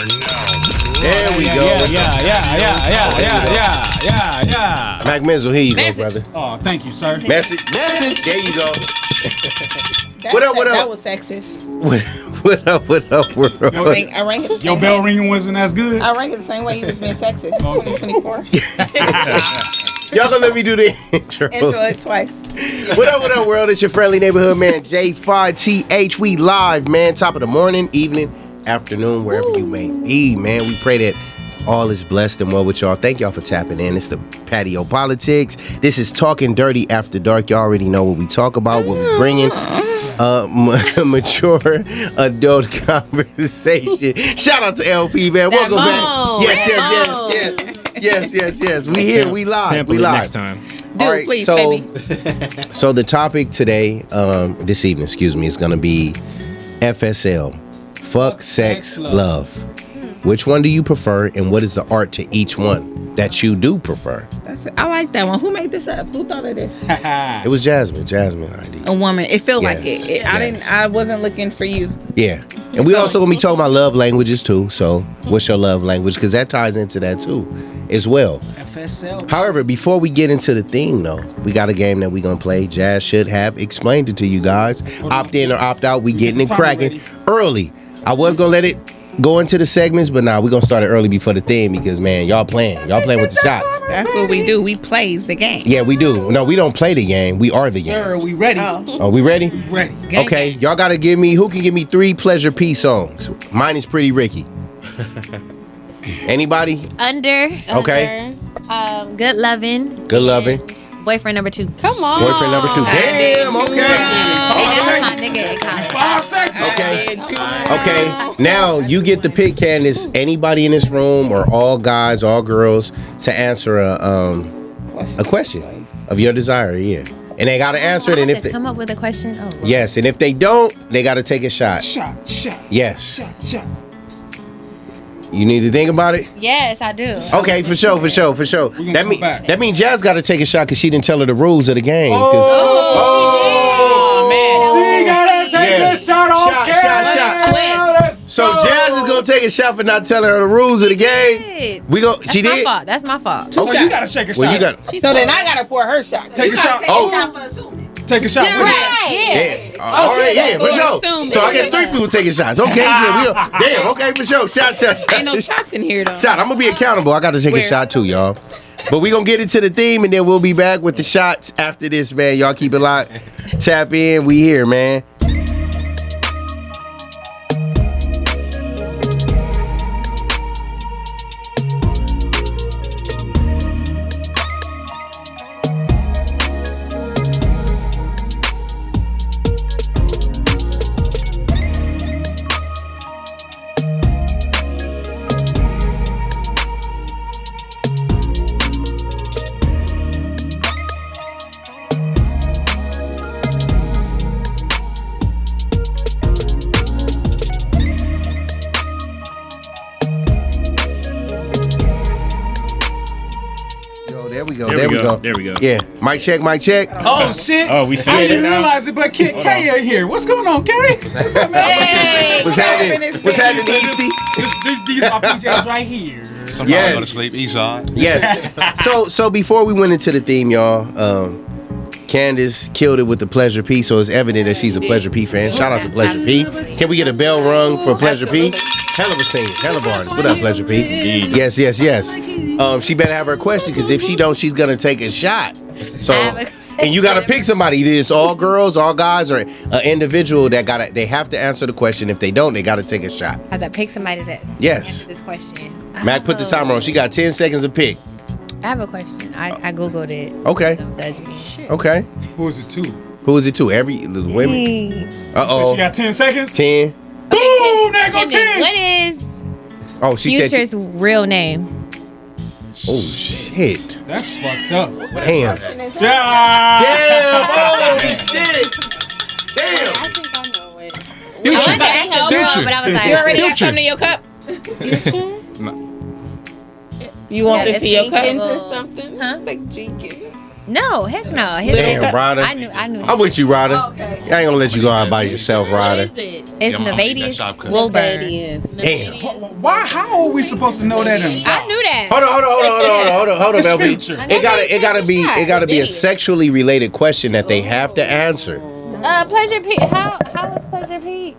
There we go. Yeah. Mac Mizzle, here you go, brother. Oh, thank you, sir. Message. There you go. What up? That was sexist. What up, world? I rank it the same Your bell way. ringing wasn't as good. I rank it the same way you was being sexist. 2024. Y'all gonna let me do the intro. Intro it twice. What up, world? It's your friendly neighborhood man, J5TH. We live, man. Top of the morning, evening, afternoon, wherever you may be, man. We pray that all is blessed and well with y'all. Thank y'all for tapping in. It's the Patio Politics. This is Talkin Dirty After Dark. Y'all already know what we talk about, what we bringing. Mature adult conversation. Shout out to LP, man. Welcome back. Yes. We here. We live. Sample We it live. next time. Dude, All right, please, so, baby. So the topic today, this evening, is going to be FSL, Fuc Sex Love. Which one do you prefer, and what is the art to each one that you do prefer? That's it. I like that one. Who made this up? Who thought of this? It was Jasmine idea. A woman. It felt Yes. like it. I wasn't looking for you. Yeah. And we also going to be talking about love languages too. So what's your love language? Because that ties into that too as well. FSL. However, before we get into the theme though, we got a game that we going to play. Jazz should have explained it to you guys. Opt in or opt out. We getting it cracking early. I was going to let it go into the segments, but nah, we're going to start it early before the theme because, man, y'all playing with the shots. That's what we do. We plays the game. Yeah, we do. No, we don't play the game. We are the game. Sir, we ready? Are we ready? Ready. Gang, Okay, gang. y'all got to give me, who can give me 3 Pleasure P songs? Mine is Pretty Ricky. Anybody? Under. Okay. Good loving. Good loving. Boyfriend number 2. Come on. Boyfriend number 2. Damn, okay. That was my nigga in college. 5 seconds. Okay, now you get to pick, Candace, anybody in this room or all guys, all girls, to answer a question of your desire, yeah. And they got to answer it, and if they, come up with a question. Oh, Lord. yes, and if they don't, they got to take a shot. Shot. Yes. Shot. You need to think about it? Yes, I do. Okay, for sure. We gonna come back. That means Jazz got to take a shot because she didn't tell her the rules of the game. Oh, man. She gotta take a shot off Shot. So Jazz is gonna take a shot for not telling her the rules of the game. We go. That's She my did. fault. That's my fault. So you gotta shake a shot. Well, you got. So then I gotta pour her shot. Take a shot. Take a shot. Yeah, right. Yeah. Yeah. All right. Yeah, for sure. assume So I that. guess 3 people taking shots. Okay. Yeah, damn. Okay, for sure. Shot. Ain't no shots in here though. Shot. I'm gonna be accountable. I got to take a Where? shot too, y'all. But we gonna get into the theme and then we'll be back with the shots after this, man. Y'all keep it locked. Tap in. We here, man. There we go. Yeah. Mic check. Oh shit! Oh, we see I it didn't now. realize it, but K in here. What's going on, K? What's up, man? What's happening? What's happening, EC? These are my PJs right here. Somebody Yes. go to sleep, Esau. Yes. So before we went into the theme, y'all, Candace killed it with the Pleasure P, so it's evident that she's a Pleasure P fan. Shout out to Pleasure P. Can we get a bell rung for Pleasure P? Hell of a singer, hell of an artist. What up, Pleasure P? Indeed. Yes. She better have her question, because if she don't, she's gonna take a shot. So, and you gotta pick somebody. Either it's all girls, all guys, or an individual that they have to answer the question. If they don't, they gotta take a shot. I have to pick somebody to Yes. answer this question. Mac, put the timer on. She got 10 seconds to pick. I have a question. I Googled it. Okay. Don't judge me. Okay. Who is it to? Who is it to? The women. She got 10 seconds. 10. Boom! There go Kendon, 10. what is Oh, she said. Future's real name? Oh shit! That's fucked up. Damn! Yeah. Damn! Oh shit! Damn! I think I know it. I wanted to ask a girl, but I was like, You already got something in your cup? You want Yeah, this it's in your me. cup? Into something. Huh? Like Jenkins. No, heck no. Damn, Ryder. I knew. I'm with you, Ryder. Okay. I ain't gonna let you go out by yourself, Ryder. What is it? It's I'm gonna eat Nevadius that shop cut. Wilburn. Damn. Why? How are we supposed to know that? I knew that. Hold on, It's LB. featured. It gotta be a sexually related question that they have to answer. Pleasure Pete. How is Pleasure Pete?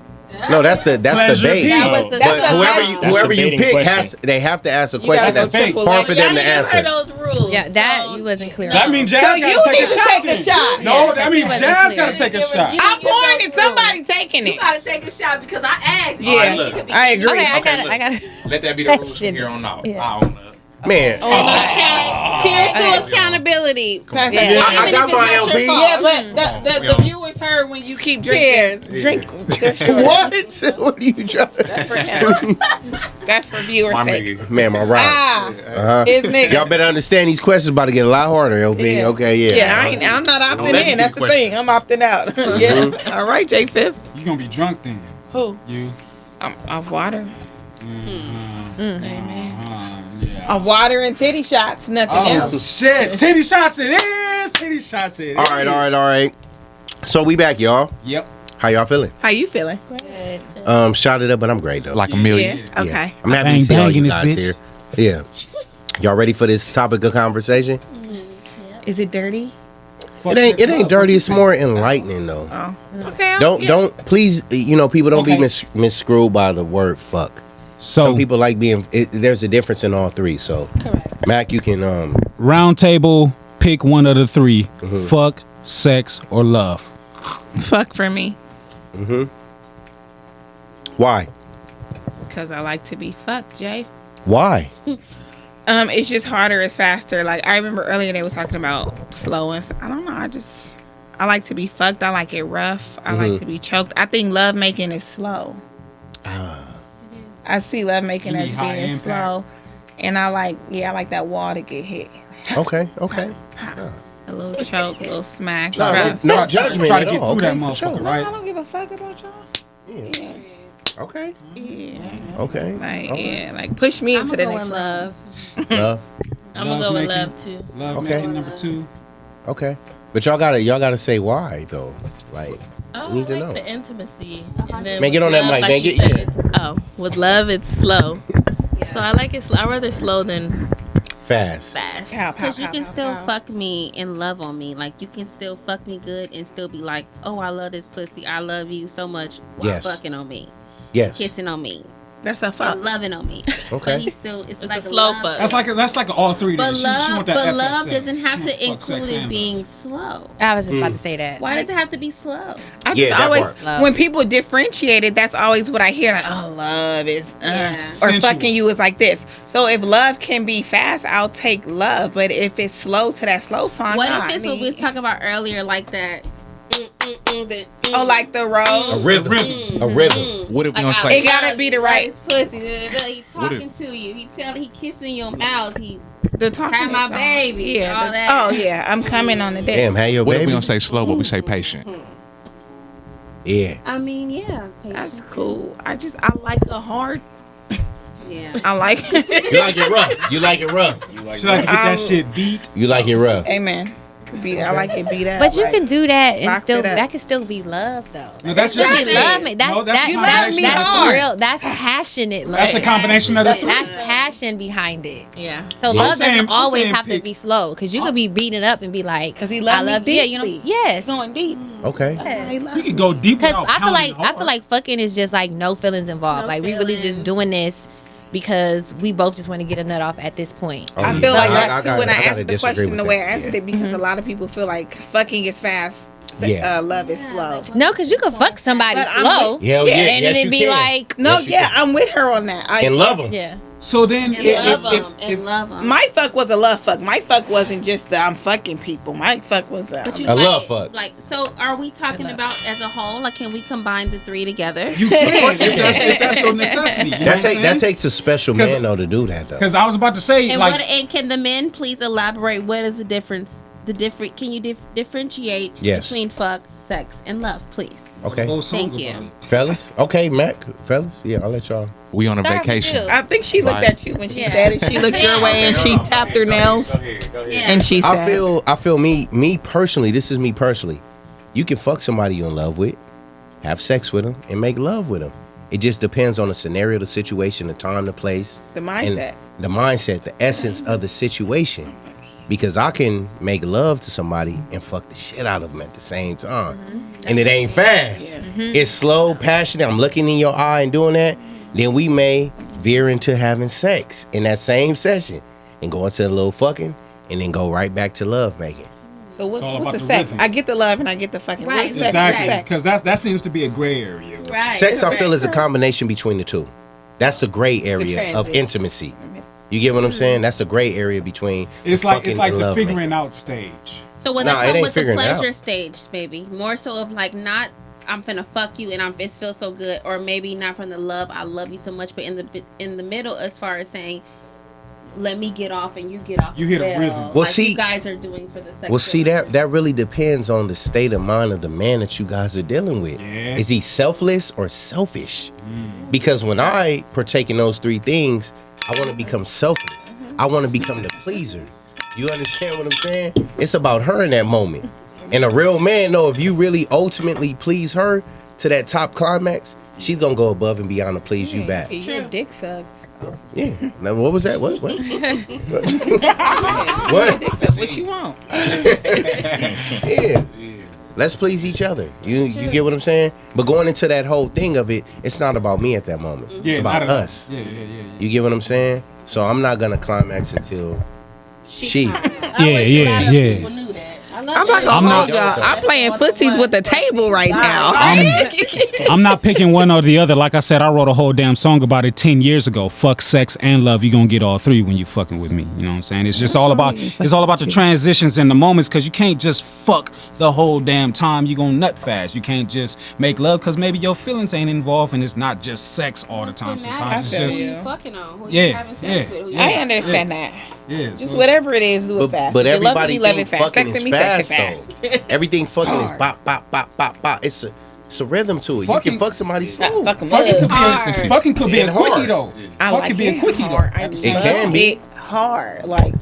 No, that's the Pleasure debate. Pete. That was the- But that's whoever you debating pick question. they have to ask a gotta question go that's triple hard for them to Y'all heard answer. those rules. Yeah, that so- you wasn't clear. That on. means So Jazz you gotta take need a to shot. take a then. shot. No, Yeah, that means he wasn't Jazz clear. gotta take a shot. I'm pouring it. Somebody taking You it. gotta take a shot because I asked. Yeah, Alright, look. I agree. Okay, I Okay, got look. it. Let that be the rules from here on out. Yeah. I own up. Man, Cheers to accountability. Pass Yeah. it. I got my LB. Yeah, but the viewers heard when you keep drinking. Drink. What? What are you trying? That's for viewers' My sake. nigga. Man, my ride. Ah, Uh-huh. his nigga. Y'all better understand these questions about to get a lot harder, LB. Yeah. Okay, yeah. Yeah, I'm not opting let me in. That's do the the thing. I'm opting out. Yeah. All right, J Fifth. You gonna be drunk then? Who? You. I'm of water. Yeah. Of water and titty shots. Nothing Oh else. shit! Titty shots it is. Titty shots it is. All right. So we back, y'all. Yep. How y'all feeling? How you feeling? Shot it up, but I'm great though. Like a million. Yeah. Okay. I'm happy Bang, to see all bang in you this guys bitch. here. Yeah. Y'all ready for this topic of conversation? Is it dirty? It ain't dirty. It's more enlightening though. Oh. Okay. Don't please. People don't Okay. be misscrewed by the word fuck. So Some people like being. There's a difference in all three. So, Mac, you can. round table, pick one of the three: Mhm. fuck, sex, or love. Fuck for me. Why? Because I like to be fucked, Jay. Why? It's just harder. It's faster. Like I remember earlier they was talking about slow and I don't know. I like to be fucked. I like it rough. I like to be choked. I think love making is slow. I see love making You as need high being impact. slow, and I like that wall to get hit. Okay. A little choke, a little smack. No, rough. no judgment Try at to get all. through that Okay, for motherfucker, sure. No, right? I don't give a fuck about y'all. Yeah. Okay. Yeah. Okay. Like Okay. yeah, like push me I'm into gonna the go next with round. love. Love. I'm gonna go with Love love too. Love Okay. making number two. Okay. But y'all gotta say why though. Like, Oh, need to I like know. the intimacy. And then Man, get with on that love, mic, like man. you Get- said, yeah. with love, it's slow. So I like it. I'd rather slow than fast. fast. Pow, pow, Because you pow, can pow, still pow. fuck me and love on me. Like, you can still fuck me good and still be like, oh, I love this pussy. I love you so much while Yes. fucking on me, Yes. kissing on me, That's a fuck. and loving on me. Okay. But he's still, it's It's like a slow love. fuck. That's like all three. But Then. She love, want that but FSL. love doesn't have She to want fuck, include sex, it and being slow. I was just about to say that. Why does it have to be slow? I Yeah, just that always part. when people differentiate it, that's always what I hear. Like, oh, love is Yeah. or Sensual. fucking you is like this. So if love can be fast, I'll take love. But if it's slow to that slow song, What nah, if it's I what we was need- talking about earlier, like that? Oh, like the road. A rhythm. A rhythm. What if we Like, don't I say It gotta be the love right- his pussy. He What talking to you. He kissing your mouth. He The talking Have my is- baby, Yeah. all the- that. Oh yeah, I'm coming on the day. Damn, have your What if we baby. don't say slow, but we say patient? Yeah. I mean, yeah. That's patience. cool. I like a hard. Yeah. I like. You like it rough. You like it rough. Should I get that shit beat? You like it rough. Amen. I like it beat up. But you like- can do that and Box still it up. that can still be love though. No, that's That just be love me. That's No, that's that, a you combination. love me That's hard. Real. That's passionate love. That's a combination of the three. That's passion behind it. Yeah. So I'm love saying- doesn't I'm always saying have to pick- be slow because you could be beating up and be like, 'Cause he loved I me love you. Yeah, you know. deeply. Yes. going deep. Okay. He love You me. could go deep. Because without I feel pounding like hard. fucking is just like no feelings involved. No like we really just feelings. doing this because we both just want to get a nut off at this point. I feel like that too gotta- when I gotta answered the disagree question with the way I that. answered Yeah. it because a lot of people feel like fucking is fast, Yeah. love is slow. No, because you could fuck somebody But I'm slow. Hell yeah. And yes, then you it'd be can. like, No, Yes, you yeah, can. I'm with her on that. And love them. yeah. So then, And if, love if, them. if, And love them. my fuck was a love fuck. My fuck wasn't just I'm fucking people. My fuck was But you I like love it. fuck. Like, so are we talking about as a whole? Like, can we combine the three together? you can, if that's your necessity. You know what I'm That saying? takes a special 'Cause- man though to do that though. Because I was about to say, And like, and can the men please elaborate? What is the difference? Can you differentiate Yes. between fuck, sex and love, please. Okay. Thank you. Fellas? Okay, Mac. Fellas? Yeah, I'll let y'all. We on a Start with vacation. you. I think she looked at you when she said it. She looked your Yeah. way and she tapped her nails. Yeah. And she said, I feel me personally, this is me personally. You can fuck somebody you're in love with, have sex with them, and make love with them. It just depends on the scenario, the situation, the time, the place. the mindset. The mindset, the essence of the situation. Because I can make love to somebody and fuck the shit out of them at the same time. And it ain't fast. It's slow, passionate. I'm looking in your eye and doing that. Then we may veer into having sex in that same session and go into a little fucking and then go right back to love making. So It's all what's about the the sex? rhythm. I get the love and I get the fucking. Right. What's sex? Exactly, Sex. because that seems to be a gray area. Right. Sex, I feel, is a combination between the two. That's the gray area of transition. intimacy. You get what I'm saying? That's the gray area between It's the like fucking it's like and the love figuring making. out stage. So when Nah, it they come ain't with the figuring it pleasure out. stage, baby, more so of like not I'm finna fuck you and it feels so good, or maybe not from the love I love you so much, but in the middle as far as saying, let me get off and you get off. You hit a as rhythm. Like Well, see- you guys are doing for the sex. Well, see, that really depends on the state of mind of the man that you guys are dealing with. Yeah. Is he selfless or selfish? Because when I partake in those three things, I want to become selfless. I want to become the pleaser. You understand what I'm saying? It's about her in that moment. And a real man, though, if you really ultimately please her to that top climax, she's going to go above and beyond to please you back. Your dick sucks. Yeah. Now, what was that? What? Your What? dick sucks. What you want? Yeah. Let's please each other. You get what I'm saying? But going into that whole thing of it, it's not about me at that moment. Yeah, It's about not at all. us. Yeah. You get what I'm saying? So I'm not gonna climax until she. Yeah. People knew that. I love I'm not that. gonna I'm hold not- y'all. I'm playing footsies with the table right now. I'm not picking one or the other. Like I said, I wrote a whole damn song about it 10 years ago. Fuck, sex, and love. You're gonna get all three when you fucking with me. You know what I'm saying? It's just all about the transitions and the moments, because you can't just fuck the whole damn time. You're gonna nut fast. You can't just make love because maybe your feelings ain't involved and it's not just sex all the time. It matters. Sometimes it's I feel just Who you. you fucking on? Who Yeah, you having sex yeah. with? Who you I having- understand that. Yeah. Just whatever it is, do it fast. But If you love everybody me, love think it fast. fucking Sex is me, sex fast it fast. though. Everything fucking is Hard. bop, bop, bop, bop, bop. It's a rhythm to it. You Fucking- can fuck somebody slow. Fucking Fucking could be Hard. fucking could be a And quickie hard. though. I Fuck could be a quickie though. hard. I At the just same It love can be. it hard. Like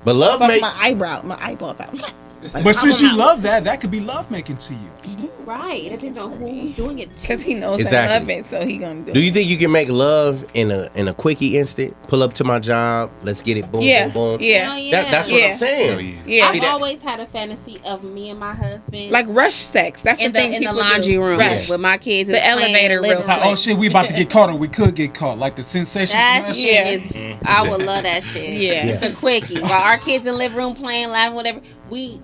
But love fuck make my eyeballs out. But since you love that could be love making to you. Right. It depends on who's doing it. Because he knows Exactly. I love it, so he gonna do Do it. you think you can make love in a quickie instant? Pull up to my job. Let's get it. Boom, Yeah, boom, boom. yeah. Hell yeah. That's what Yeah. I'm saying. Yeah. See I've that- always had a fantasy of me and my husband Like rush sex. That's in the thing the people laundry do. room Rush. with my kids. The is playing elevator in living real It's like, room. oh shit, we about to get caught or we could get caught. Like the sensation. That from shit Yeah. is, I would love that shit. Yeah. It's a quickie. While our kids in the living room playing, laughing, whatever,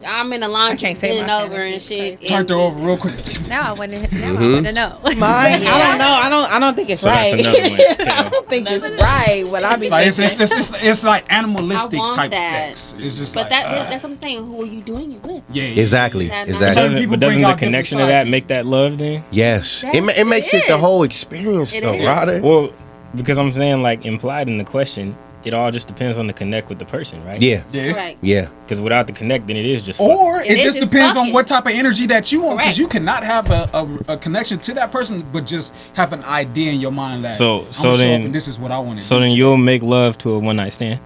I'm in the laundry can't say bending my over and fantasy. shit. Crazy. Turned her and- over real quick. Now I want to know. Mine, I don't know. I don't think it's So that's right. another one. I don't think it's right. What I be It's like thinking. it's like animalistic I want type that. sex. It's just But like that's what I'm saying. Who are you doing it with? yeah. Exactly. That- Exactly. People But doesn't bring the out different connection of sides. that make that love then? Yes. Yes, It makes it the is. whole experience It though, is. Ryder. Well, because I'm saying like implied in the question, it all just depends on the connect with the person, right? Yeah. Yeah. Right. Yeah. Because without the connect, then it is just fucking. Or It it is just just depends on fucking. what type of energy that you want. Because Correct. you cannot have a connection to that person, but just have an idea in your mind that So I'ma show up then- and this is what I want to So do. then you'll make love to a one night stand.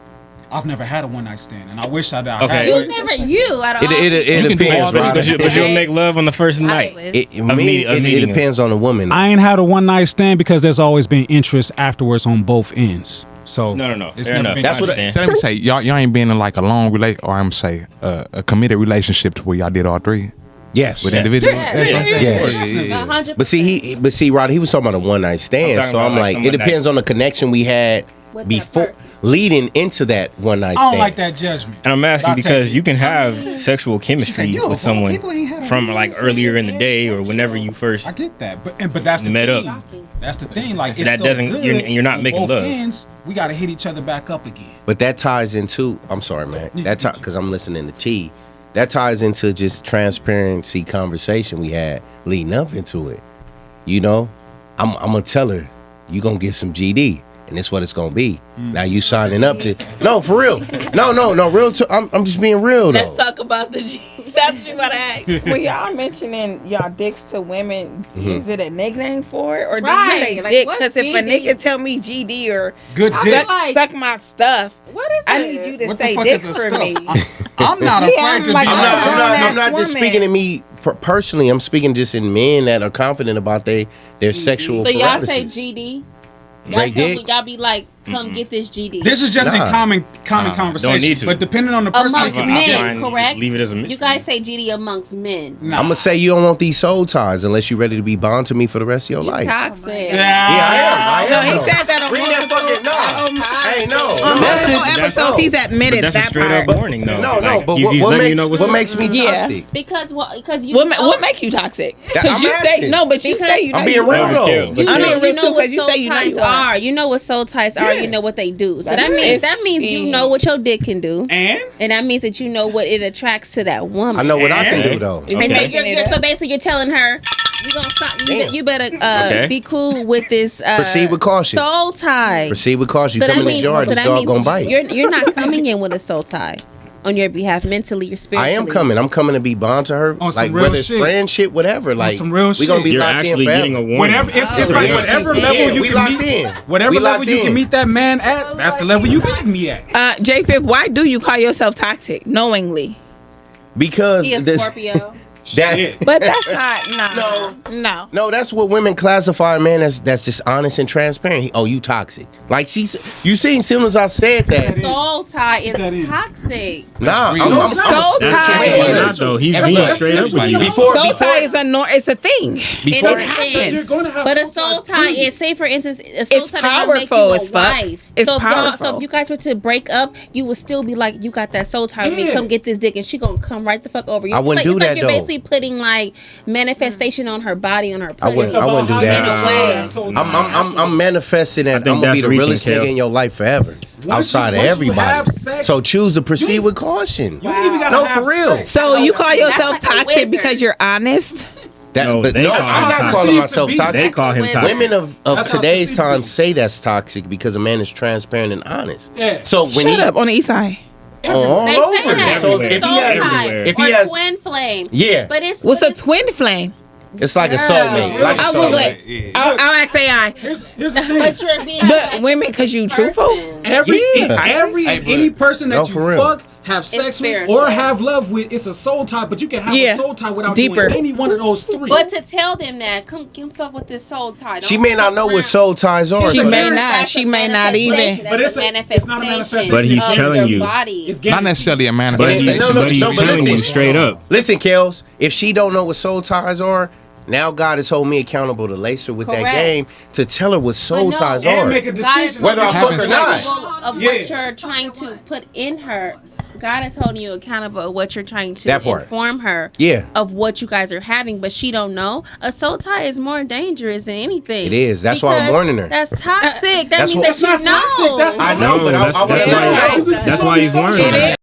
I've never had a one night stand, and I wish I did. Okay. You never out of all It can do depends, all that, Ryder. But you'll make love on the first night. It meeting depends on the woman. I ain't had a one night stand because there's always been interest afterwards on both ends. So No. It's Fair never enough. been- That's what I understand. So let me say, y'all ain't been in like a long relation, or I'm say a committed relationship to where y'all did all three yes. with individuals. Yeah. That's what I'm saying. Yeah. 100%. But see, Ryder, he was talking about a one night I'm stand. talking So about, I'm like, like, it someone that- depends on the connection we had With that before, person. leading into that one night I stand. don't like that judgment. And I'm asking I'll because take you it. can have sexual chemistry "Yo, with some someone people ain't had a from one like night earlier in the day or whenever you I first. get that, but that's the Met thing. up. That's the thing. Like it's That so doesn't- good you're not on making both love. ends, we got to hit each other back up again. But that ties into, I'm sorry, man. Because I'm listening to T. That ties into just transparency conversation we had leading up into it. You know, I'm going to tell her, you going to get some GD. and it's what it's gonna be. Now you signing up to no for real. No, real. I'm just being real though. Let's talk about the G. That's what you gotta ask. When y'all mentioning y'all dicks to women, is it a nickname for it, or do Right, you say like, dick? what's Because if a GD? nigga tell me GD or Good I dick. feel like- suck my stuff, What is I it? need you to What the say fuck dick is a for stuff? me. I'm not Yeah, afraid I'm to like, be. I'm I'm not- not grown-ass just woman. speaking to me personally. I'm speaking just in men that are confident about their sexual So y'all say parameters. GD? Y'all Great tell dick. me, y'all be like, come get this GD. This is just Nah. in common Don't conversation. need to. But depending on the person, Amongst it can be men, different. Fine, correct? just leave it as a mystery. You guys say GD amongst men. Nah. I'm gonna say you don't want these soul ties unless you're ready to be bound to me for the rest of your You life. toxic. Yeah, I am. No, I am. he though. said that on Bring that fucking Hey, no. On That's multiple it. episodes, he's admitted But that's a that straight part. up warning, though. No, Like, but he's what letting makes you know what's what up. makes me Yeah. toxic? Because you What make you toxic? I'm Because you say asking. no, but you Because say you know I'm being you real are. though. Kill. You I'm know, being real you know too, what 'cause you soul say you know ties you are. are. You know what soul ties are. Yeah. You know what they do. So That's that means you know what your dick can do, And and that means that you know what it attracts to that woman. I know what I can Okay. do though. Is he And so, making you're, it you're, up? so basically, you're telling her, you gonna stop. Damn. You better Okay. be cool with this. Proceed with caution. Soul tie. Proceed with caution. You So come in this yard, this dog gonna bite. You're not coming in with a soul tie on your behalf, mentally or I spiritually. am coming. I'm coming to be bound to her. On some Like real whether it's shit. friendship, whatever. Like some real we gonna shit. be You're locked in actually forever. getting a warning. whatever it's Oh, like yeah. whatever Yeah, level you we can locked meet, in. whatever We level locked you in. can meet that man at, that's the level you meet me at. J5, why do you call yourself toxic knowingly? Because He a this- Scorpio. that Shit. But that's not no. no, that's what women classify a man that's just honest and transparent. Oh, you toxic. Like you seen as soon as I said that. Soul tie is That is- toxic. Nah, real. I'm Soul That's tie true. Why is not, though? He's Every- being straight up with you. soul tie is it's a thing. It Before is it a thing. Because you're gonna have But a soul soul ties, tie period. is, say for instance, a soul It's tie does not make you powerful a as fuck. wife. It's so powerful. So if you guys were to break up, you would still be like, you got that soul tie with me. Yeah. Come get this dick, and she gonna come right the fuck over you. I wouldn't It's do like that, you're though. basically putting like manifestation on her body, on her I pussy. wouldn't do that. In a way. I'm manifesting that I'm think gonna be that's the realest reaching, nigga Kel. in your life forever, outside of once you everybody. have sex, So choose to proceed you- with caution. You ain't even gotta No, have for real. sex. So you call yourself like a toxic wizard. because you're honest? No, But they no, call I'm him not toxic. calling Perceived myself to be. toxic. They call him toxic. Women of That's how today's perceived to time be. say that's toxic because a man is transparent and honest. Yeah. So when Shut up on the east side. all They over. say that. So Everywhere. if he soul has, tie if or he has, twin flame. yeah, But it's What's but a it's- twin flame? it's like a soulmate. Like a I'll Google soulmate. it. I'll ask AI. Here's the thing. But you're being But women, because you truthful. Every Yeah. any person No, that for you real. fuck, have sex with, spiritual. or have love with, it's a soul tie. But you can have Yeah. a soul tie without Deeper. doing any one of those three. But to tell them that, come fuck with this soul tie. Don't She may not fuck know around. what soul ties are. She so may that's- not. That's She a may not even. manifestation. But That's it's not a manifestation. But he's of telling the you. body. It's Not getting necessarily a But manifestation. he's, No, no, but he's no, but telling you listen. straight up. Listen, Kels, if she don't know what soul ties are, now God has held me accountable to lace her with that Correct. game to tell her what soul no. ties and are. make a God is decision. Whether I holding fuck you or not. accountable of Yeah. what you're trying to put in her. God is holding you accountable of what you're trying to That part. inform her Yeah. of what you guys are having, but she don't know. A soul tie is more dangerous than anything. It is. That's why I'm Because warning her. That's toxic. That That's means what- that That's not you know. toxic. That's I not know, No, but that's, I want that's to why, know. that's why he's warning It her. is.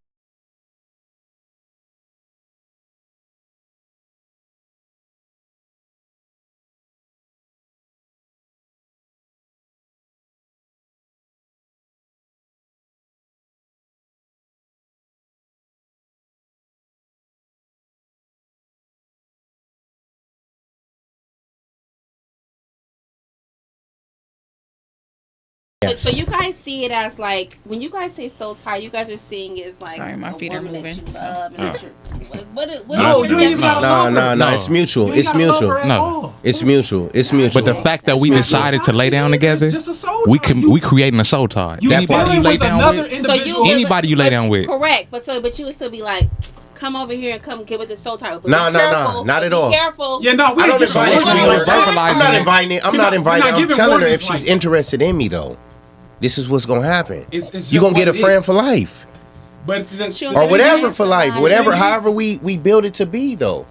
So you guys see it as like when you guys say soul tie, you guys are seeing it as like Sorry, my a feet are woman that moving, you so. love. And that you're, what No, is you your ain't even definition? gotta No, love her. no, no. No. It's mutual. You ain't It's gotta love mutual. her at No. all. It's mutual. It's mutual. But the fact that we That's not decided to lay down toxic. together, It's just a soul we tie. can we creating a soul tie. You That part. Anybody you lay with down another with, individual. Anybody you lay down with. Correct, but you would still be like, come over here and come get with the soul tie. But No, be no, no, careful, not but at be all. Careful. Yeah, no, we I don't ain't invite giving her. warnings. We're verbalizing I'm not it. inviting it. I'm We're not not inviting it. I'm giving telling her warnings if she's like- interested in me though. This is what's gonna happen. It's just You're gonna get a what it friend is. for life. But She'll Or get whatever it. for life. Somebody. Whatever, It is. however we build it to be though.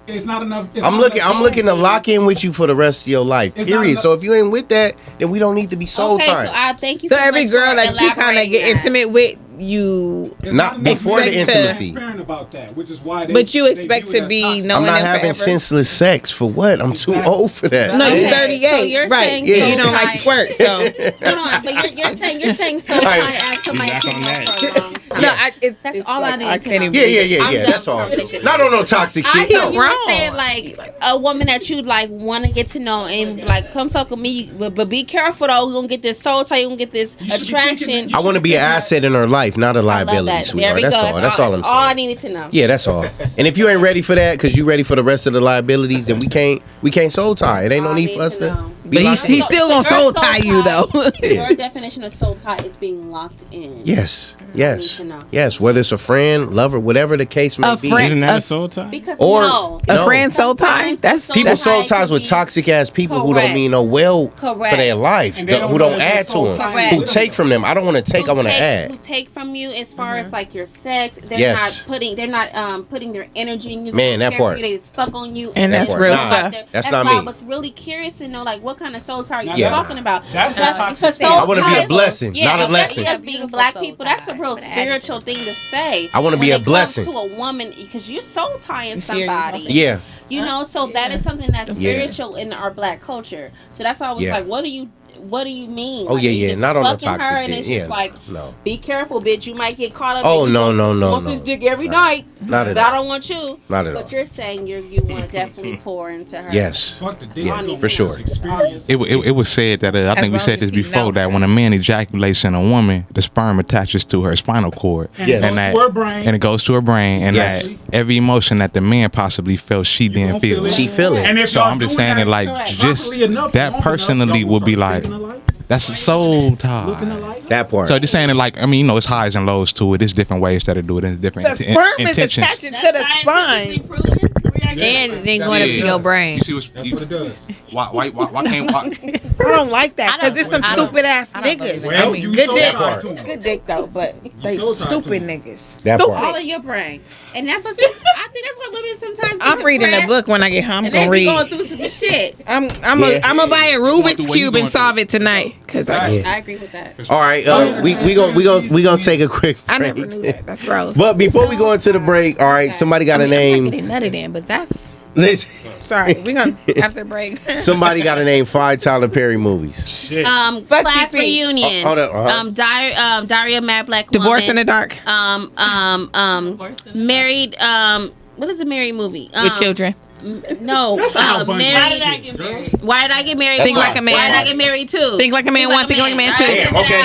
it's not enough. It's I'm not looking enough to guarantee. lock in with you for the rest of your life. It's not Period. enough- So if you ain't with that, then we don't need to be soul Okay, tied. so I thank you So so every much girl for that you kind of elaborating get that. intimate with, you. It's Not before the expect to- intimacy. transparent about that, which is why. But you they expect view it to as be toxic. knowing I'm not them having forever. senseless sex for what? I'm too Exactly. old for that. No, you Okay, 38, so you're right? saying Yeah. You don't like squirt, so Hold on, but you're saying so tight as somebody back that's on been that. for a long time. no, That's it's all like, I need I to can't know. even. Yeah. I'm done That's all. conversation. Not on no toxic I shit. hear No. you were wrong. saying like a woman that you like want to get to know and like come fuck with me, but be careful though. You're gonna get this soul tie. You're gonna get this You should be attraction. thinking that I want to be an asset in her life, not a I love liability, that. There sweetheart. we That's go. all. That's all I'm All I saying. needed to know. Yeah, that's all. And if you ain't ready for that, because you ready for the rest of the liabilities, then we can't soul tie. It ain't no All I need need for us to to. know. Be But locked he's in. still gonna Your soul tie you though. Your definition of soul tie is being locked in. Yes. Yes. to know. Yes. Whether it's a friend, lover, whatever the case may A be. friend- Isn't that a- a soul tie? Because Or- no. A friend soul tie. Sometimes That's soul People tie soul ties can with be- toxic ass people who don't Correct. mean no well Correct. for their life, And they don't who know don't that add to soul them, tie who Correct. take from them. I don't want to take. I want to Who add. take from you as far as like your sex. They're Yes. they're not putting their energy in you. Man, that Care for part. you, they just fuck on you. And that's part. real Nah, stuff. that's That's not why I me. was really curious to know like what kind of soul tie are you Yeah. talking about. That's Because toxic soul stuff. I want to be a ties- blessing, Yeah, not a especially lesson. as being black people, that's a real spiritual thing to say. I wanna when be a it comes blessing. to a woman because you're soul tying serious? somebody. Yeah. You know, so that is something that's Yeah. spiritual in our black culture. So that's why I was Yeah. like, what do you mean? Oh, Like, yeah, you yeah. just Not on the fucking toxic her and shit. it's Yeah, just like, no. be careful, bitch. You might get caught up. Oh, and you no, go, no, no, want no. this dick every No. night. Not at But I all. don't want you. Not at all. But you're saying you want to definitely pour into her. Yes. Fuck the dick. Yeah, You for sure. Experience. It was said that I think we long said as this he before knows. that when a man ejaculates in a woman, the sperm attaches to her spinal cord, And it goes that to her brain. and it goes to her brain, and Yes. that every emotion that the man possibly felt, she didn't gonna feel. feel it. She feel it. And if So y'all I'm just doing saying that it like correct. just properly enough, that long personally enough, would be y'all like gonna start thinking alike, that's a soul looking tie. alike. That part. So just saying it like I mean it's highs and lows to it. There's different ways that it do it. There's different The sperm is intentions. attaching to the spine. And then going up to your brain. You see what's, That's what it does. why can't I don't like that because there's some stupid ass niggas. Well, I mean, you good soul dick, tied to 'em. good dick though, but they soul tied to stupid 'em. niggas. That Stupid. part. All of your brain. And that's what I think that's what women sometimes get I'm reading a depressed, book when I get home. I'm and gonna they be read. going through some shit. I'm Yeah. gonna buy a Rubik's through what you cube going and solve it tonight because Yeah. I agree with that. All right. We gonna take a quick I break. never knew that. That's gross. But before we go into the break, all right, somebody got a I'm not name. getting nutted in, but that's sorry. We're gonna after break. Somebody got to name 5 Tyler Perry movies. Shit. Fuck Class TP. reunion. Oh, hold up, Diary of Mad Black Divorce in Woman. the dark Married. What is a married movie? with children. No. That's a whole bunch of married. shit, girl. Why did I get married? Think One? like a man. Why did I get married too? Think like a man one. Think like a man two. Damn, okay.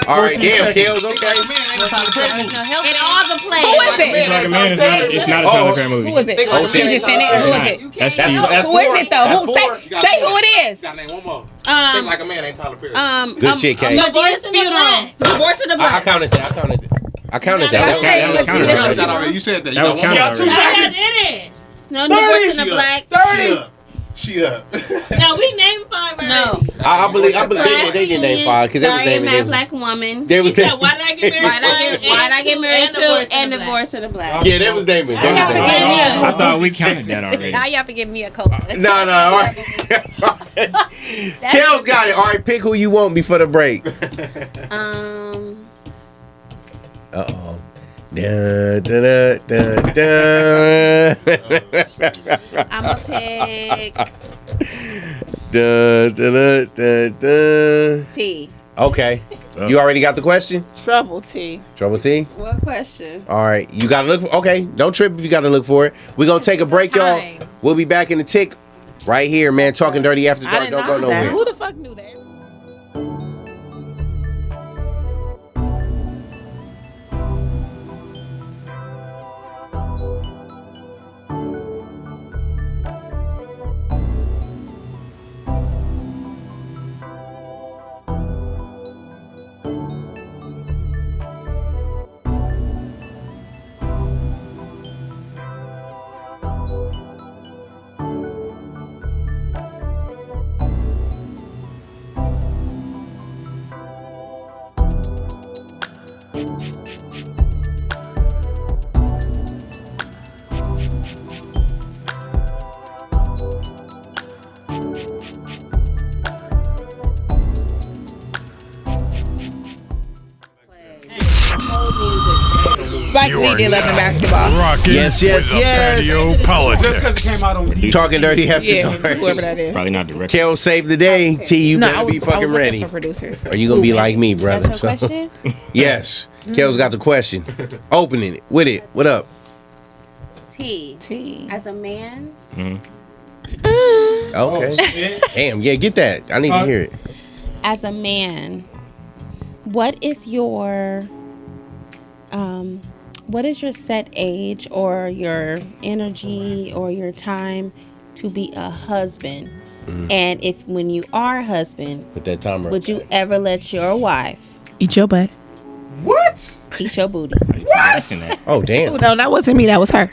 All right, damn, Keels, okay. In all the plays. Who is It's it? like a man. It's not a Tyler Perry movie. Who is it? Oh, shit. You just said it. Who is it? That's That's Who is it though? That's Who four. say who it is? Got name one more. Um, a man ain't Tyler Perry. Good shit, Kay. Medea's funeral. Divorce in the I Black. counted that. That was You counted said already. that already. You said that. That was counted Got 2 already. seconds. No, Divorce in the Black. 30. She up. No, we named 5 already. No. I believe Class they did name reunion, 5 because they was Diary of naming Mad them. Black Woman. They was She said, naming. why did I get married? Why did I get married to? And Divorce. Divorce in the Black. Yeah, they was naming. They was naming. I thought we counted that already. Now y'all have to give me a cola. No, all right. Keels got it. All right, pick who you want before the break. Uh-oh. Da, da, da, da, da. I'ma pick Da, da, da, da. T. Okay. You already got the question? Trouble T. Trouble T? What question? All right. You got to look for okay. Don't trip if you got to look for it. We're going to take a break, y'all. We'll be back in the tick right here, man. Talking Dirty After I Dark. didn't Don't go know that. nowhere. Who the fuck knew that? Spike Lee did love in basketball. Rocking Yes. patio Just politics. because it came out on Talking dirty after Yeah, dark. whoever that is. Probably not direct. Kel save the day. T, you No, better be fucking looking ready. for producers. Or you gonna be like me, brother. That's your question? Yes. Kel's got the question. Opening it. With it. What up? T. As a man, Okay. Damn, yeah, get that. I need to hear it. as a man, what is your set age or your energy or your time to be a husband? And if when you are a husband, Put that timer. would you ever let your wife Eat your butt. What? eat your booty? What? Oh, damn. No, that wasn't me. That was her.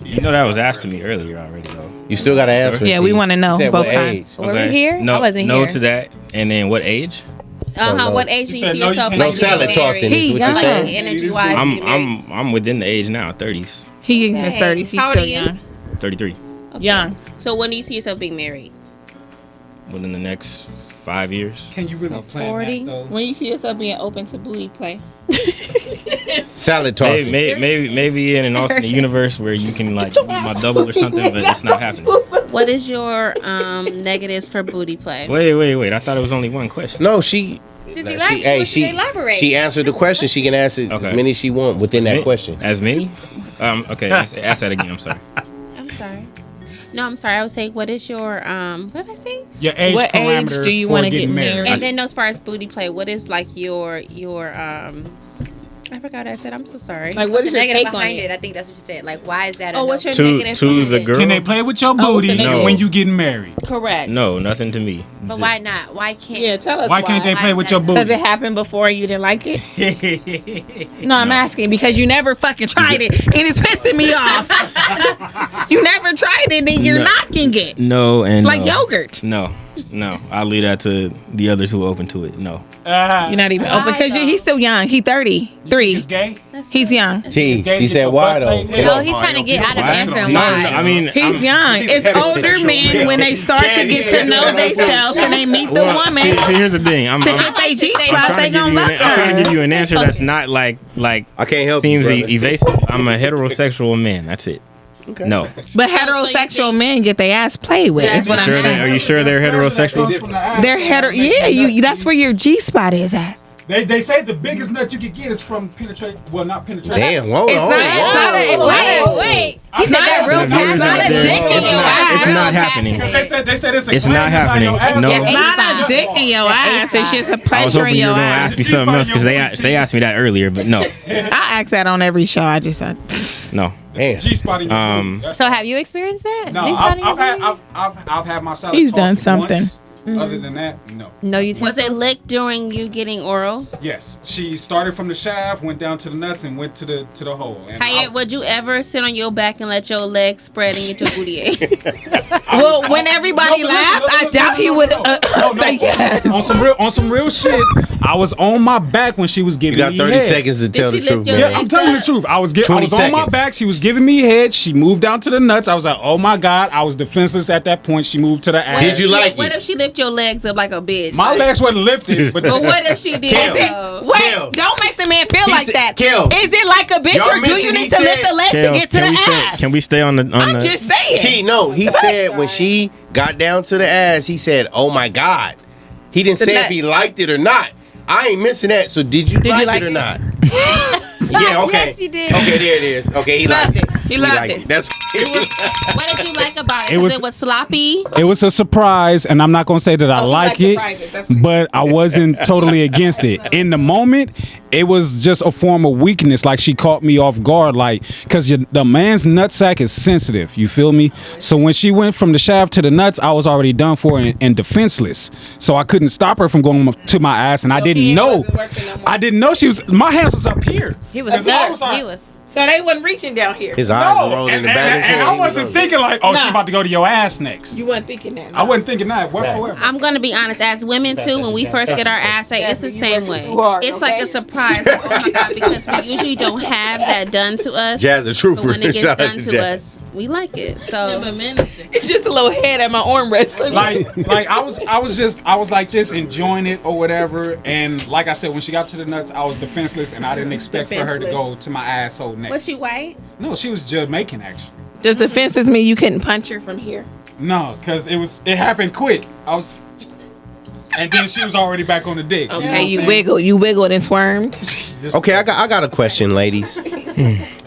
You know that was asked to me earlier already, though. You still got to answer. Yeah, it, we T. wanna know You said both what times. age? Were we here? No, I wasn't no here. to that. And then what age? no. What age do you said see no, you yourself? can't- No like salad getting tossing married? is what you're young. saying? Like energy wise, I'm within the age now, 30s, He in his Dang. 30s. He's How old still are you? young. 33. Young. So when do you see yourself being married? Within the next 5 years. Can you really plan 40? that though? When you see yourself being open to booty play. Salad tossing. Maybe in an alternate universe where you can like my double or something, but it's not happening. What is your negatives for booty play? Wait. I thought it was only one question. No, she elaborate. she answered the question. She can answer as Okay. many as she want within that question. As many? Okay, ask that again. I'm sorry. I'm sorry. No, I'm sorry. I was saying, what is your what did I say? Your age What age parameter do you for wanna getting get married? And then as far as booty play, what is like your I forgot what I said. I'm so sorry. Like, what is the your negative take on behind it? it? I think that's what you said. Like, why is that? Oh, what's your To negative? to behind the it? girl. Can they play with your Oh, booty so no. when you getting married? Correct. No, nothing to me. But why not? Why can't? Yeah, tell us Why can't they play with your Does booty? it happen before you didn't like it? No, I'm asking because you never fucking tried it and it's pissing me off. You never tried it and you're No. knocking it. No, and It's like no. yogurt. No. I'll leave that to the others who are open to it. No. You're not even open because though? he's still young. He's 33. He's gay. He's young. T, Gay she get said your why butt though? played. No, he's trying to get out of answering No, why. I mean, He's young. It's older men when they start to get to know themselves and they meet the woman See, here's the thing. I'm to hit their G I'm spot. They gonna love I'm trying to her. give you an answer that's not like I can't help you, seems brother. evasive. I'm a heterosexual man. That's it. Okay. No. But heterosexual men get their ass played with. Is what I'm Are saying. you sure they're heterosexual? They're Yeah, you. That's where your G spot is at. They say the biggest nut you could get is from penetrate. Well, not penetrate. Damn, hold It's on. not. It's not a. It's not a. Wait. It's not a real. It's not a dick in your ass. It's not happening. They said it's a It's gland not inside happening. your ass. No. It's not a dick in your ass. It's just a I was pleasure hoping in you were your gonna ass. ask me something else because they asked me that earlier, but no, I ask that on every show. I just said. no. Damn. G spot in your booty. That's- So have you experienced that? No, G-spot in your booty? I've had my salad He's tossed done something. once. Other than that, no. No, you Was it licked during you getting oral? Yes, she started from the shaft, went down to the nuts, and went to the hole. And Kaya, would you ever sit on your back and let your legs spread and get your booty ate? Well, when everybody laughed, I doubt he would say yes. On some real shit, I was on my back when she was You giving got me 30 head. seconds to tell she the lift truth, your man. Yeah, I'm telling you the truth. I was 20 on my seconds. back. She was giving me head. She moved down to the nuts. I was like, oh my god. I was defenseless at that point. She moved to the ass. Did you like What it? if she lift your legs up like a bitch? My legs wasn't lifted, but But what if she did? Kel. though? Wait, Kel. don't make the man feel He like said- that. Kel. Is it like a bitch, Y'all or do you missing, he need to lift said- the legs to get to the ass? Can we stay on the? I'm just saying. T, no, he said when she got down to the ass, he said, "Oh my God." He didn't The say nuts. if he liked it or not. I ain't missing that. So did you like it or not? Yeah, okay. Yes, you did. Okay, there it is. Okay, he liked it. He loved liked it. That's What did you like about it? It 'Cause was- it was sloppy. it was a surprise, and I'm not gonna say that I like it, but I wasn't totally against it. In the moment, it was just a form of weakness. Like she caught me off guard, like because the man's nutsack is sensitive. You feel me? So when she went from the shaft to the nuts, I was already done for and defenseless. So I couldn't stop her from going to my ass, and I didn't know. I didn't know she was. My hands was up here. He was And so I was up. like- He was. So they wasn't reaching down here. his eyes are rolling in the back of his head. and I wasn't thinking like, oh, she Nah. about to go to your ass next. You weren't thinking that. I wasn't thinking that whatsoever. I'm gonna be honest. As women too, when we first get our ass ate, it's the same way. It's like a surprise. Oh my god! Because we usually don't have that done to us. Jazz the But trooper. when it gets Shout out done to to Jazz. us, we like it. So It's just a little head at my armrest. like I was like this, enjoying it or whatever. And like I said, when she got to the nuts, I was defenseless, and I didn't expect for her to go to my asshole next. was she white? No, she was Jamaican actually. Does defenseless mean you couldn't punch her from here? No, because it happened quick. And then she was already back on the dick. Okay, you wiggled and squirmed. Okay, I got a question, ladies.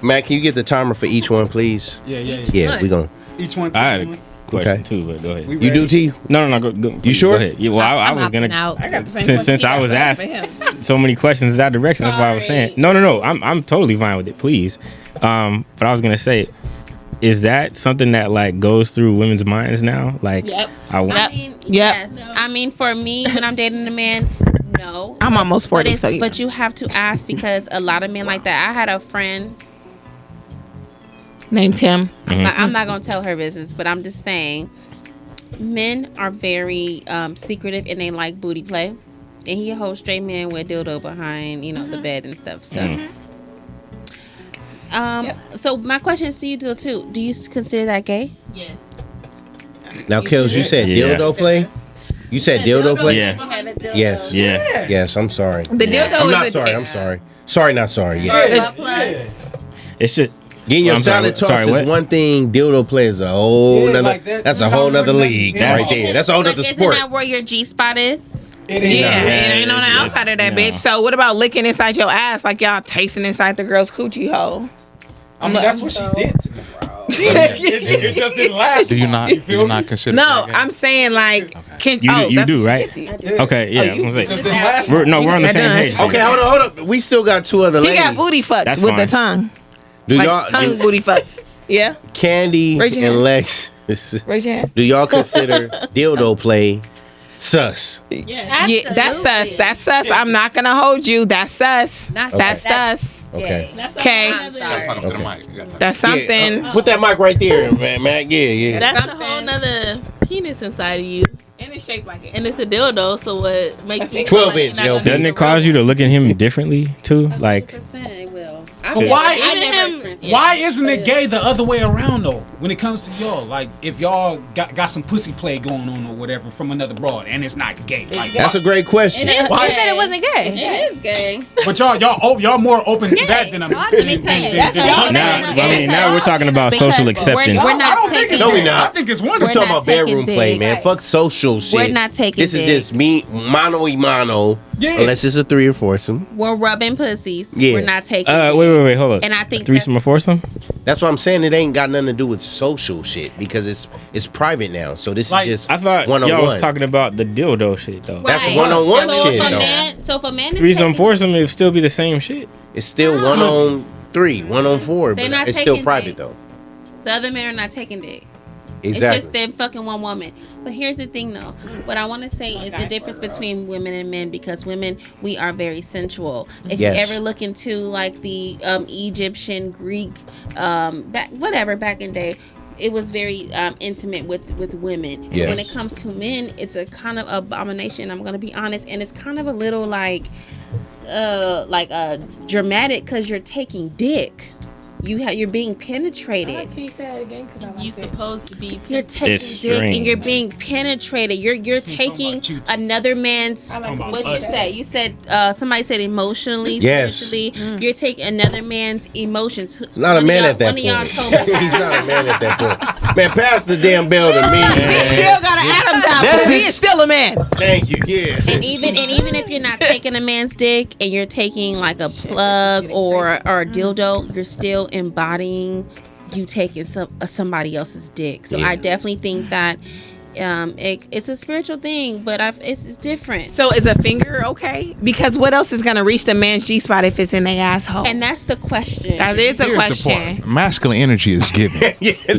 Matt, can you get the timer for each one, please? Yeah. We gonna. Each one. I had a one. question Okay. too, but go ahead. You do, T? No, go. You sure? Go ahead. Yeah, well, I was opting gonna. out. I got the same Since I was asked so many questions in that direction, that's why I was saying. No. I'm totally fine with it, please. But I was gonna say, is that something that like goes through women's minds now? Like, Yep. I mean, yes. I mean, for me, when I'm dating a man, no. I'm almost 40, But, so yeah. but you have to ask because a lot of men like that. I had a friend. Named Tim. I'm not gonna tell her business, but I'm just saying, men are very secretive and they like booty play, and he a whole straight man with dildo behind, the bed and stuff. So, so my question is to you, too. Do you consider that gay? Yes. Now, Keels, you said dildo play? You said dildo play? Yeah. Yes. Yeah. Yes, I'm sorry. The dildo I'm is not a sorry. I'm sorry. Sorry, not sorry. Yeah. It's just. Getting your I'm sorry, salad tossed sorry, is what? one thing. Dildo play is a whole nother. like that's a whole nother league right there. That's a whole nother sport. Isn't that where your G spot is? Yeah, it ain't on the outside of that bitch. So what about licking inside your ass like y'all tasting inside the girl's coochie hole? I mean, that's what she did to me, bro. It just didn't last. Do you long. not consider? No, that I'm saying like, can You do, right? Okay, yeah. It just didn't last. We're on the same page. Okay, hold up. We still got two other He ladies. got booty fucked That's with the fine. tongue. Do Like y'all tongue booty fucked. Yeah. Candy Raise your and hand. Lex? Raise your hand. Do y'all consider dildo play sus? Yeah, that's sus. That's sus. I'm not gonna hold you. That's sus. That's sus. Okay. Okay. I'm sorry. That's something. Put that mic right there, man. Matt. Yeah. That's a whole nother penis inside of you. And it's shaped like it. And it's a dildo, so what makes you 12 inch, yo. Doesn't it cause you to look at him differently too? Like, 100% it will. Why isn't it gay the other way around though? When it comes to y'all, like if y'all got some pussy play going on or whatever from another broad, and it's not gay. Like, That's a great question. Why said it wasn't gay? It is gay. But y'all more open to that than I'm. Let me tell you. now we're talking about social acceptance. We're not taking. No, we not. I think it's We're wonderful. talking about bedroom taking play, dick. man. Fuck social shit. We're not taking This is dick. just me, mano y mano. Yeah. Unless it's a 3 or 4-some. We're rubbing pussies. Yeah. We're not taking. Wait, hold up. And I think a threesome or foursome? That's what I'm saying. It ain't got nothing to do with social shit because it's private now. So this Like, is just I thought y'all one-on-one. was talking about the dildo shit though. That's one-on-one so shit, if a though. man, so if a man is Threesome, taking, foursome, it would still be the same shit. It's still 1-on-3, 1-on-4, They're but not it's still taking private dick. though. the other men are not taking dick. It's Exactly. just them fucking one woman. But here's the thing, though. What I want to say is the difference between women and men, because women, we are very sensual. If Yes. you ever look into like the Egyptian, Greek, back in day, it was very intimate with women. Yes. When it comes to men, it's a kind of abomination. I'm gonna be honest, and it's kind of a little like dramatic because you're taking dick. You're being penetrated. Can you say that again? You supposed to be. You're taking It's dick and strange. you're being penetrated. You're taking another man's. What you say? You said somebody said emotionally, Yes. spiritually. You're taking another man's emotions. He's not a man at that One of y'all point. told me He's not a man at that point. Man, pass the damn bell to me. He still got an Adam's apple. He is still a man. Thank you. Yeah. And even if you're not taking a man's dick and you're taking like a plug or a dildo, you're still embodying you taking somebody else's dick. So I definitely think that it's a spiritual thing, but it's different. So is a finger okay? Because what else is gonna reach the man's G spot if it's in their asshole? And that's the question. That is a Here's the question. part. Masculine energy is given.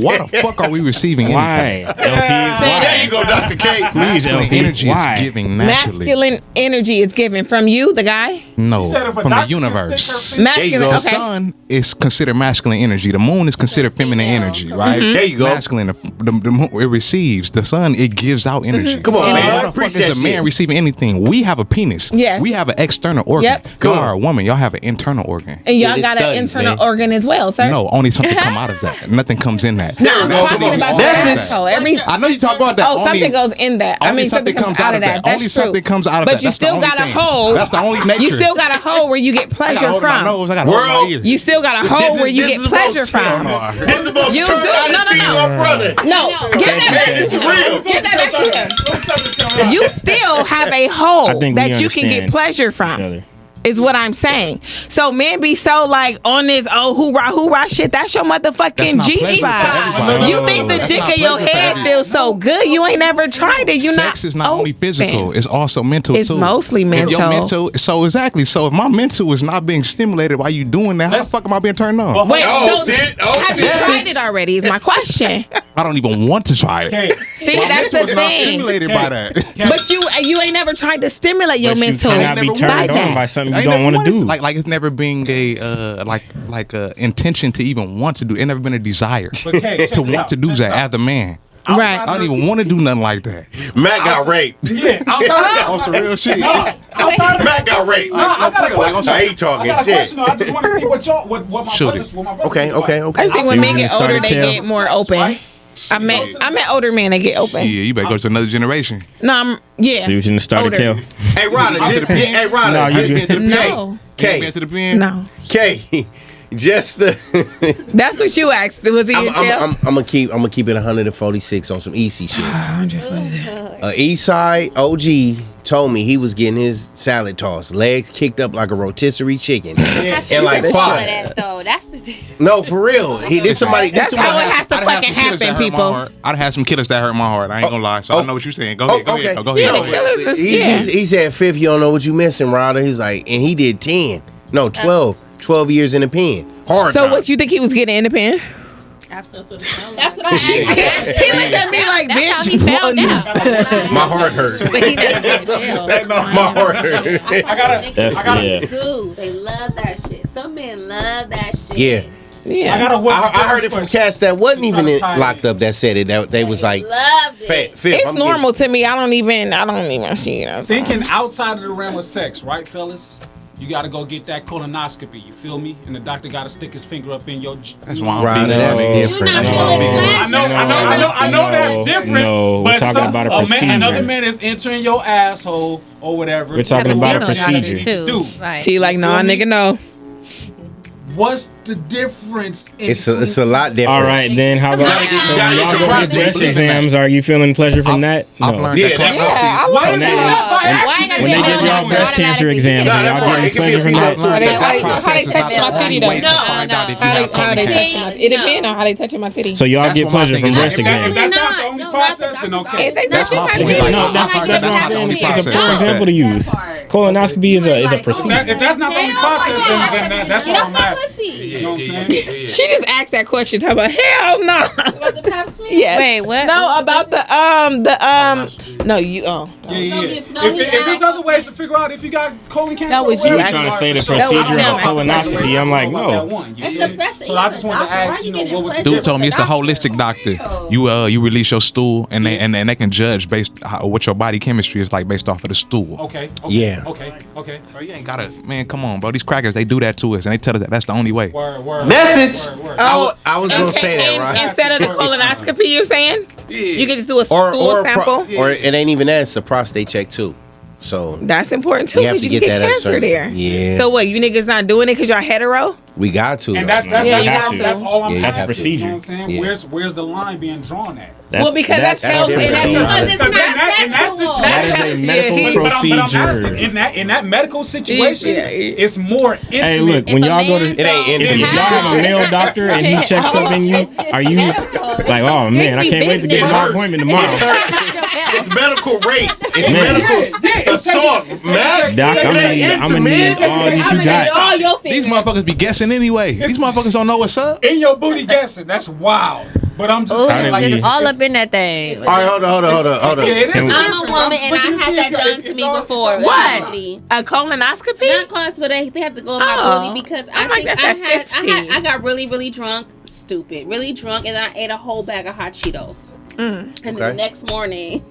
Why the fuck are we receiving anything? Why? LP, There you go, Dr. K. Please, Masculine LP. energy Why? is given naturally. Masculine energy is given from you, the guy. No, She said if a from the doctor universe. stick her There you Masculine. go. The Okay. sun is considered masculine energy. The moon is considered feminine female. energy, right? There you go. Masculine. The moon, it receives. The sun sun, it gives out energy. Come on, man. Why I the fuck appreciate is a man shit. receiving anything? We have a penis. Yes. We have an external organ. Yep. Y'all are a woman. Y'all have an internal organ. And y'all It is got studied, an internal man. organ as well, sir. No, only something come out of that. Nothing comes in that. No, I'm go, come talking on. about Message. the asshole. I know you talk about that. Oh, something goes in that. I Only mean, something comes out of that. That's Only true. something comes out of But that. you That's the still only got a thing. hole. That's the only nature. You still got a hole where you get I got a pleasure hold in my from. nose. I got a hold in my ear. You still got a hole where you get pleasure from. This is about You turn do- out no, and no, see no. my brother. No, give that back It's to him. real. Give that back to him. You still have a I hole think we that you can get understand pleasure each from. other. Is what I'm saying. So men be so like on this hoorah shit. That's your That's motherfucking not G pleasure for spot. everybody. You think the That's dick not in your pleasure for head everybody. feels so good? You ain't never tried it. You Sex is not only physical; open. it's also mental It's too. mostly If your mental. So exactly. So if my mental is not being stimulated while you doing that, how the fuck am I being turned on? Wait, Oh, so shit. Oh, have you shit. tried it already? Is my question. I don't even want to try it. Okay. See, My that's mental the is not thing. stimulated by that. But you ain't never tried to stimulate your But you mental cannot be like turned on that. by something I you ain't don't never want to wanted do. Like it's never been a like a intention to even want to do. It never been a desire Okay, to want to do that as a man. Right. I don't even want to do nothing like that. Matt got raped. Yeah, outside On some real shit. outside of Matt got raped. I got a question. I ain't talking I got a shit. question. I just want to see what y'all, what my Shoot brothers, it. what my brothers Okay, think okay, about. okay. I just think when So men you get gonna older, start they a get more open. Right? I met older men that get open. Yeah, you better go to another generation. No, I'm yeah. So you shouldn't start a Older. kill. Hey, Rhonda, hey, No, Rhonda, you just good. No, K, Been to the pen. no. K, just That's what you asked. Was he in jail? I'm gonna keep it 146 on some easy shit. East Side OG told me he was getting his salad tossed, legs kicked up like a rotisserie chicken, and like All of five. that though. That's the thing. No, for real. He did somebody. That's how it has to fucking happen, people. I'd have some killers that hurt my heart. I ain't gonna lie. So I know what you're saying. Go ahead. Go ahead. Go Yeah, ahead. the killers is, yeah. He said, "Fifth, you don't know what you missing, Rhonda." He's like, and he did 10, no 12 years in the pen. Hard. So time. what you think he was getting in the pen? Absolutely. That's what I asked. He looked at me like, That's how bitch. he found out. My heart hurt. But he never went to jail. My heart hurt. Yeah. Dude, they love that shit. Some men love that shit. Yeah. Yeah. I got a I heard it from cats that wasn't even locked up that said it. That they was like, Loved it. Fifth, It's normal to me. I don't even see it. Thinking outside of the realm of sex, right, fellas? You got to go get that colonoscopy. You feel me? And the doctor got to stick his finger up in your. That's why Rhonda, I'm that's feeling different. You're not That's why I'm feeling feeling- flash. I know that's different. No, we're but talking about a procedure. another man is entering your asshole or whatever. We're talking about a You know how to do procedure. too. Dude. Right. T like, nah, feel me? nigga, no. What's the difference? In It's a lot different. All right, then how about You so gotta when get y'all your go prostate get breast bleeding exams? Are you feeling pleasure from that? I've No. learned Yeah, that. Yeah, I When like they, that. Why ain't when they gonna give be y'all no breast cancer automatically? exams, Nah, are that y'all part, getting it can be pleasure a from female that? too. How they That touch my titty though? No, Find out if you How have colon they cancer. touching my It depends on how they touching my titty. So y'all That's get what my pleasure thing from is. breast If exams? that's Not- not the only no, process, not then the okay. If they Not touch my the titty, process. No, that's How not you the gonna only have process. to- It's a poor example to use. Colonoscopy is a procedure. If that's not the only process, then that's Get all off I'm my asking. pussy. You know what I'm saying? She just asked that question. Talk about hell no. About the pap smear? Yes. Wait, what? No, about the No, you Yeah. No, he If there's asked- other ways to figure out if you got colon cancer, That was or you whatever, trying to say the for sure. procedure I don't know of about the colonoscopy. procedure. I'm like, I don't know no. about that one. It's the best. So I just wanted to ask, you know, what was the Dude told me it's a doctor? holistic doctor. You release your stool and they can judge based what your body chemistry is like based off of the stool. Okay. Yeah. Okay. Bro, you ain't gotta, man. Come on, bro. These crackers, they do that to us, and they tell us that that's the only way. Word. Message. Word. I was gonna say that, right? Instead of the colonoscopy, you're saying? Yeah. You can just do a Or stool sample. or it ain't even that. It's a prostate check too. So That's important too, You have because to you get can that get at a cancer certain- there. Yeah. So what? You niggas not doing it because y'all hetero? we got to. And though. that's Yeah, you have have to. that's all I'm Yeah, you That's a have to. asking. You know procedure. what I'm saying? Yeah. Where's the line being drawn at? Well, because that's health and different. that's Because it's not in that sexual. situation- That is That's a how- medical yeah, But I'm asking, procedure. in that medical situation, Yeah. it's more intimate. Hey, look, when If a y'all go to, man It ain't if intimate. y'all have a male doctor and he checks up in you, are you like, oh man, I can't wait to get to my appointment tomorrow? It's medical rape. It's Man. medical assault, man. Doc, I'm gonna need all that you got. All your These fingers. motherfuckers be guessing anyway. These motherfuckers don't know what's up. in your booty guessing. That's wild. But I'm just How saying, did like, we- it's All up in that thing. All right, hold on. Yeah, it is Can we- I'm a different. woman and But I you had see, that if done y'all- to if me y'all- before. with What? my booty. A colonoscopy? Not cause, but they have to go to my Oh. booty because I'm I like, think that's at 50. I got really drunk, stupid, really drunk, and I ate a whole bag of hot Cheetos. And then the next morning,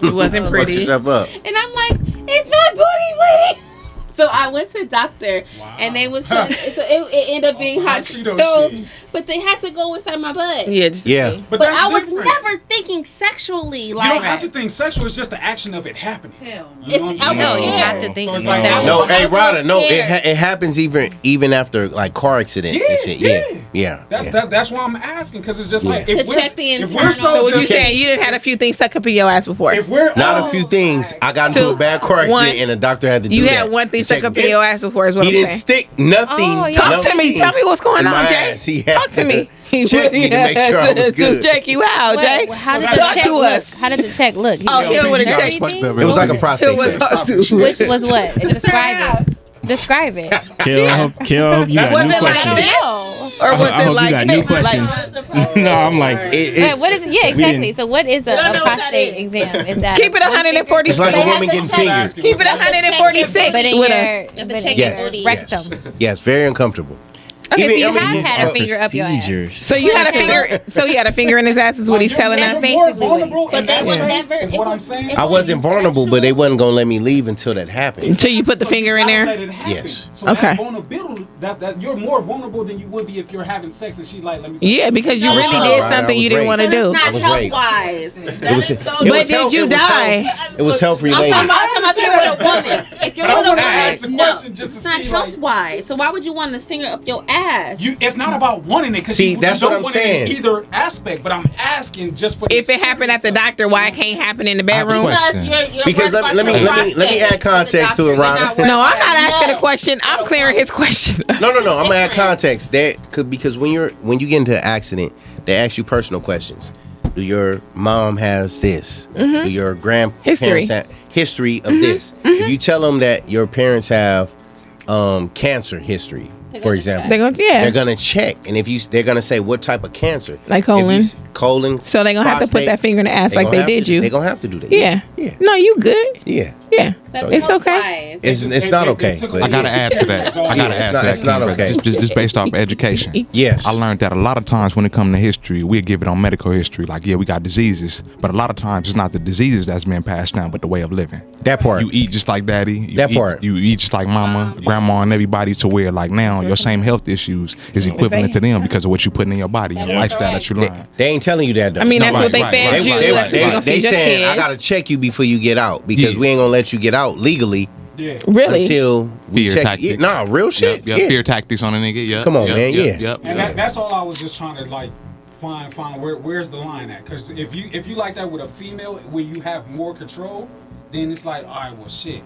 it wasn't Fuck pretty. yourself up. and I'm like, it's my booty bleeding. So I went to the doctor, and they was trying. So it ended up being hot Cheetos, but they had to go inside my butt. Yeah, just Yeah. But that's I was different. never thinking sexually. You Like don't have to think sexual. It's just the action of it happening. Hell no. You know what I'm It's- saying? no, you have to think So it's about like that. No, I hey, was so Rada, no, scared. it happens even after like car accidents and shit. Yeah. That's why I'm asking, because it's just like To if we're, check the if we're internal- So what you just- saying? You didn't had a few things stuck up in your ass before. if we're Not all- a few things. I got into Two, a bad car accident one. and the doctor had to do You that. had one thing to stuck check up me. in your ass before, is what He I'm didn't saying. stick nothing. Oh, yeah. Talk to me. Tell me what's going In on, my Jay. ass. He had Talk to me. check me to make sure I was To good. check you out, Wait, Jay. how did Talk the check to look? us. How did the check look? Oh, he would have Anything? checked. It was like a prostate It was test. awesome. Which was what? Describe it. Describe it. Kill, I hope you got Was new it like questions. this? No. Or was I it hope like you got new questions. No, I'm like, Wait, what is it? Yeah, exactly. didn't- So what is a prostate exam? Is that Keep it 146. It's like a woman getting fingered. Keep it 146 but in with your, us. but in Yes. your rectum? Yes, very uncomfortable. Okay, Even- so you I mean, have had a finger up your ass. procedures. So you had a finger. So you had a finger in his ass. Is what he's telling That's us. basically More vulnerable what in But they that would space never. is what I'm saying. I wasn't vulnerable, but they wasn't gonna let me leave until that happened. Until you put the finger in Let there. it happen. Yes. So Okay. that vulnerability, that you're more vulnerable than you would be if you're having sex and she like, let me. Yeah, because you No, really no, did no. something you didn't want to But it's do. I not was health raped. wise. It was But did you die? It was health I'm related. talking about if you're with a woman. If you're But I with a wanna ask the woman, no, question just to it's not see, like- health wise. So why would you want to finger up your ass? It's not about wanting it. 'Cause See, you that's don't what I'm want it in saying. either aspect, but I'm asking just for the If it happened at the experience of- doctor, why it can't happen in the have a bedroom? question. Because you're Because worried let me about your let me add prostate. context to it, You're Rhonda. not worried No, I'm about not your asking a nut. question. I'm clearing his question. No. I'm gonna add context. Because when you get into an accident, they ask you personal questions. Do your mom has this? Do your grandparents History. have history of this? If you tell them that your parents have cancer history, for example, they're gonna check, and they're gonna say what type of cancer, Like colon. So they're gonna have to put prostate, that finger in the ass like they did you. They're gonna have to do that. Yeah. Yeah. No, you good. Yeah. Yeah. That's It's health okay. wise. It's not okay. But I gotta add to that. I gotta add to that. It's not King, okay. Just based off education. Yes. I learned that a lot of times when it comes to history, we give it on medical history. Like, yeah, we got diseases, but a lot of times it's not the diseases that's being passed down, but the way of living. That part. You eat just like daddy. That part. You eat just like mama, grandma, and everybody, to where like now your same health issues is equivalent to them because of what you putting in your body and the lifestyle that you learn. They ain't telling you that though. I mean, No, that's right, what they right, fed right, you. right, That's what you're gonna they feed your saying I kids. gotta check you before you get out because Yeah. we ain't gonna let you get out legally Yeah. Really? until we Fear check. tactics. Nah, real shit. Yep, Yeah. fear tactics on a nigga. Yep, Come on, yep, man, Yep, yeah. yep, And yep. that's all I was just trying to like find where's the line at? Because if you like that with a female where you have more control, then it's like, all right, well, shit.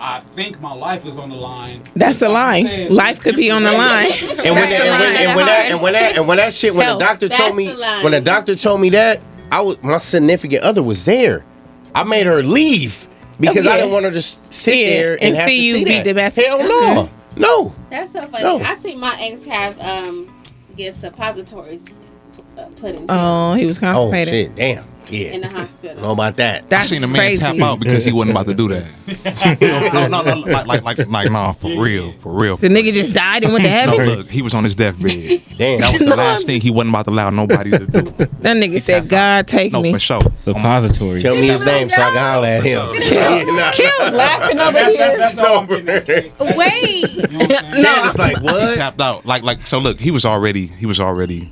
I think my life is on the line. That's the line. Life could be on the line. And when that shit, when the doctor told me, when the doctor told me that, my significant other was there. I made her leave because I didn't want her to sit there and have see to you see be that. the best. Hell no, no. That's so funny. No. I see my ex have get suppositories put in. Oh, he was Oh constipated. shit, damn. Yeah. In the hospital. Know about that. I That's seen a man crazy. tap out because he wasn't about to do that. like, nah, for real. The nigga just died and went to No, heaven. look, he was on his deathbed. Damn. That was the last thing he wasn't about to allow nobody to do. That nigga said, "God take No, me." for sure. Suppositories. Tell me his name so I can holler at him. Kill laughing over here. That's all I'm getting at. Wait. You know what I'm saying? No, it's like He what? tapped out. Like so look, he was already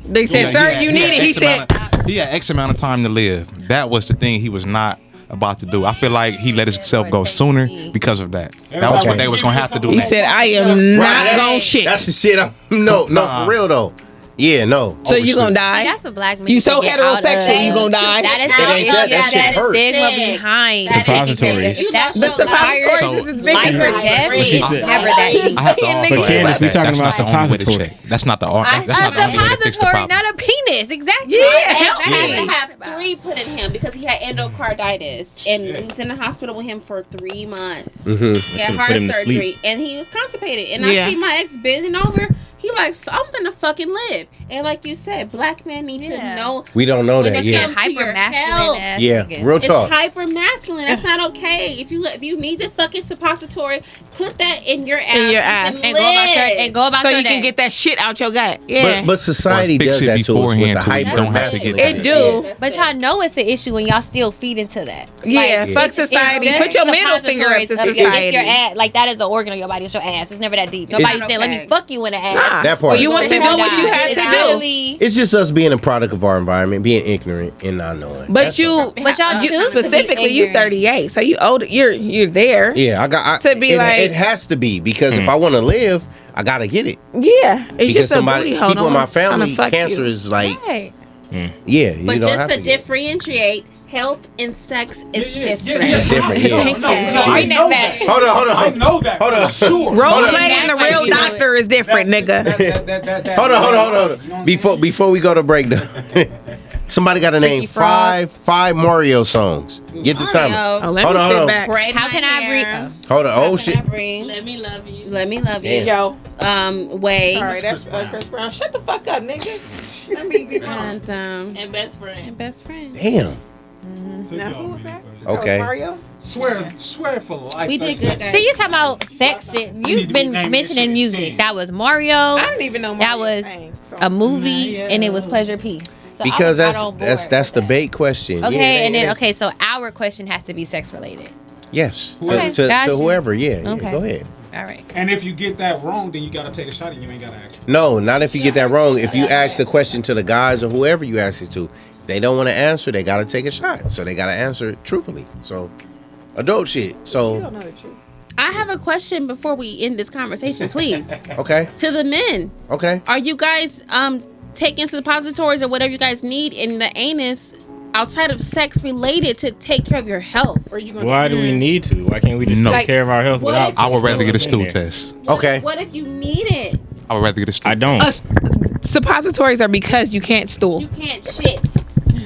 They said, he "Sir, had- you he need had it." He X said, amount of- he had X amount of time to live. That was the thing he was not about to do. I feel like he let himself go sooner because of that. That was what they was gonna have to do "He next. said, I am not Right, gonna shit." That's the shit. No, for real though. Yeah, no. So you gonna See, die? that's what black men. You so should get out heterosexual, of. you gonna die? That is It ain't that. That shit that is hurts. stigma Sick. behind. Suppositories. That's The the suppositories So- is life or bigger. death. What she is said. never that easy. I have to also But add Candace, that we talking that's about not the only way to suppository. check. That's not the that's A not the only way to fix the suppository, problem. not a penis. Exactly. Yeah, I help had to me. have 3 put in him because he had endocarditis, and we was in the hospital with him for 3 months. He had Put heart him to surgery, sleep. and he was constipated. And Yeah. I see my ex bending over. He like, I'm gonna fucking live. And like you said, black men need to know. We don't know when that. it Yeah. comes to Hyper your masculine health. ass. Yeah. niggas. Real It's talk. hyper masculine. That's not okay. If you need the fucking suppository, put that in your ass. In your ass. And go about so your you can day. get that shit out your gut. Yeah. But society Or fix does it that to us with beforehand the so you hyper don't have to get masculine. it do. But y'all know it's an issue when y'all still feed into that. Yeah, Like, fuck it's society. just Put your middle finger up to suppositories of society. If your ass, like that is an organ of your body. It's your ass. It's never that deep. Nobody's saying, "Let me fuck you in the ass." Nah. That part. Well, you want to do what you had to do. It's just us being a product of our environment, being ignorant and not knowing. But That's you, But y'all you choose to be specifically, you ignorant. 38, so you older. You're there. yeah, To be like- it has to be because if I want to live, I gotta get it. Yeah, it's Because just a somebody, booty hole. people in No my one's trying to family, fuck cancer you. is like, Right. yeah, you But don't just have to to get it. differentiate, health and sex is different. It's different, yeah. No, I Bring that know back. that. Hold on. I know that. Hold on. For sure. Role Hold on. playing the That's real how you do doctor is different, nigga. Hold on. Before we go to break, though, somebody got to name Frog. five Mario songs. Get the timer. Mario. Oh, let Hold me on, sit hold on. back. Braid How my can I hair. breathe? Hold on. Oh How shit. can I bring? Let me love you. Let me love you. Damn. Yo, Way. sorry, that's Chris Brown. Shut the fuck up, nigga. Let me be wrong. And And best friend. best friend. Damn. Now who was that? Okay. Oh, Mario. Swear for life. We did good, guys. See, you talking about sex shit. need You've to be been naming mentioning this shit music. 10. That was Mario. I didn't even know That Mario was sang, so. a movie, and it was Pleasure P. So Because I was on board that's with the that. bait question. Okay, Yeah, and then it is. so our question has to be sex related. Yes. Okay, To got you. whoever. Yeah. Okay. Go ahead. All right. And if you get that wrong, then you gotta take a shot and you ain't gotta ask. No, not if you get that wrong. If you ask the question to the guys or whoever you ask it to, if they don't want to answer, they gotta take a shot. So they gotta answer it truthfully. So adult shit. So know the truth. I have a question before we end this conversation, please. okay. To the men, Okay. are you guys taking suppositories or whatever you guys need in the anus outside of sex related to take care of your health? Or you gonna Why do we need to? Why can't we just No. take care of our health What without? if- I would rather get a stool stool test. Okay. What if you need it? I would rather get a stool. I don't. suppositories are because you can't stool. You can't shit.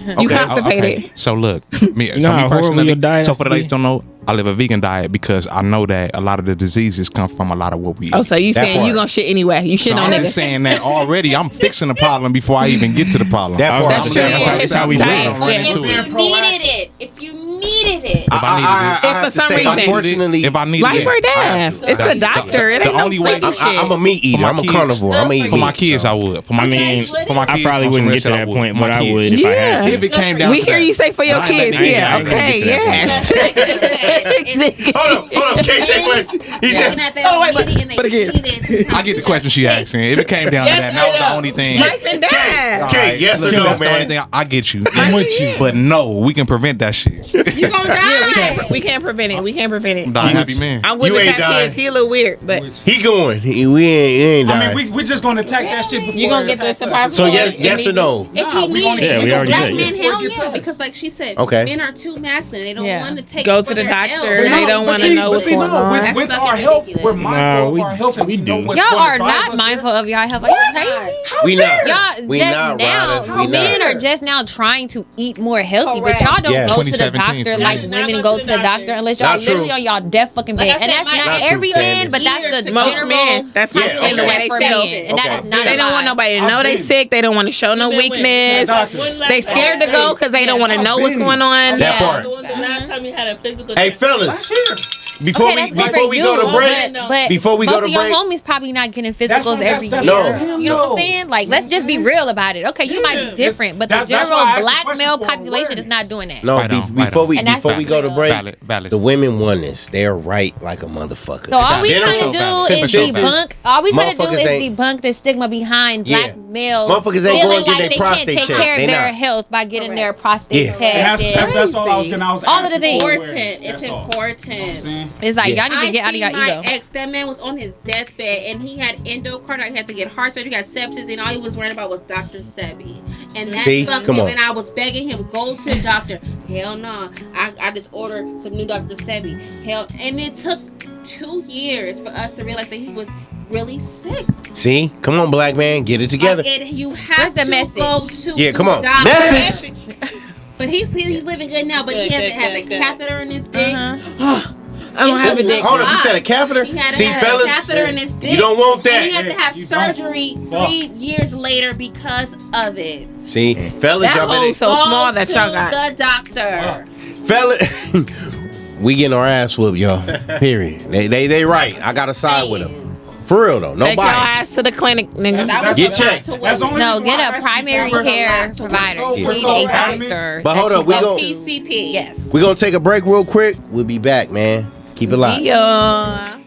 You Okay. constipated. So look, me Nah, horrible personally, your diet so has for the to ladies be. don't know, I live a vegan diet because I know that a lot of the diseases come from a lot of what we eat. Oh, so you That saying part. you gonna shit anyway? You shit So on I'm niggas. just saying that already. I'm fixing the problem before I even get to the problem. That I was part. about to I'm say, saying. that's how we do it. Yeah. Don't run Yeah. into If it. you needed it. If you needed it. If I needed it. If for have to some say, reason- unfortunately, If I needed Life it, or I have death. to. It's the doctor. It the ain't no only way- freaky shit. I'm a meat eater. For my I'm a kids. carnivore. I'm gonna eat For my meat, kids, so. I would. For my I mean, kids, for my I kids, probably on some wouldn't real get to shit, that would. point, For but my I kids. would if I had to. If it came down We to hear that. you say for your I kids. ain't gonna Yeah. get to that Okay. point. Yes. Just like you said, if Hold on. Can't say question. He looking said, at that Oh, wait, lady and they but again. need it, I get the question she asking. If it came down to that, and that was the only thing. Life and death. okay, yes or Look, no, that's the only man? thing I get you. I'm with you. But no, we can prevent that shit. you gonna die. We can't prevent it. We can't prevent it. Die happy man. I wouldn't You ain't have dying. kids. He a little weird, but He going. We ain't I dying. mean, we just gonna attack that shit before you gonna it get the attacks us. So suppositories. yes or no? If Nah, he we gonna needed Yeah, it, we if a already black said, man, yeah. hell Before it yeah. gets Because like she said, Okay. men are too masculine. They don't Yeah. want to take Go for to the their doctor. health. They No, don't but wanna see- know but what's see, going no, on. With That's our fucking health, ridiculous. we're mindful Nah, of our health, and we we know do. what's Y'all gonna are drive not us mindful there. of your health. Are you crazy? We not. Y'all We just not, now, Ryder. We men not. are just now trying to eat more healthy, Correct. but y'all don't Yeah. go to the 2017, doctor yeah. like women go to the doctor unless y'all Not true. literally on y'all death fucking Like bed. I And said, that's my not ex- every Not true, man, but that's Candace. the Most general men. That's how Yeah, they feel the way population they for feel. men. And that Okay. is not They a don't lie. want nobody to know they sick. They don't want to show no Wait, wait, wait. weakness. Doctor. They scared to go because they don't want to know what's going on. That Yeah. part. The last time you had a physical. Hey, test. fellas. Before Okay, we that's good before for we you, go to break, but before we most go to of your break, homies probably not getting physicals every year. No. You know what I'm saying? Like, let's just be real about it. Okay, you might be different, but the That's general why I asked the black question male for population is not awareness. doing that. no. Right on, right Before on. we And that's before we go to break, Valid. the women won this. They're right like a motherfucker. So all we General trying to valid. do is Consensus. debunk. All we trying to do Motherfuckers is ain't- debunk the stigma behind Yeah. black males. Motherfuckers ain't feeling going to get like their they prostate can't take checked. care of They their not. health by getting their prostate Yeah. checked. That's all I was gonna. All of the things. Important. It's important. It's like Yeah. y'all need to get out of your my ego. ex, that man was on his deathbed and he had endocarditis. He had to get heart surgery, he got sepsis, and all he was worried about was Dr. Sebi. And that See? fucked Come him. on. And I was begging him, go to the doctor. Hell no. I just ordered some new Dr. Sebi. Hell, and it took 2 years for us to realize that he was really sick. See, come on, black man, get it together. You have Where's the to message? go to Yeah, come on. the doctor. Message. But he's living good now. But he had to have a catheter in his dick. I don't have a dick. Hold up, you said a catheter? He had See, to have fellas, a catheter in his dick. you don't want that. And he had to have You don't. surgery 3 years later because of it. See, fellas, That y'all better. hole so small that y'all got. The doctor. Fella, we getting our ass whooped, y'all. Period. They right. I got to side with them. For real though, no Take your bias. ass to the clinic, nigga. That was Get a lot checked. to That's the women. only No, reason why I get a asked primary you care so provider. we're You need so a adamant. doctor. But hold that up, we you go. PCP. Yes. We gonna take a break real quick. We'll be back, man. Keep it live. Yeah.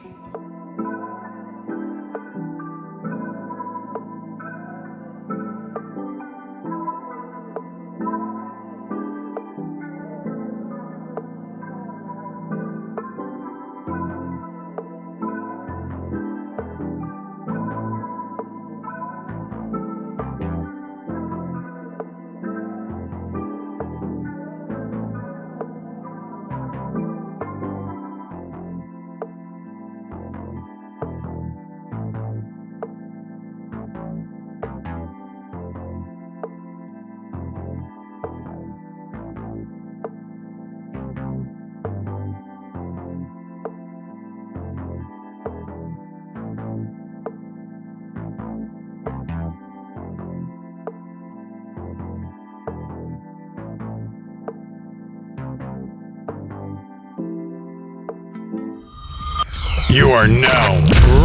You are now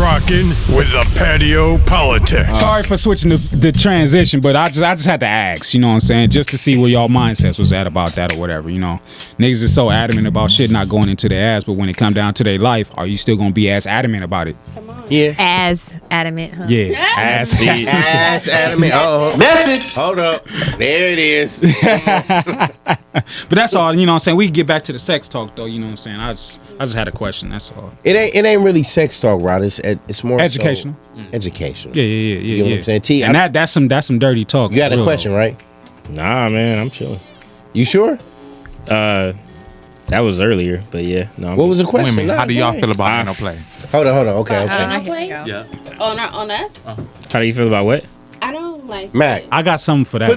rocking with the patio politics. Sorry for switching the transition, but I just had to ask, you know what I'm saying, just to see where y'all mindsets was at about that or whatever, you know. Niggas is so adamant about shit not going into their ass, but when it come down to their life, are you still gonna be as adamant about it? Yeah. As adamant, huh? Yeah. As Ass adamant. Oh, message. Hold up. There it is. But that's all, you know what I'm saying. We can get back to the sex talk though, you know what I'm saying. I just had a question, that's all. It ain't really sex talk, Rod. It's more Educational. So educational. Yeah. You know what I'm saying? T, And that's some dirty talk. you got a real question, though. right? Nah, man, I'm chilling. You sure? That was earlier, but yeah, no. I'm What good. was the question? Women, Nah, how do y'all go feel ahead. about anal play? Hold on. Okay. I don't play Yeah. on us. How do you feel about what? I don't like Mac, I got something for that.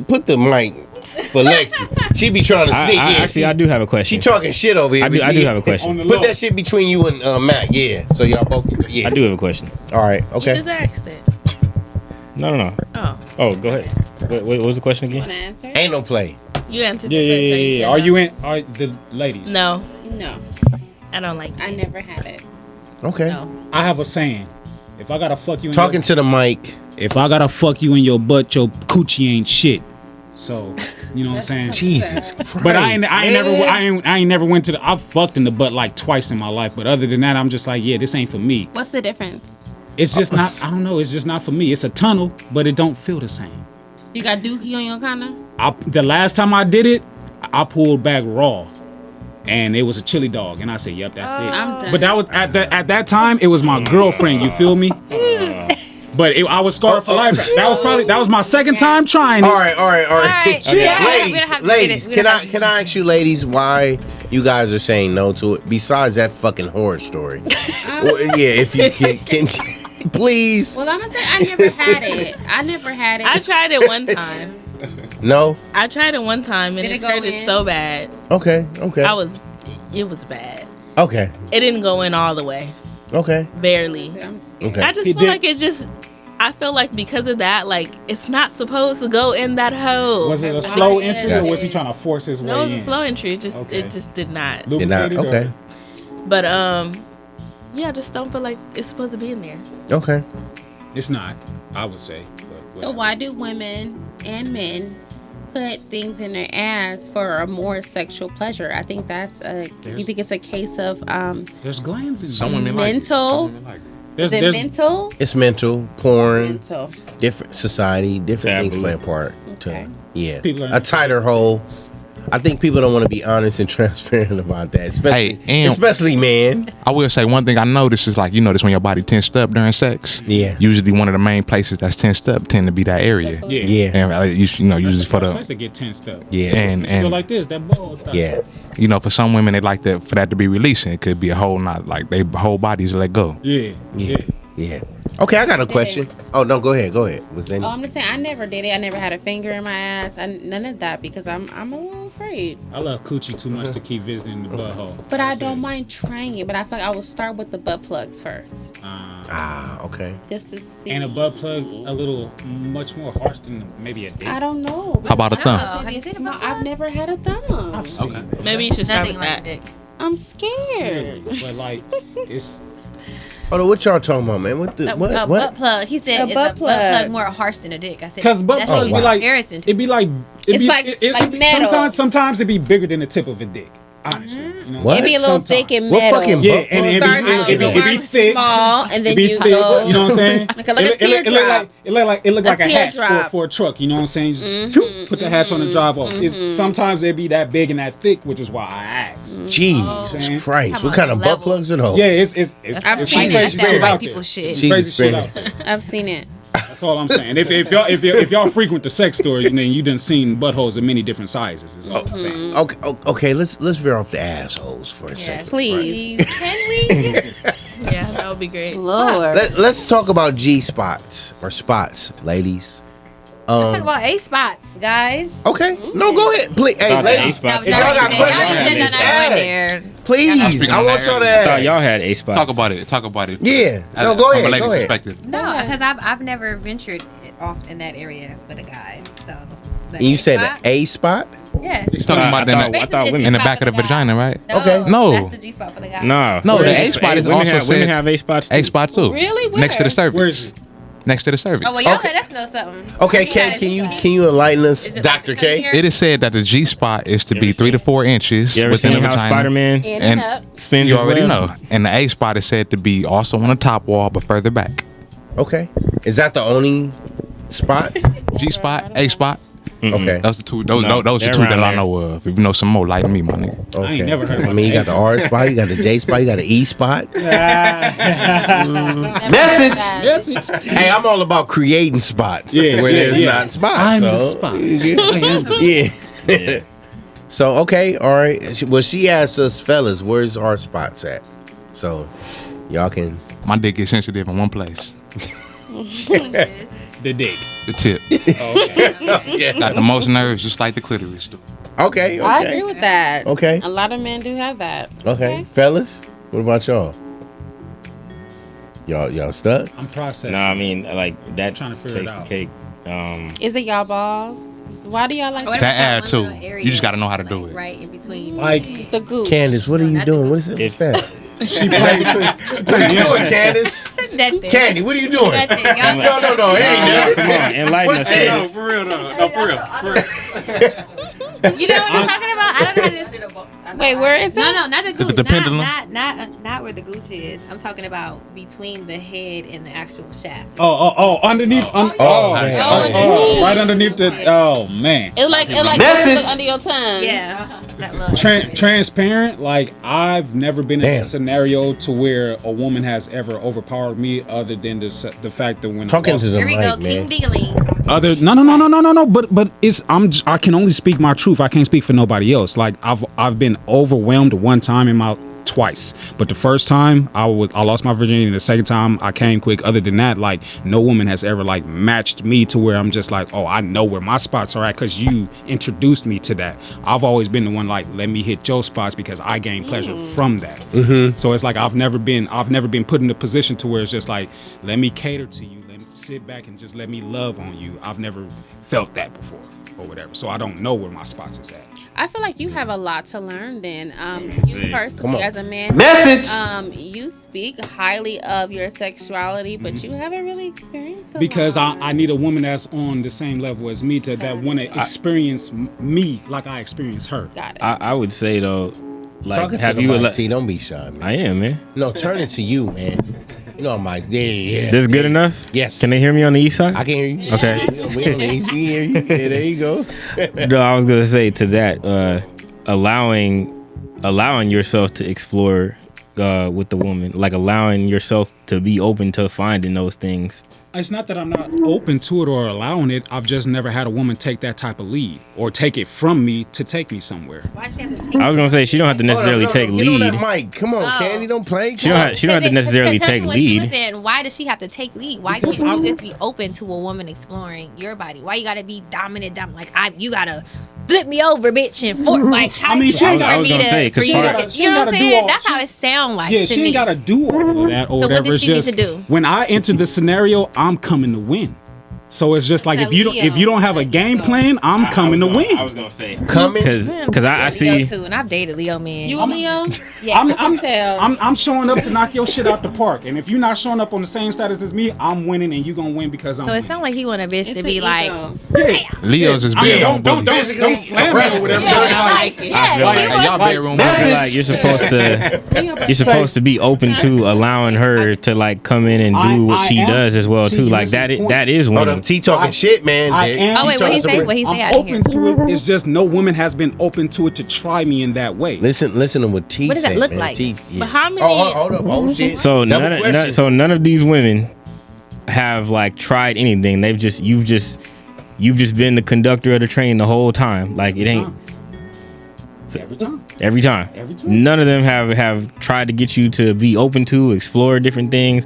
put the mic for Lexi. She be trying to sneak in. Actually, I do have a question. She talking shit over here. I do have a question. Put that shit between you and Mac. Yeah, so y'all both can. Yeah. I do have a question. All right. You Okay. just asked it. No. Oh, go ahead. What was the question Want again? to answer? Ain't no play. You answered Yeah. the question. Are you in? Are the ladies? No, No, I don't like I it. never had it. Okay. No. I have a saying. If I gotta fuck you in Talking to the mic. if I gotta fuck you in your butt, your coochie ain't shit. So, you know what I'm saying? Jesus Christ. But I ain't never went to the. I've fucked in the butt like twice in my life. But other than that, I'm just like, yeah, this ain't for me. What's the difference? It's just not. I don't know. It's just not for me. It's a tunnel, but it don't feel the same. You got dookie on your condom? The last time I did it, I pulled back raw, and it was a chili dog, and I said, "Yep, that's it." I'm done. But that was at that time. It was my girlfriend. You feel me? But I was scarred for life. That was my second time trying it. All right. We don't have to Ladies, get it. can I ask you, ladies, why you guys are saying no to it? Besides that fucking horror story. Well, yeah, if you can please. Well, I'm gonna say I never had it. I tried it one time. No. I tried it one time and Did it it go hurted in? so bad. Okay. It was bad. Okay. It didn't go in all the way. Okay. Barely. I'm scared. Okay. I just feel like I feel like because of that, like it's not supposed to go in that hole. Was it a Why slow is entry, or it? was he trying to force his No, way it was in? a slow entry. It Okay. just did not. Did not. Lubricated, or- Okay. But yeah, I just don't feel like it's supposed to be in there. Okay. It's not. I would say. But So whatever. why do women and men put things in their ass for a more sexual pleasure? I think that's you think it's a case of There's glands in Some there. women like it. Mental? Some women like it. is it mental? It's mental, porn, Mental. different society, different things Taboo. play a part. Okay. Yeah. People are- A tighter hole. I think people don't want to be honest and transparent about that, especially men. I will say one thing I noticed is like, you notice when your body tensed up during sex. Yeah. Usually one of the main places that's tensed up tend to be that area. Yeah. Yeah. And usually for That's the to get tensed up. Yeah. and Feel like this, that ball style. Yeah. for some women they like for that to be releasing. It could be a whole not like they whole bodies let go. Yeah. Yeah. Yeah. Okay, I got a question. Oh no, go ahead. Was there any? Oh, I'm just saying, I never did it. I never had a finger in my ass. None of that because I'm a little afraid. I love coochie too much to keep visiting the butthole. But I don't mind trying it. But I feel like I will start with the butt plugs first. Okay. Just to see. And a butt plug a little much more harsh than maybe a dick. I don't know. How about a thumb? Have you seen I've never had a thumb. Okay. Maybe you should start with Nothing like that. dick. I'm scared. But like, it's. Hold on, what y'all talking about, man? What the A what? butt plug. He said A it's a butt butt plug plug more harsh than a dick. I said Because butt that's plug even be like, embarrassing. it'd be like, It's like metal. Sometimes it'd be bigger than the tip of a dick. Honestly, you know? What? It'd be a little Sometimes. thick and What metal. fucking Yeah, butt and plug? it'd be thick. Small, and then It'd be you thick, go. you know what I'm saying? Like a teardrop. It look like a hatch teardrop. for a truck. You know what I'm saying? Just put the hatch on and drive off. Sometimes it'd be that big and that thick, which is why I asked. Jesus Christ! Come What on, kind of butt levels. plugs are those? Yeah, it's I've it's seen crazy it. shit That's out white there. people shit. It's Jesus crazy shit Christ. out there. I've seen it. That's all I'm saying. If y'all frequent the sex store, then you done seen buttholes in many different sizes. Is all I'm saying. Okay. Let's veer off the assholes for a second. Please. Can we? Yeah, that would be great. Lord. Let's talk about G spots or spots, ladies. Let's talk about A spots, guys. Okay. No, go ahead. Please. Hey, Thought ladies. that If y'all got Y'all questions, just said y'all not going there. please. speaking I on want that y'all to earlier. I thought ask. y'all had A spots. Talk about it. Yeah. No, From go a ahead. lady's Go ahead. perspective. No, because I've never ventured off in that area with a guy. So. the And you said spot? an A spot? Yes. He's talking about I thought women in the back of the vagina, right? Okay. No. That's the G spot for the guy. No, No, the Women- A spot is women also have, women said- have A spots too. A spot too. Really? Where? Next to the cervix. Where's Next to the cervix. Oh well, y'all Okay. let us know something. Okay, You Ken, guys- can you enlighten us, Is it Dr. like K? here? It is said that the G spot is to You be ever 3 to seen- 4 inches You ever within seen the how vagina. Spider-Man In And and up. spins you his already web? know. And the A spot is said to be also on the top wall, but further back. Okay. Is that the only spot? G spot, A spot. Okay. Those the two. Those No, those the they're two that around I there. know of. If you know some more, like me, my nigga. Okay. I ain't never heard I about mean, you the got the R spot, you got the J spot, you got the E spot. Message. Hey, I'm all about creating spots Yeah, where yeah, there's yeah. not spots. I'm so, the spot. I am the Yeah. So okay, all right. Well, she asked us, fellas, where's our spots at? So y'all can. My dick is sensitive in one place. the dick. The tip. Okay. Got the most nerves, just like the clitoris do. Okay. I agree with that. Okay. A lot of men do have that. Okay, fellas, what about y'all? Y'all stuck? I'm processing. No, I mean like that Trying to figure it takes the out. cake. Is it y'all balls? Why do y'all like That add too. You just gotta know how to do it. Right in between. Like the goose? Candace, what are you doing? What's it? What's that? she played. What are you doing, Candace? that thing. Candy, what are you doing? That thing. Y'all No, it ain't nothing. Come on, enlighten us. What's Candace. for real though. No, for real. You know what I'm talking about? I don't know how to. Wait, where is it? No, not the gooch. the pendulum? Not where the gooch is. I'm talking about between the head and the actual shaft. Oh, underneath. man. Right underneath the. Oh man. It like Message. look under your tongue. Yeah. That little. Transparent. Like I've never been in Damn. a scenario to where a woman has ever overpowered me, other than the fact that when Talking to the Here we go, mic, King man. Diggling. No. But it's I can only speak my truth. I can't speak for nobody else. Like I've been overwhelmed one time in my twice, but the first time I lost my virginity, and the second time I came quick. Other than that, like no woman has ever like matched me to where I'm just like, oh, I know where my spots are at because you introduced me to that. I've always been the one like, let me hit your spots because I gain pleasure from that. So it's like I've never been put in a position to where it's just like, let me cater to you, let me sit back and just let me love on you. I've never felt that before or whatever, so I don't know where my spots is at. I feel like you have a lot to learn then. You Come personally on. as a man. Message. You speak highly of your sexuality, but you haven't really experienced a Because lot. I need a woman that's on the same level as me that want to experience me like I experience her. Got it. I would say though, like, Talking have to you? the mic, T, don't be shy, man. I am, man. No, turn it to you, man. You know I'm like, yeah. This good enough? Yes. Can they hear me on the east side? I can hear you. Okay. We on the East, we hear you. Yeah, there you go. No, I was gonna say to that, allowing yourself to explore with the woman, like allowing yourself to be open to finding those things? It's not that I'm not open to it or allowing it. I've just never had a woman take that type of lead or take it from me to take me somewhere. Why she have to take I was gonna say she don't have to necessarily take Get on lead. that mic. Come on, Candy, don't play. She don't have to necessarily take She was lead. saying, why does she have to take lead? Why Because can't you just be open to a woman exploring your body? Why you gotta be dominant? Like you gotta flip me over, bitch, and fork like. I mean, she ain't I was gonna say, for you part- to, you know what I'm saying? That's how it sounds like. Yeah, to she me. ain't gotta do all of that or So what whatever. does It's she need just to do? when I enter the scenario, I'm coming to win. So it's just like if you don't have a game plan, I'm coming to win. I was gonna say coming because I Leo see. too, and I've dated Leo men. You a Leo? Yeah, I'm showing up to knock your shit out the park, and if you're not showing up on the same status as me, I'm winning, and you gonna win because I'm. So it winning. sounds like he want a bitch It's to an be like, ego. Leo's is big on don't bullies. slam me or whatever. I feel like y'all bedroom. I feel like you're supposed to be open to allowing her to like come in and do what she does as well too. Like that is Hold winning. up, T talking shit, man. I am. oh wait, what he say? What he say? I'm open to it. It's just no woman has been open to it to try me in that way. Listen to what T What does said, that look man. like? T, But how many? hold up. Oh, shit. So Double question. none of these women have like tried anything. You've just been the conductor of the train the whole time. Like it ain't. Every time. None of them have tried to get you to be open to explore different things.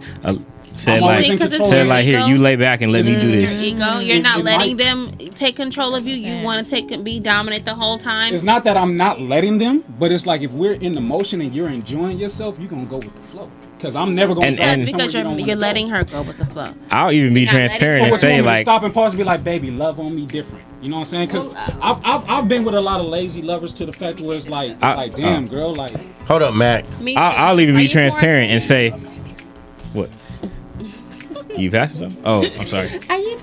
Said like here, you lay back and let me do this. Your ego. You're not letting them take control of you. You want to be dominant the whole time. It's not that I'm not letting them, but it's like if we're in the motion and you're enjoying yourself, you're gonna go with the flow. Because I'm never gonna. That's because you're letting her go with the flow. I'll even be transparent and say like, stop and pause and be like, baby, love on me different. You know what I'm saying? Because I've been with a lot of lazy lovers to the fact where it's like, damn, girl, like. Hold up, Max. I'll even be transparent and say, what? You passing something? Oh, I'm sorry. Are you?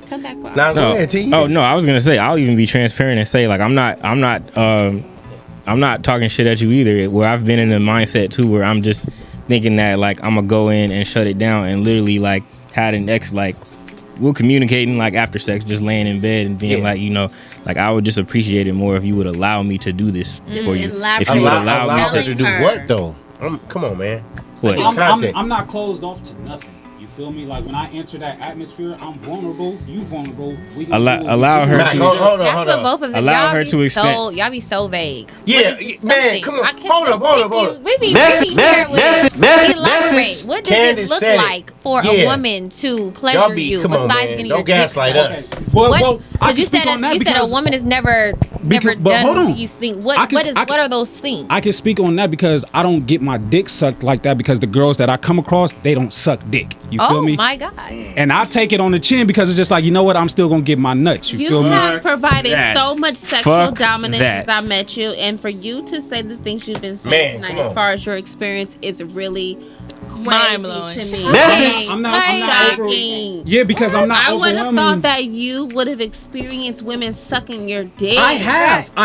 Come back. Nah, No. ahead, T. Oh no, I was gonna say I'll even be transparent and say like I'm not talking shit at you either. Where I've been in a mindset too, where I'm just thinking that like I'm gonna go in and shut it down and literally like had an ex like we're communicating like after sex, just laying in bed and being like, you know, like I would just appreciate it more if you would allow me to do this for you. If you would allow me her to do what though? Come on, man. What? I'm not closed off to nothing. You feel me? Like when I enter that atmosphere, I'm vulnerable. You vulnerable. We can allow her to. Hold That's on. what both of them. Allow her be to expand. y'all be so vague. Yeah, What is man, something? come on. I can't Hold up. We be Message. elaborate. What does it look like for a woman to pleasure you come on, besides man. getting Don't your dick gaslight sucked? us. Well, Because you said a woman has never but hold done on. these things. What are those things? I can speak on that because I don't get my dick sucked like that because the girls that I come across, they don't suck dick. You feel me? Oh my God. And I take it on the chin because it's just like, you know what? I'm still gonna get my nuts. You feel me? have provided so much sexual Fuck dominance that. as I met you, and for you to say the things you've been saying Man, tonight come as on. far as your experience is really Mind-blowing. crazy to me. I'm not over. Shocking. Yeah, because I'm not I would have overwhelming. thought that you would have experienced women sucking your dick. I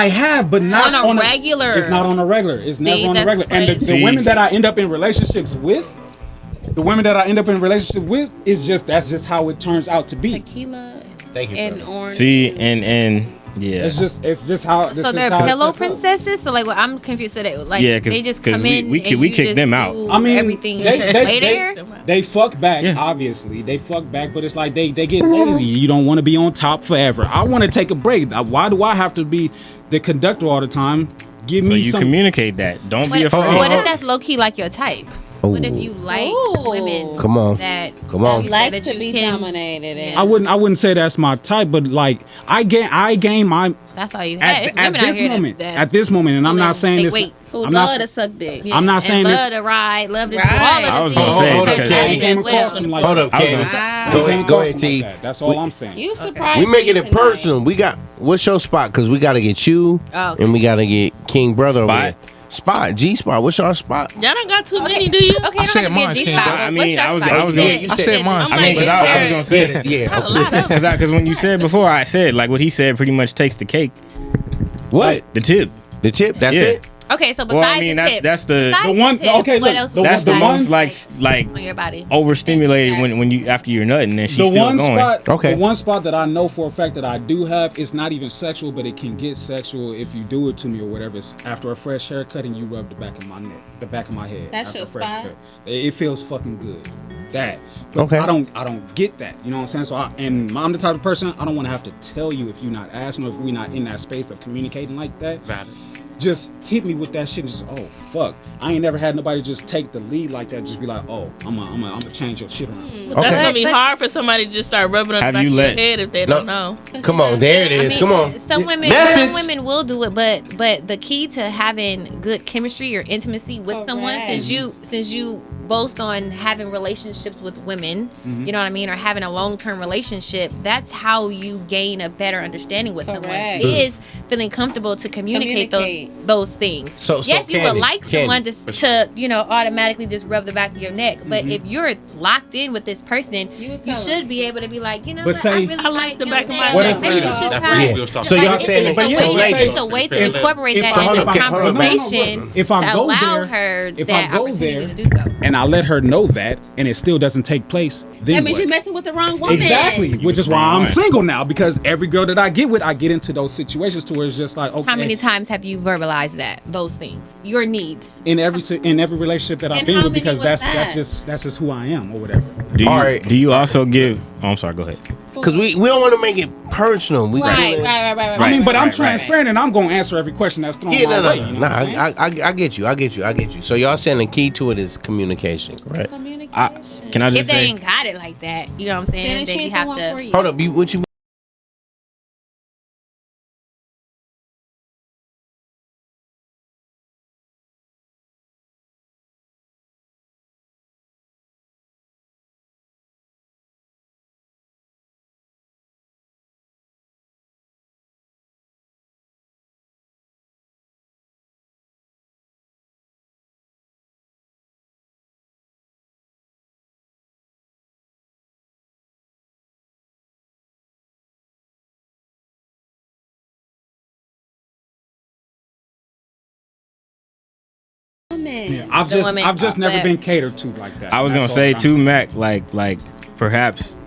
have, but not On a regular. It's not on a regular. It's See, never on a that's regular. And crazy. the women that I end up in relationships with, is that's just how it turns out to be. Tequila Thank you, and brother. orange. See, and yeah. It's just how. So they're pillow princesses. So like, I'm confused. So they Yeah, 'cause- they just 'cause come we- in. we and we you kick just them out. do I mean, everything. they fuck back. Yeah. Obviously, they fuck back, but it's like they get lazy. You don't want to be on top forever. I want to take a break. Why do I have to be the conductor all the time? Give So me you some. communicate that. Don't be What afraid. if that's low key like your type? What if you like women? Come on. That Come on. that Likes you to be can- dominated. And I wouldn't say that's my type, but like I gain my That's all you have. at, It's at women out this here moment. that At this moment, and I'm not saying they this. wait. who I'm love not. to suck dick. I'm not saying this. love to ride, love to do Right. all of the I was things. gonna say, Hold up, because- Candy. Came across them like Hold up, I was Candace. gonna Go ahead, T. That's all I'm saying. You surprised We making me it tonight. personal. What's your spot? Because we got to get you, Oh. and we got to get King Brother over Spot? there. Spot, G Spot. What's your spot? Y'all don't got too many, do you? Okay, I said don't have to mine, be a Ken. G-spot, I but mean, what's your I was spot? gonna- Yeah, I said mine. I mean, 'cause I was gonna say Yeah. because when you said before, I said like what he said pretty much takes the cake. What? The tip. The tip? That's Yeah. it? Okay, so Well, besides I mean, the tip, that's the besides the one. the tip, Okay, what look, else? that's the most like on your body. overstimulated when you after you're nutting and she's The still one going. spot, Okay. the one spot that I know for a fact that I do have, it's not even sexual, but it can get sexual if you do it to me or whatever. It's after a fresh haircut and you rub the back of my neck, the back of my head. That's after your a fresh spot? haircut. It feels fucking good. That. But Okay. I don't get that. You know what I'm saying? So I'm the type of person, I don't want to have to tell you if you're not asking or if we're not in that space of communicating like that. Just hit me with that shit and just, oh, fuck. I ain't never had nobody just take the lead like that. Just be like, oh, I'm gonna change your shit around. But that's gonna be hard for somebody to just start rubbing on the Have back you of your let- head if they don't know. Come on, there it is. Come on. Some women will do it, but the key to having good chemistry or intimacy with someone, since you boast on having relationships with women, you know what I mean, or having a long-term relationship, that's how you gain a better understanding with someone. Is feeling comfortable to communicate those things. So yes, you would like someone Candy. to automatically just rub the back of your neck, but if you're locked in with this person, you should be able to be like, you know But what, say- I really I like the back of my what neck. if maybe you should try. Yeah. So y'all saying that, It's a way to incorporate that in the conversation If I to go allow there, her if that I go opportunity there to do so. and I let her know that, and it still doesn't take place, then That means what? you're messing with the wrong woman. Exactly, which is why I'm single now, because every girl that I get with, I get into those situations to where it's just like, okay. How many times have you verbalized those things, your needs? In every relationship that I've And been how with, many because was that's that? that's just who I am or whatever. Do you also give? Oh, I'm sorry. Go ahead. Because we don't want to make it personal. We Right. I mean, but I'm transparent and I'm gonna answer every question that's thrown Yeah, my no. way. You know what I'm saying? I get you. So y'all saying the key to it is communication, correct? Can I If just they say? ain't got it like that, you know what I'm saying? Then you have to. Hold up, what you? Yeah, I've just never been catered to like that. I was gonna That's say all too, I'm Mac. Like perhaps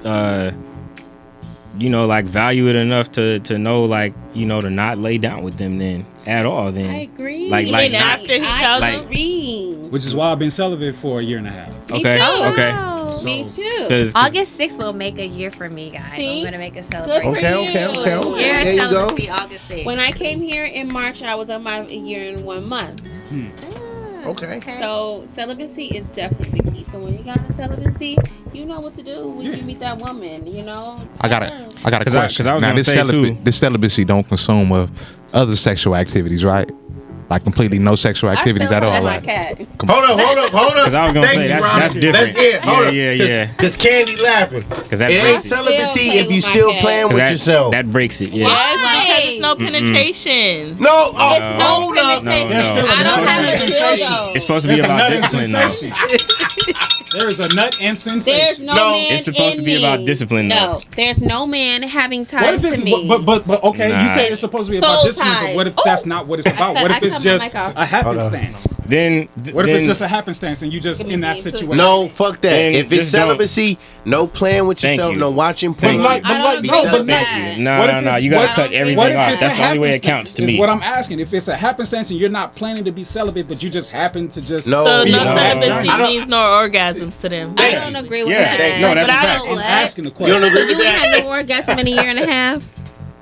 like value it enough to know, like, to not lay down with them then at all. Then I agree. Like Even not, after he tells like- you. agree. Which is why I've been celibate for a year and a half. Okay. Okay. Me too. 'Cause- August 6th will make a year for me, guys. See? I'm gonna make a Good for celebration. you. Year There you go. celibacy, August 6th. When I came here in March, I was on my year in 1 month. Okay. So celibacy is definitely key. So when you got a celibacy, you know what to do when you meet that woman. You know. I got a 'Cause question. I was Now gonna this say, too. this celibacy don't consume of other sexual activities, right? Like completely no sexual activities at all. my Right? cat. Hold up. Because I was gonna Thank say you, that's Ronnie. different. Hold up. Yeah. Because Candy laughing. Because that It ain't breaks it. celibacy Still if you play still with my playing cat. with that, yourself. That breaks it. Yeah. Yes, because there's no penetration. No, It's no hold up. penetration. No, no. I don't have a Sensation. dildo. It's supposed to be There's a about nut and discipline now. sensation. There's a nut and sensation. There's no, No, man it's supposed in to be me. about discipline, No, though. there's no man having What ties if to me. it's but okay? Nah. You said it's supposed to be Soul about discipline, but ties. what if that's not what it's about? What I if it's cut my just mic off. a happenstance? Then What if then, it's just a happenstance and you just Give me in that beans, too. situation? No, fuck that. Then If it's just don't- celibacy, no playing with Thank yourself, you. no watching Thank porn. you. I don't agree no, with but that. No, What no, if no. it's- You gotta what- cut everything what if off. it's That's a the only way it happenstance? counts to Is me. what I'm asking. If it's a happenstance and you're not planning to be celibate, but you just happen to just No. So be no on that celibacy journey. means no orgasms to them. I don't agree with Yeah, that. no, that's But a I fact. know I'm what? asking the You question. don't So agree you with ain't that? had no orgasm in a year and a half?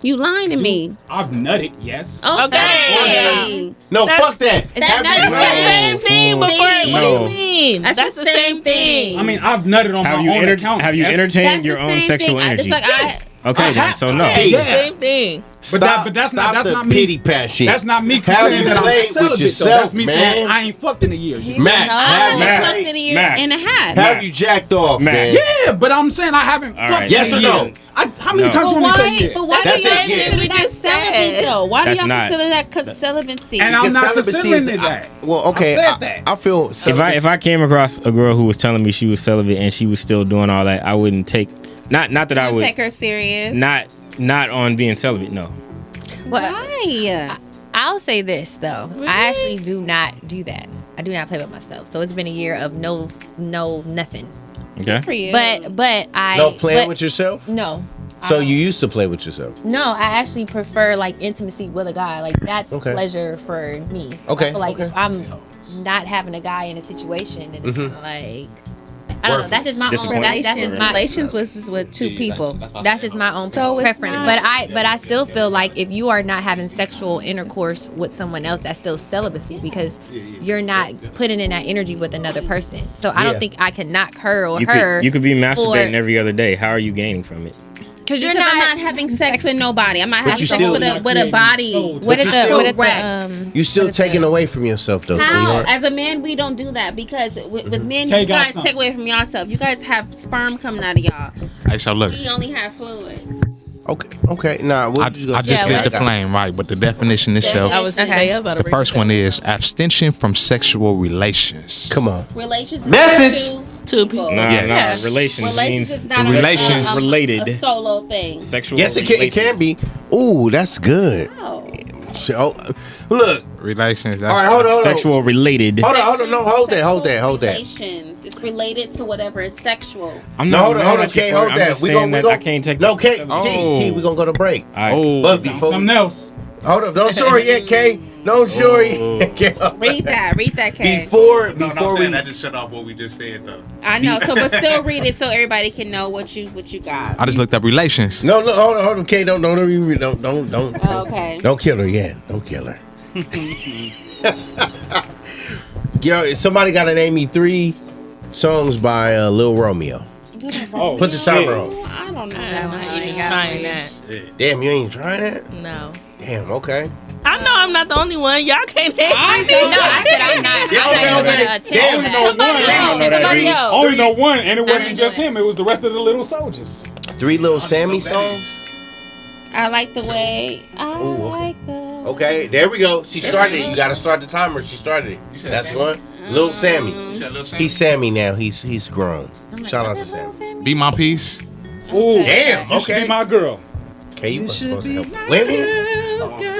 You lying to me. I've nutted, yes. Okay. No, That's- fuck that. That's Have not you- the That's the same thing. Before, what do No. you mean? That's the same thing. I mean, I've nutted on Have my you own account. have you yes. entertained That's your the own same sexual thing. energy? It's like Okay, then. So no. Hey, Yeah. Same thing. Stop, but that's stop not the me. pity pat shit. That's not me Have saying you that I'm played with celibate, though. yourself, That's me man? saying I ain't fucked in a year. Matt, I have haven't you fucked played- in a year Mac. and a half. Have you jacked off, Matt. man? Yeah, but I'm saying I haven't All fucked right. Yes in a or year. no? How many No. times you But want me to say why? yeah? But why do That's y'all it, yeah. consider that celibate though? Why do That's y'all not. consider that celibacy? And I'm Because not celibacy considering is- that. Well, okay. I said that. I feel celibacy. If I came across a girl who was telling me she was celibate and she was still doing all that, I wouldn't take. Not that I Don't would. take her serious. Not on being celibate. No. Why? I'll say this though. Really? I actually do not do that. I do not play with myself. So it's been a year of no nothing. Okay. For you. But I No playing with yourself? No. So you used to play with yourself? No, I actually prefer like intimacy with a guy. Like that's Okay. pleasure for me. Okay, I feel like okay. if I'm not having a guy in a situation and it's like I don't know. Worth That's just my own. Disappointing. That's just my. Relations was with two people. That's just my own So it's preference. not- But I still feel like if you are not having sexual intercourse with someone else, that's still celibacy because you're not putting in that energy with another person. So I Yeah. don't think I can knock her or You her. could be masturbating for- every other day. How are you gaining from it? Because you're Because I'm not not having sex with nobody. I'm not But having you sex still- with a Creating body. soul What you if still- You still taking away from yourself though, How? sweetheart. As a man, we don't do that because with men, Kay you got guys some. take away from yourself. You guys have sperm coming out of y'all. Hey, so look, We only have fluids. Okay. Nah, what I did you go? just Yeah, lit the flame, right? But the definition itself, I was Okay. about to the bring first it one back. is abstention from sexual relations. Come on. Relations. Message! Is Two people. Nah, Yes. nah. Relations Relations means is not Relations a related. solo thing. Sexual. Yes, it can be. Ooh, that's good. Oh. So, look. Relations. All right, hold on. Sexual related. Hold on. No, hold that. Relations. It's related to whatever is sexual. I'm No, not hold on, mad hold on, at you Kay, for it. hold I'm that. just We saying gon' that I can't take. No, Kay, Oh. T, we gonna go to break. All right. Oh, But before Something we, else. hold up, don't short yet, Kay. Don't short yet. Read that, Kay. Before No, before we. just shut off what we just said though. I know. So, but still read it so everybody can know what you got. I just looked up relations. No, hold on, Kay. Don't Oh, okay. Don't kill her yet. Don't kill her. Yo, somebody got to name me 3 songs by Lil Romeo. Oh, Put the timer on. I don't know. I'm not even trying that. Damn, you ain't trying that? No. Damn, okay. I know I'm not the only one. Y'all can't name I me. don't know. I said I'm not even gonna attempt Damn, that. no, Somebody else. Only know one, and it I wasn't didn't just do it. him. It was the rest of the little soldiers. 3 Lil Sammy songs? I like the way. I Ooh, okay. like the. Okay, there we go. She started it. You got to start the timer. She started it. That's one. Lil Sammy. He's Sammy now. He's grown. Shout out to Sammy. Be my peace. Ooh, Damn, you should okay. be my girl. Okay, you was supposed to help. Wait a minute.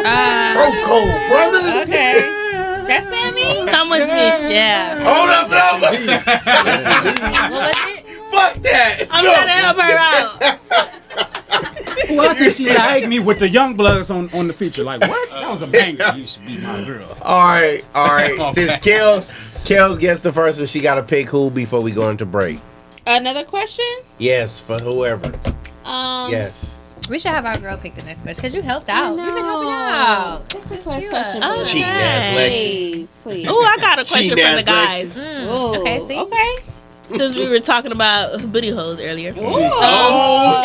Uh, Bro, cold, brother. okay. That's Sammy. Come with me. Yeah. Hold up, no. What was it? Fuck that. I'm No. trying to help her out. Well, I think she tagged me with the young bloods on the feature. Like, what? That was a banger. You should be my girl. All right. Since Kels gets the first one, she got to pick who before we go into break. Another question. Yes, for whoever. Yes. We should have our girl pick the next question because you helped out. No. You've been helping out. What's the first question? Oh, please? Cheating ass Lexi. Please. Ooh, I got a question for Cheating the ass guys. Ooh, Okay, see? Okay. Since we were talking about booty holes earlier. Oh,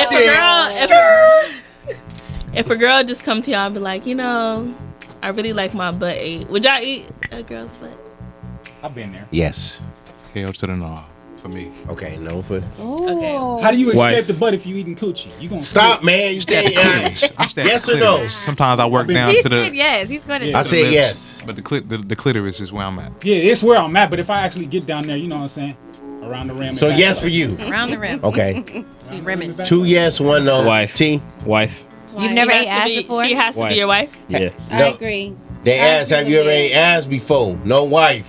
If a girl just come to y'all and be like, you know, I really like my butt ate. Would y'all eat a girl's butt? I've been there. Yes. Hell to the no for me. Okay, no for. Okay. How do you Wife. escape the butt if you eating coochie? You gonna Stop, man. You At the clitoris. I stay at Yes the or no? clitoris. Sometimes I work down He to said the. yes. He's going to. Yeah. I to the said lips, yes. But the clitoris is where I'm at. Yeah, it's where I'm at. But if I actually get down there, you know what I'm saying? Around the rim. and So back yes up. for you. Around the rim. Okay. See, rimming. 2 yes, 1 no. Wife. T. Wife. You've never She ate has to ass be- before? She has to Wife. be your wife. Yeah. I No. agree. They I asked, have agree you with ever you. ate ass before? No wife.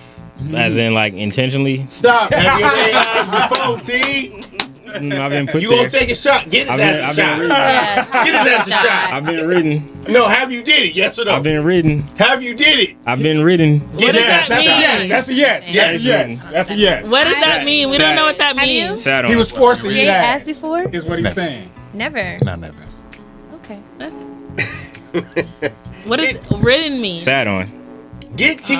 As in like intentionally. Stop. Have you ever ate ass before, T? I've been put You there. gonna take a shot. Get his I've ass a been shot. reading. Yeah. Get his ass a shot. I've been reading. No, have you did it? Yes or no? I've been reading. Have you did it? I've been reading. Get his does ass that a shot. mean? That's a yes. That's a Yes. yes. That's a yes. What does that mean? We don't know what that Have you? means. Sat on He was it. forced to You eat ate ass. ass before? Is what he's Never. saying. Never. No, never. Okay. What does ridden mean? Sat on. Get T a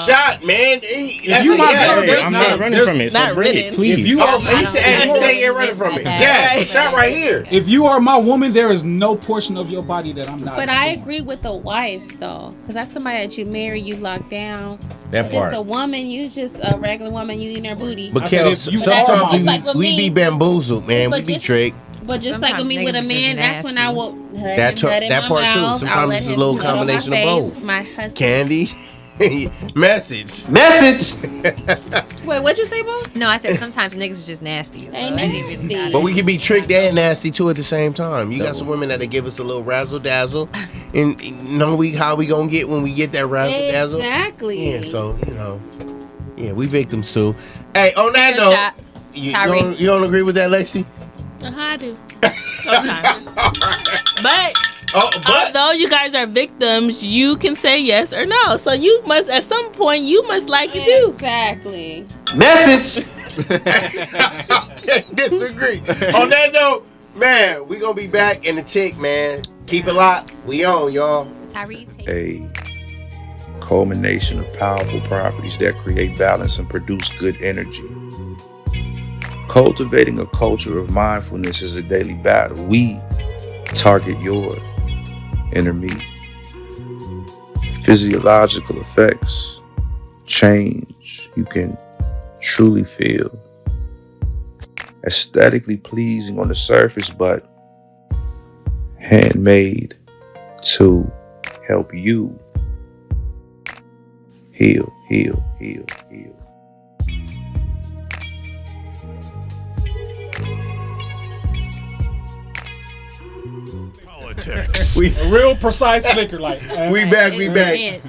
shot, man. That's you a my yes. girl, Hey, there's I'm not- not running there's from it. So not bring written. it, please. If you Oh, I he don't said know. he said you're running from it. Okay. Jack, shot right here. If you are my woman, there is no portion of your body that I'm not. But I exploring. agree with the wife though, because that's somebody that you marry, you lock down. That Just a part. woman, you just a regular woman, you eating her booty. But I said Kel, if you- sometimes Just like with we be me. bamboozled, man. We But be just- tricked. But just like Sometimes with me with a niggas is man, just that's when I nasty. will That that part too. Mouth, Sometimes I'll it's a let little him put it on combination my of face. both. My husband. Candy. Message. Wait, what'd you say, Bo? No, I said sometimes niggas are just nasty. So They nasty. But we can be tricked and nasty too at the same time. You got some women that give us a little razzle dazzle, and how we gonna get when we get that razzle dazzle. Exactly. Yeah, so we victims too. Hey, on that note, you don't agree with that, Lexi? I do. But although you guys are victims, you can say yes or no. So you must, at some point, like it too. Exactly. Message. Can't disagree. On that note, man, we gonna be back in the tick, man. Keep it locked. We on, y'all. A culmination of powerful properties that create balance and produce good energy. Cultivating a culture of mindfulness is a daily battle. We target your inner me. Physiological effects, change you can truly feel. Aesthetically pleasing on the surface, but handmade to help you heal. A real precise liquor, like We back.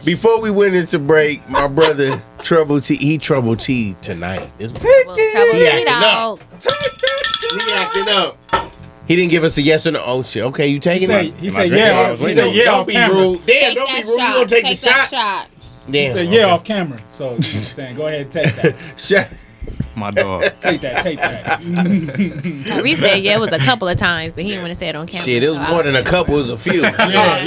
Before we went into break, my brother Trouble T, he Trouble T tonight. He acting up. He didn't give us a yes or no. Oh shit. Okay, you taking it? He said yeah. He said yeah off camera. Rude. Damn, don't be rude. You gonna take the shot? Damn. He said yeah off camera. So I'm saying, go ahead and take that. Shot. My dog. Take that. We said yeah, it was a couple of times, but he didn't want to say it on camera. Shit, it was more than a couple. It was a few. Yeah.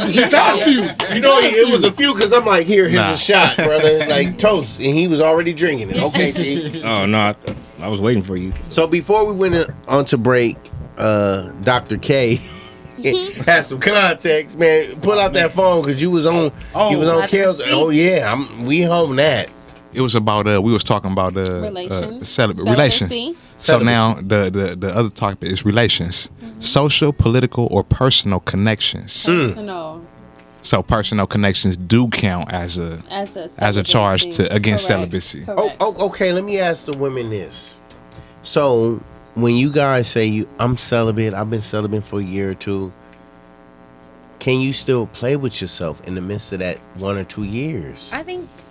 He took a few. It was a few because I'm like, here's a shot, brother. Like toast, and he was already drinking it. Okay, G. Oh no, I was waiting for you. So before we went on to break, Dr. K had some context, man. Pull out that phone because you was on. You was on Keels. Oh yeah, we home that. It was about we was talking about relations. So now the other topic is relations, social, political, or personal connections. No. So personal connections do count as a charge against celibacy. Okay. Let me ask the women this. So when you guys say I'm celibate, I've been celibate for a year or two. Can you still play with yourself in the midst of that 1 or 2 years?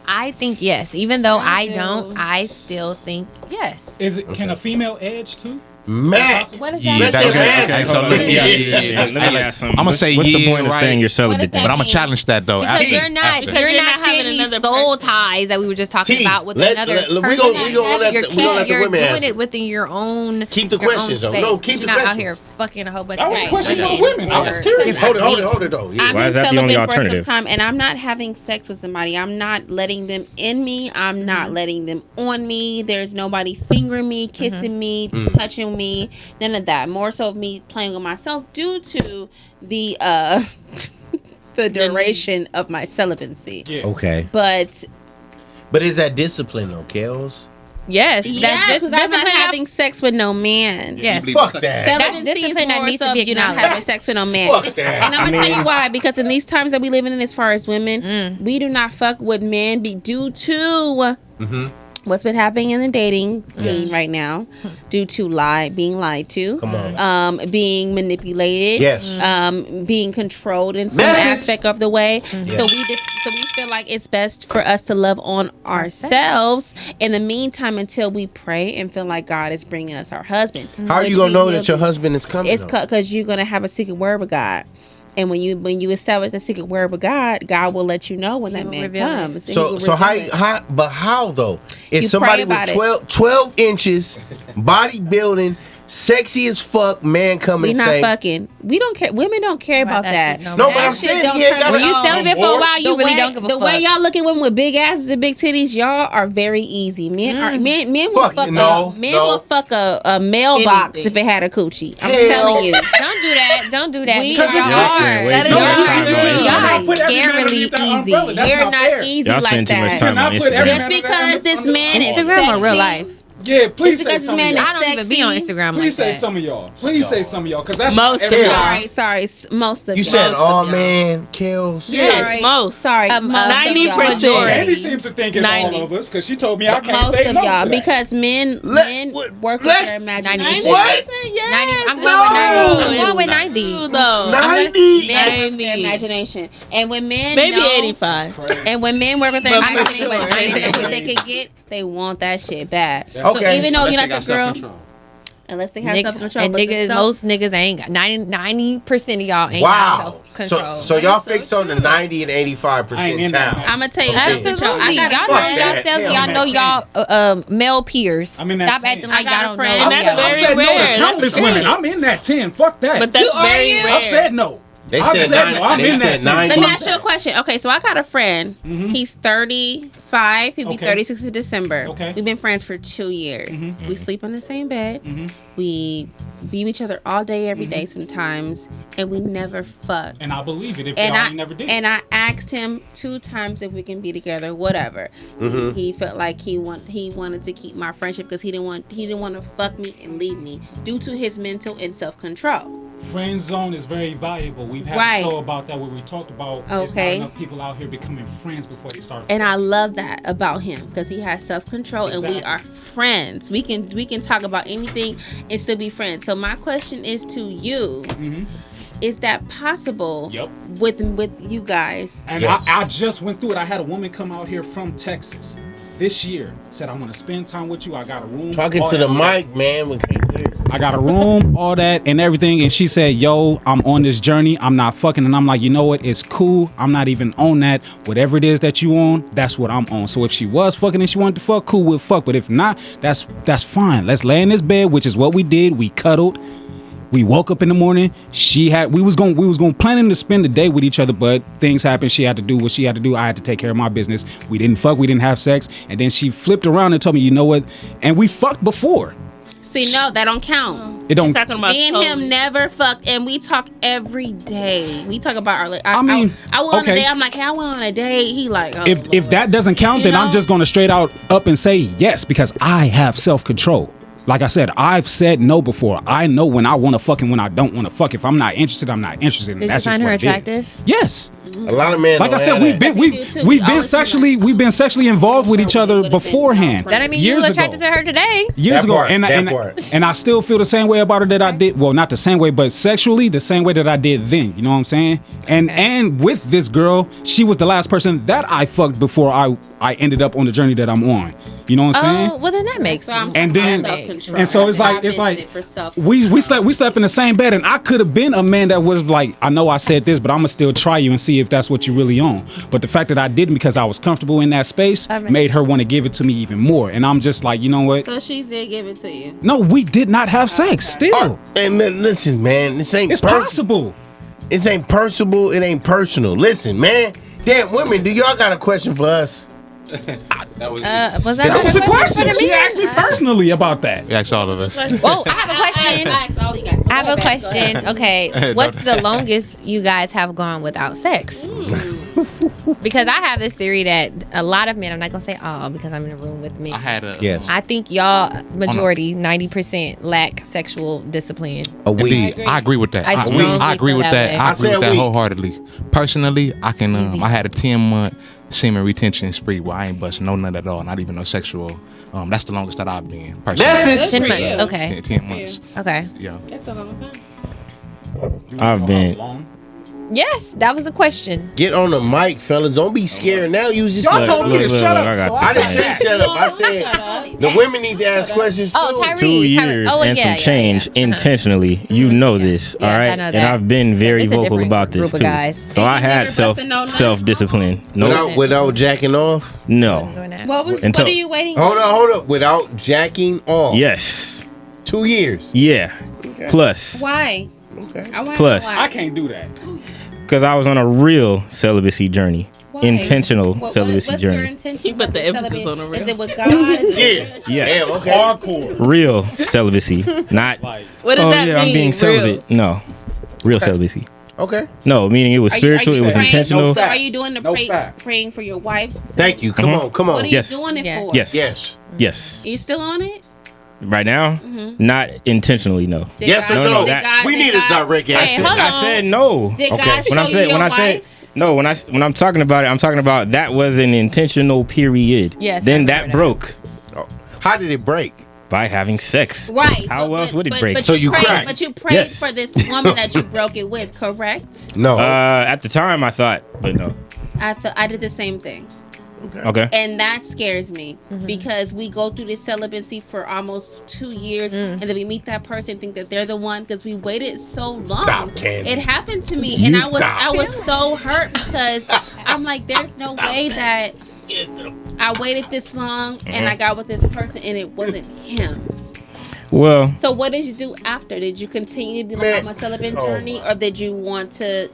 I think yes. Even though I don't, I still think yes. Can a female edge too? Matt, what is that? Okay. So let me ask something. I'm gonna say what's the yeah, point of right? saying you're celibate? But I'm gonna challenge that though. Because you're not creating these soul ties that we were just talking about with another person. We're gonna let the women You're doing answer. it within your own. Keep the questions though. No, keep the questions. You're not out here fucking a whole bunch of men. That was a question for the women. I was curious. Hold it though. Yeah. I've Why been is that the only celibate for some alternative? time, and I'm not having sex with somebody. I'm not letting them in me. I'm not letting them on me. There's nobody fingering me, kissing me, touching me. None of that. More so of me playing with myself due to the the duration of my celibacy. Yeah. Okay. But is that discipline though, Kels? Yes, because I'm not having sex with no man. Yes. Fuck that. Celibacy is more so of you not having sex with no man. Fuck that. And I'm gonna tell you why. Because in these times that we live in, as far as women, we do not fuck with men due to what's been happening in the dating scene right now, due to being lied to, being manipulated, being controlled in some aspect of the way. So we feel like it's best for us to love on ourselves in the meantime until we pray and feel like God is bringing us our husband. How are you gonna know that your husband is coming? It's because you're gonna have a secret word with God. And when you establish a secret word with God, God will let you know when that man comes. So how though? If You somebody pray with about 12 inches, bodybuilding, sexy as fuck, man come We and not say, fucking. We don't care. Women don't care about that. No, but I'm saying he ain't got When you celibate for a while, you really don't give a fuck. The way y'all look at women with big asses and big titties, y'all are very easy. Men will fuck a mailbox if it had a coochie. I'm telling you. Don't do that. Don't do that. Because it's hard. Y'all are scarily easy. We're not easy Y'all like spend too much that. time on Instagram. Just because this man is Instagram or real sexy, life? Yeah, please It's say because some this of man y'all. is I don't even be on sexy. Instagram Please like say that. some of y'all. Please say some of y'all, because that's Most not of everybody. y'all. Sorry, most of You y'all. said Most all of y'all. man, Keels. Yes, Sorry. most. Sorry, most of 90%. y'all. Majority. Andy seems to think it's 90. all of us, because she told me I can't Most say of no y'all, to that. because men work with their imagination. What? 90. I'm No. going with 90. I'm It's going with true, 90. though. 90. Men work with their 90. imagination, and when men Maybe know, 85. and when men work with their But for imagination, sure. and they know what they can get, they want that shit bad. So Okay. even though Unless you're they not got the girl, self-control. unless they have self control, And niggas, most niggas ain't got 90% of y'all ain't got Wow. self-control. So y'all fix on the 90 and 85 I ain't in that. percentile. I'm gonna tell you, Absolutely. self-control. I got a Y'all friend. know yourselves. Hell, Y'all I'm know at y'all male peers. I'm in that Stop 10. acting like I got y'all a don't friend. know. And that's y'all. very I've said no rare. to countless That's women. true. I'm in that 10. Fuck that. But that's Who are very you? rare. I've said no. They I've said said 90. no. I'm They in said that 90. Let me Fuck ask you a that. question. Okay, so I got a friend. He's 35. He'll be Okay. 36 in December. Okay. We've been friends for 2 years. We sleep on the same bed. We be with each other all day, every day sometimes, and we never fuck. And I believe it if And y'all I ain't never did. and I asked him 2 times if we can be together, whatever. He felt like he wanted to keep my friendship because he didn't want to fuck me and leave me due to his mental and self control. Friend zone is very valuable. We've had Right. a show about that where we talked about there's not Okay. enough people out here becoming friends before they start. And I love that about him because he has self control and we Exactly. are friends. We can talk about anything and still be friends. So my question is to you: is that possible? Yep. With you guys? And Yes. I just went through it. I had a woman come out here from Texas this year. Said, I want to spend time with you. I got a room. Talking all to the that. mic, man. We can't hear. I got a room, all that and everything. And she said, yo, I'm on this journey. I'm not fucking. And I'm like, you know what? It's cool. I'm not even on that. Whatever it is that you on, that's what I'm on. So if she was fucking and she wanted to fuck, cool, we'll fuck. But if not, that's fine. Let's lay in this bed, which is what we did. We cuddled. We woke up in the morning. We was going planning to spend the day with each other, but things happened. She had to do what she had to do. I had to take care of my business. We didn't fuck. We didn't have sex. And then she flipped around and told me, you know what? And we fucked before. See, no, that don't count. It don't. Talking about Me and soul. him never fucked, and we talk every day. We talk about our. I mean, I went on a okay. date. I'm like, hey, I went on a date. He like, oh, If Lord. that doesn't count, You then I'm know? just gonna straight out up and say yes because I have self-control. Like I said, I've said no before. I know when I want to fuck and when I don't want to fuck. If I'm not interested, I'm not interested. And Did you that's just find her what it is. attractive? Yes. A lot of men. Like I don't said, have we've that. been Yes, we do too. We always we've been sexually involved with each other beforehand. That ain't mean you years was attracted ago. to her today. Years That ago, part, and that part. I still feel the same way about her that I did. Well, not the same way, but sexually, the same way that I did then. You know what I'm saying? And with this girl, she was the last person that I fucked before I ended up on the journey that I'm on. You know what I'm saying? Oh, well then that makes So I'm sense. And then- self-control. and so it's like- That's it's why I like- mentioned it for self- we slept in the same bed, and I could have been a man that was like, I know I said this, but I'm gonna still try you and see if that's what you really on. But the fact that I didn't because I was comfortable in that space made her want to give it to me even more. And I'm just like, you know what? So she did give it to you. No, we did not have sex. Still, And man, listen, man. This ain't it's possible. It ain't personable. It ain't personal. Listen, man. Damn, women, do y'all got a question for us? That was Was That was a the question. She asked me personally about that. Ask all of us. Oh, I have a question. Ask all you guys. I have Go a ahead, go ahead. question. Okay, what's the longest you guys have gone without sex? Because I have this theory that a lot of men, I'm not gonna say all because I'm in a room with men. I had a Yes. I think y'all majority, 90% lack sexual discipline. A week. Indeed, I agree with that. I strongly I agree feel with that that. way. I I agree with said that we- wholeheartedly. Personally, I can. I had a 10-month semen retention spree where I ain't bust no nut at all, not even no sexual. That's the longest that I've been. Personally. That's it. 10 months. Okay. 10 months. Okay. Yeah. That's a long time. I've been. Yes, that was a question. Get on the mic, fellas. Don't be scared. Now you was just. Y'all told me to Look, shut look, up. I got so this I didn't thing. say shut up. I said the women need to ask questions too. Oh, Tyrese. 2 years Oh, and yeah, some change intentionally. You know this, Yes, all I right? know And that. I've been very It's a vocal different about this group of too. guys. So I had never busted no nut? self discipline. No, Without jacking off. no. What Until- are you waiting? Hold up. Without jacking off. Yes. 2 years. Yeah. Okay. Plus, Why? Okay. I want Plus. I can't do that. because I was on a real celibacy journey, Why? intentional celibacy what's your journey, intention? He put the for emphasis celibate? on the real. Is it with God? Is it Yeah. Yes. Damn, okay. Hardcore. real celibacy, not. Like, What does oh that yeah, mean? I'm being Real? celibate. No, real celibacy. Okay. No, meaning it was spiritual. It was praying? intentional. So are you doing the praying for your wife? Thank you. Come on. What are you doing it for? Yes. Are you still on it? Right now, not intentionally. No. Yes or no? We need a direct answer. I said no. Did God show you your wife? No, when I'm talking about it, I'm talking about that was an intentional period. Yes. Then that broke. How did it break? By having sex. Right. How else would it break? So you prayed. But you prayed for this woman that you broke it with, correct? No. At the time, I thought, but no. I did the same thing. Okay. And that scares me because we go through this celibacy for almost 2 years, and then we meet that person and think that they're the one because we waited so long. Stop, Candy. It happened to me, and I was so hurt because I'm like, there's no way that I waited this long and I got with this person and it wasn't him. Well. So what did you do after? Did you continue to be like on a celibate journey, or did you want to?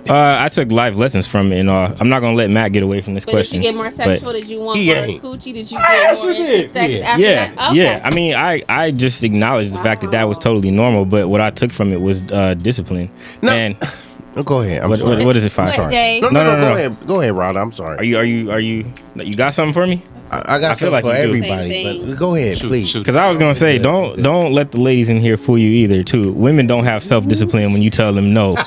I took life lessons from it and all. I'm not gonna let Matt get away from this question. Did you get more sexual? Did you want more coochie? Did you get more into sex after that? Okay. Yeah. I mean, I just acknowledged the fact that was totally normal, but what I took from it was discipline. No. And go ahead. I'm sorry. What is it? 5? Sorry. No. Go ahead. Go ahead, Rod. I'm sorry. Are you got something for me? I got something for everybody, but go ahead, please. Because I was gonna say, don't let the ladies in here fool you either. Too, women don't have self-discipline when you tell them no.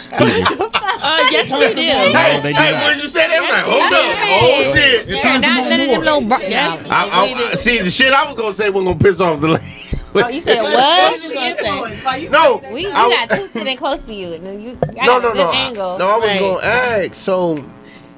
Yes, we do. No, they do not. When you said that, I'm like, hold up. Oh, shit. You're not none of them little yes. I see, the shit I was going to say wasn't going to piss off the lady. Oh, you said what? No. You got two sitting close to you. You got a good angle. No, I was going to ask. So,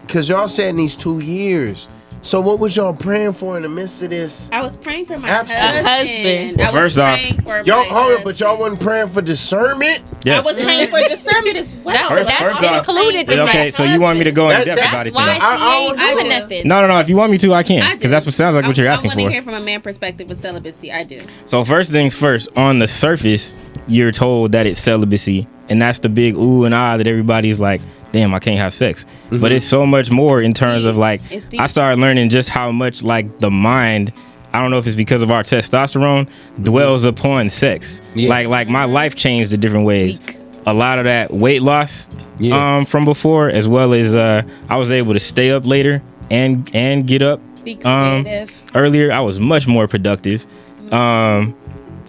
because y'all said in these 2 years, so what was y'all praying for in the midst of this? I was praying for my husband. Well, first off, y'all hold it, but y'all wasn't praying for discernment? Yes. I was praying for discernment as well. First off, included in okay, so you want me to go in depth about it? That's why she ain't doing nothing. No. If you want me to, I can. Because that's what sounds like what you're asking for. I want to hear from a man perspective with celibacy. I do. So first things first, on the surface, you're told that it's celibacy. And that's the big ooh and ah that everybody's like, damn, I can't have sex. But it's so much more in terms of like, I started learning just how much like the mind, I don't know if it's because of our testosterone, dwells upon sex. Like my life changed in different ways. A lot of that weight loss from before, as well as I was able to stay up later and get up earlier. I was much more productive.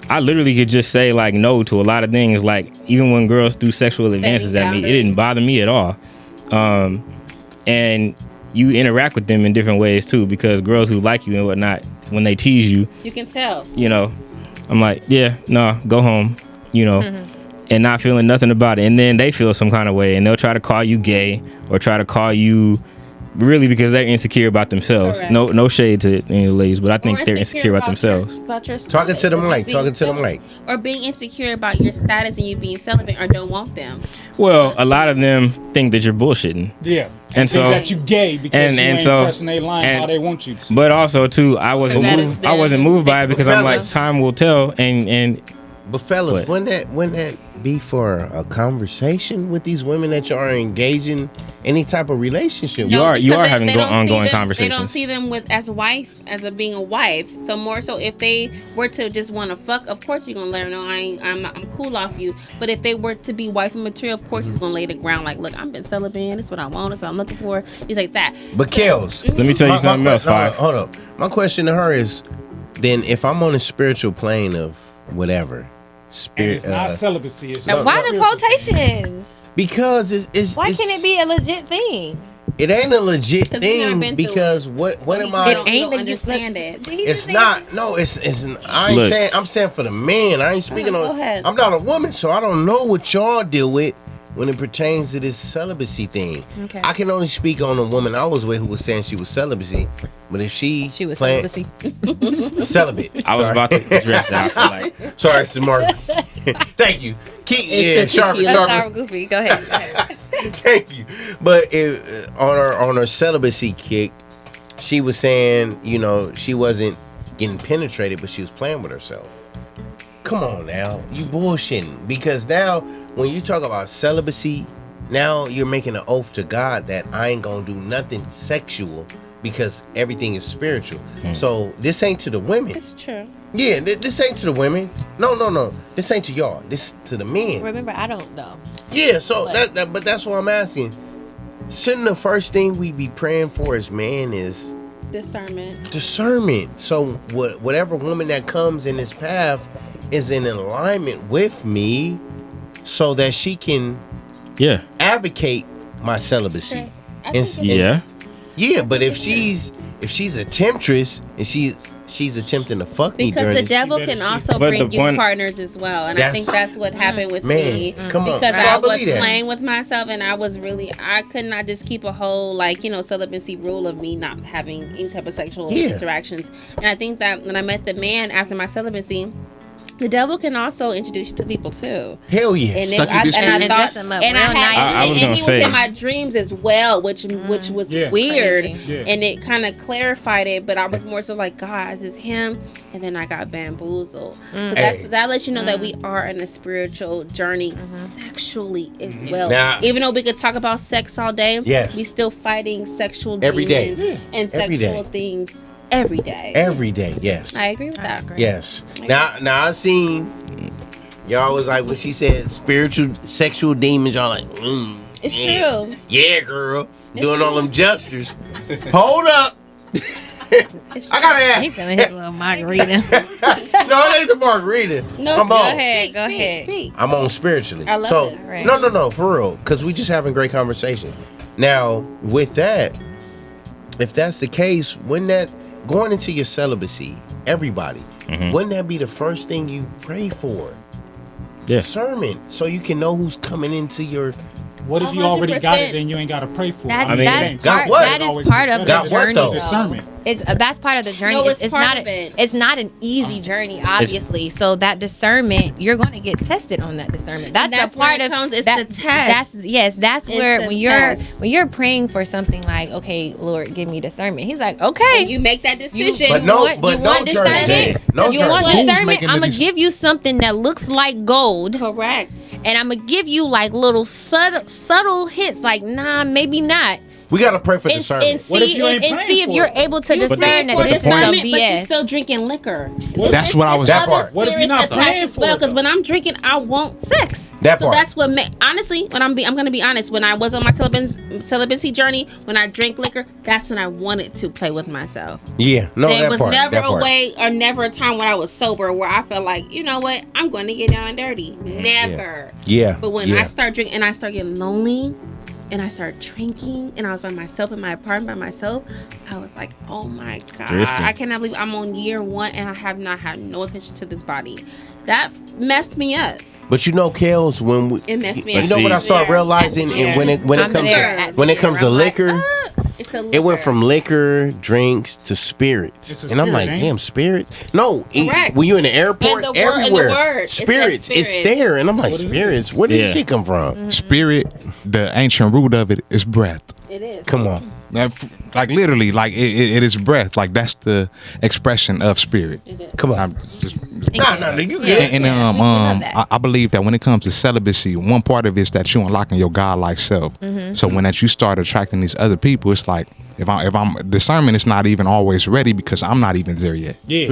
I literally could just say like no to a lot of things. Like even when girls do sexual advances at me, it didn't bother me at all. And you interact with them in different ways too, because girls who like you and whatnot, when they tease you, you can tell. You know, I'm like, yeah, no, go home. You know, and not feeling nothing about it, and then they feel some kind of way, and they'll try to call you gay or try to call you. Really, because they're insecure about themselves. Correct. No shade to any ladies, but I think they're insecure about themselves. About your talking to the mic. Or being insecure about your status and you being celibate or don't want them. Well, a lot of them think that you're bullshitting. Yeah. And so that you gay because you ain't pressing their line how they want you to. But also too, I wasn't moved by it because I'm like, time will tell. But fellas, wouldn't that be for a conversation with these women that you are engaging any type of relationship? You are having ongoing conversations. They don't see them as being a wife. So more so, if they were to just want to fuck, of course you're gonna let her know I'm cool off you. But if they were to be wife material, of course he's gonna lay the ground like, look, I've been celibate. This is what I want. This is what I'm looking for. He's like that. But Keels, let me tell you something else. Hold up. My question to her is, then if I'm on a spiritual plane of whatever. It's not celibacy. It's why the quotations? Because it's why can't it be a legit thing? It ain't a legit thing because what am I? It ain't understand it. It's not. No, it's. I ain't saying. I'm saying for the men. I ain't speaking on. I'm not a woman, so I don't know what y'all deal with when it pertains to this celibacy thing. Okay. I can only speak on a woman I was with who was saying she was celibacy, but if she was celibacy. Celibate. I was about to address that. I feel like. Sorry, smart. Thank you. Sharp. Goofy. Go ahead. Thank you. But on her celibacy kick, she was saying, she wasn't getting penetrated, but she was playing with herself. Come on now, you bullshitting. Because now, when you talk about celibacy, now you're making an oath to God that I ain't gonna do nothing sexual because everything is spiritual. So this ain't to the women. It's true. Yeah, this ain't to the women. No. This ain't to y'all. This to the men. Remember, I don't know. Yeah, so but that's what I'm asking. Shouldn't the first thing we be praying for as man is discernment? So whatever woman that comes in this path is in alignment with me, so that she can advocate my celibacy. Yeah, but if she's a temptress and she's attempting to fuck me because the devil can also bring you partners as well, and I think that's what happened with me. Because I was playing with myself, and I could not just keep a whole celibacy rule of me not having any type of sexual interactions. And I think that when I met the man after my celibacy, the devil can also introduce you to people too. Hell yes. And I was he was in my dreams as well, which was weird, and it kind of clarified it. But I was more so like, God, is this him? And then I got bamboozled. So that lets you know that we are in a spiritual journey sexually as well. Now, even though we could talk about sex all day, we still fighting sexual demons and sexual things. Every day, yes. I agree with that. Yes. Now I seen y'all was like when she said spiritual sexual demons, y'all like, it's true. Yeah, girl. Doing all them gestures. Hold up. I gotta ask. He's gonna hit a little margarita. No, it ain't the margarita. No, go ahead. I'm on spiritually. I love this. Right. No, for real. Because we just having great conversation. Now, with that, if that's the case, wouldn't that going into your celibacy, everybody, wouldn't that be the first thing you pray for? Yeah. Discernment, so you can know who's coming into your. What if you already got it and you ain't got to pray for it? That is part of the journey. Discernment. That's part of the journey. It's not an easy journey, obviously. So that discernment, you're going to get tested on that discernment. That's a part of it's the test. That's where when you're praying for something like, okay, Lord, give me discernment. He's like, okay, and you make that decision. You want discernment? I'm gonna give you something that looks like gold. Correct. And I'm gonna give you like little subtle hits, like maybe not. We gotta pray for discernment. And see if you're able to discern that this is some BS. But you're still drinking liquor. That's what I was. That part. What if you're not praying for it? Because when I'm drinking, I want sex. That part. So that's what. Honestly, when I'm gonna be honest. When I was on my celibacy journey, when I drank liquor, that's when I wanted to play with myself. Yeah. No. There was never a way or never a time when I was sober where I felt like, you know what, I'm going to get down and dirty. Never. Yeah. But when I start drinking and I start getting lonely, and I started drinking, and I was by myself in my apartment by myself, I was like, oh my God, I cannot believe I'm on year 1 and I have not had no attention to this body. That messed me up. But you know, Keels, it messed me up. You know what I started realizing, and when it comes to liquor, it went from liquor, drinks to spirits, and I'm like, damn, spirits. No, when you in the airport, everywhere, spirits, it's there, and I'm like, spirits. Where did shit come from? Spirit, the ancient root of it is breath. It is. Come on. Like literally, like it is breath. Like that's the expression of spirit. Come on. You good. And I believe that when it comes to celibacy, one part of it is that you unlocking your God-like self. So when you start attracting these other people, it's like if I'm discernment, it's not even always ready because I'm not even there yet. Yeah.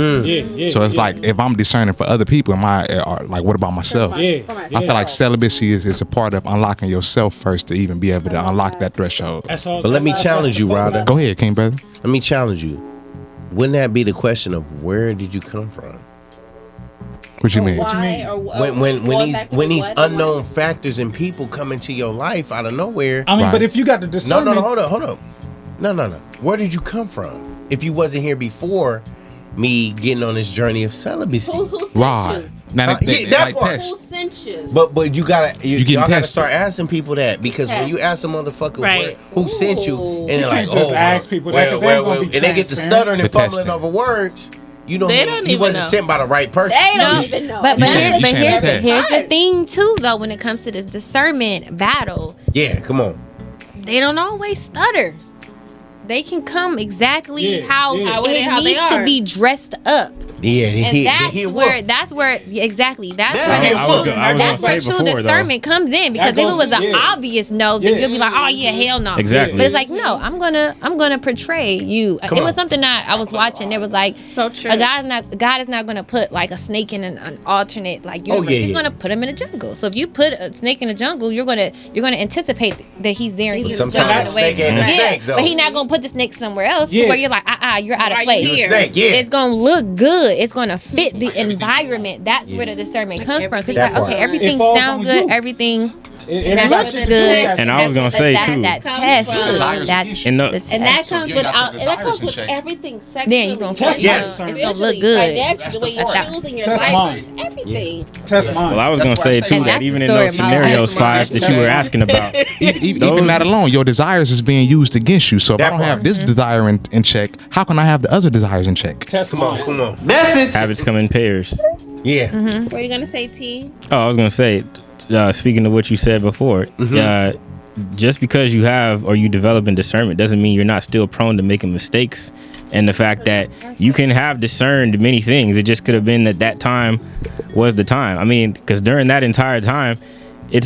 So it's like if I'm discerning for other people, what about myself? I feel like celibacy is a part of unlocking yourself first to even be able to unlock that threshold. But let me challenge you, Ryder. Go ahead, King brother. Let me challenge you. Wouldn't that be the question of where did you come from? What you mean? When these unknown factors and people come into your life out of nowhere. I mean, but if you got the discernment. No, hold up. No. Where did you come from? If you wasn't here before me getting on this journey of celibacy. Who sent you? Now, that part. Who sent you? But you gotta start asking people that, because when you ask a motherfucker who sent you, and they're like, just ask people that, and they get to stuttering and fumbling over words. You know, he wasn't sent by the right person. They don't even know. But here's the thing too, though. When it comes to this discernment battle, come on. They don't always stutter. they can come exactly how how it they needs are. to be dressed up. Yeah, And that's where exactly that's where true before, discernment comes in, because if it was an obvious no, then you'll be like, oh yeah, hell no. Exactly. But it's like, no, I'm gonna portray you. Come it was on. something that I was watching. There was like, So true. God is not gonna put like a snake in an alternate like universe. He's gonna put him in a jungle. So if you put a snake in a jungle, you're gonna anticipate that he's there. And he's Sometimes a snake ain't a snake, though. but he's not gonna put the snake somewhere else to where you're like, you're out of place. You a snake, It's gonna look good. It's gonna fit the environment. That's where the discernment comes from. Because you're like, okay, everything sounds good. Everything. It looks good. good. And I was gonna say too. That test. And that comes with everything sexually. Then you're gonna Test it's gonna look good. Financially, the way you're choosing your Test life, mine. everything. Test mine. Well, I was gonna say too that even in those scenarios, Five, that you were asking about, even that alone, your desires is being used against you. So if I don't have this desire in check, how can I have the other desires in check? Come on. Message. Habits come in pairs. Yeah. What are you gonna say, T? Oh, I was gonna say, speaking of what you said before, just because you have or you develop in discernment doesn't mean you're not still prone to making mistakes. And the fact that you can have discerned many things, it just could have been that time was the time. I mean, because during that entire time, it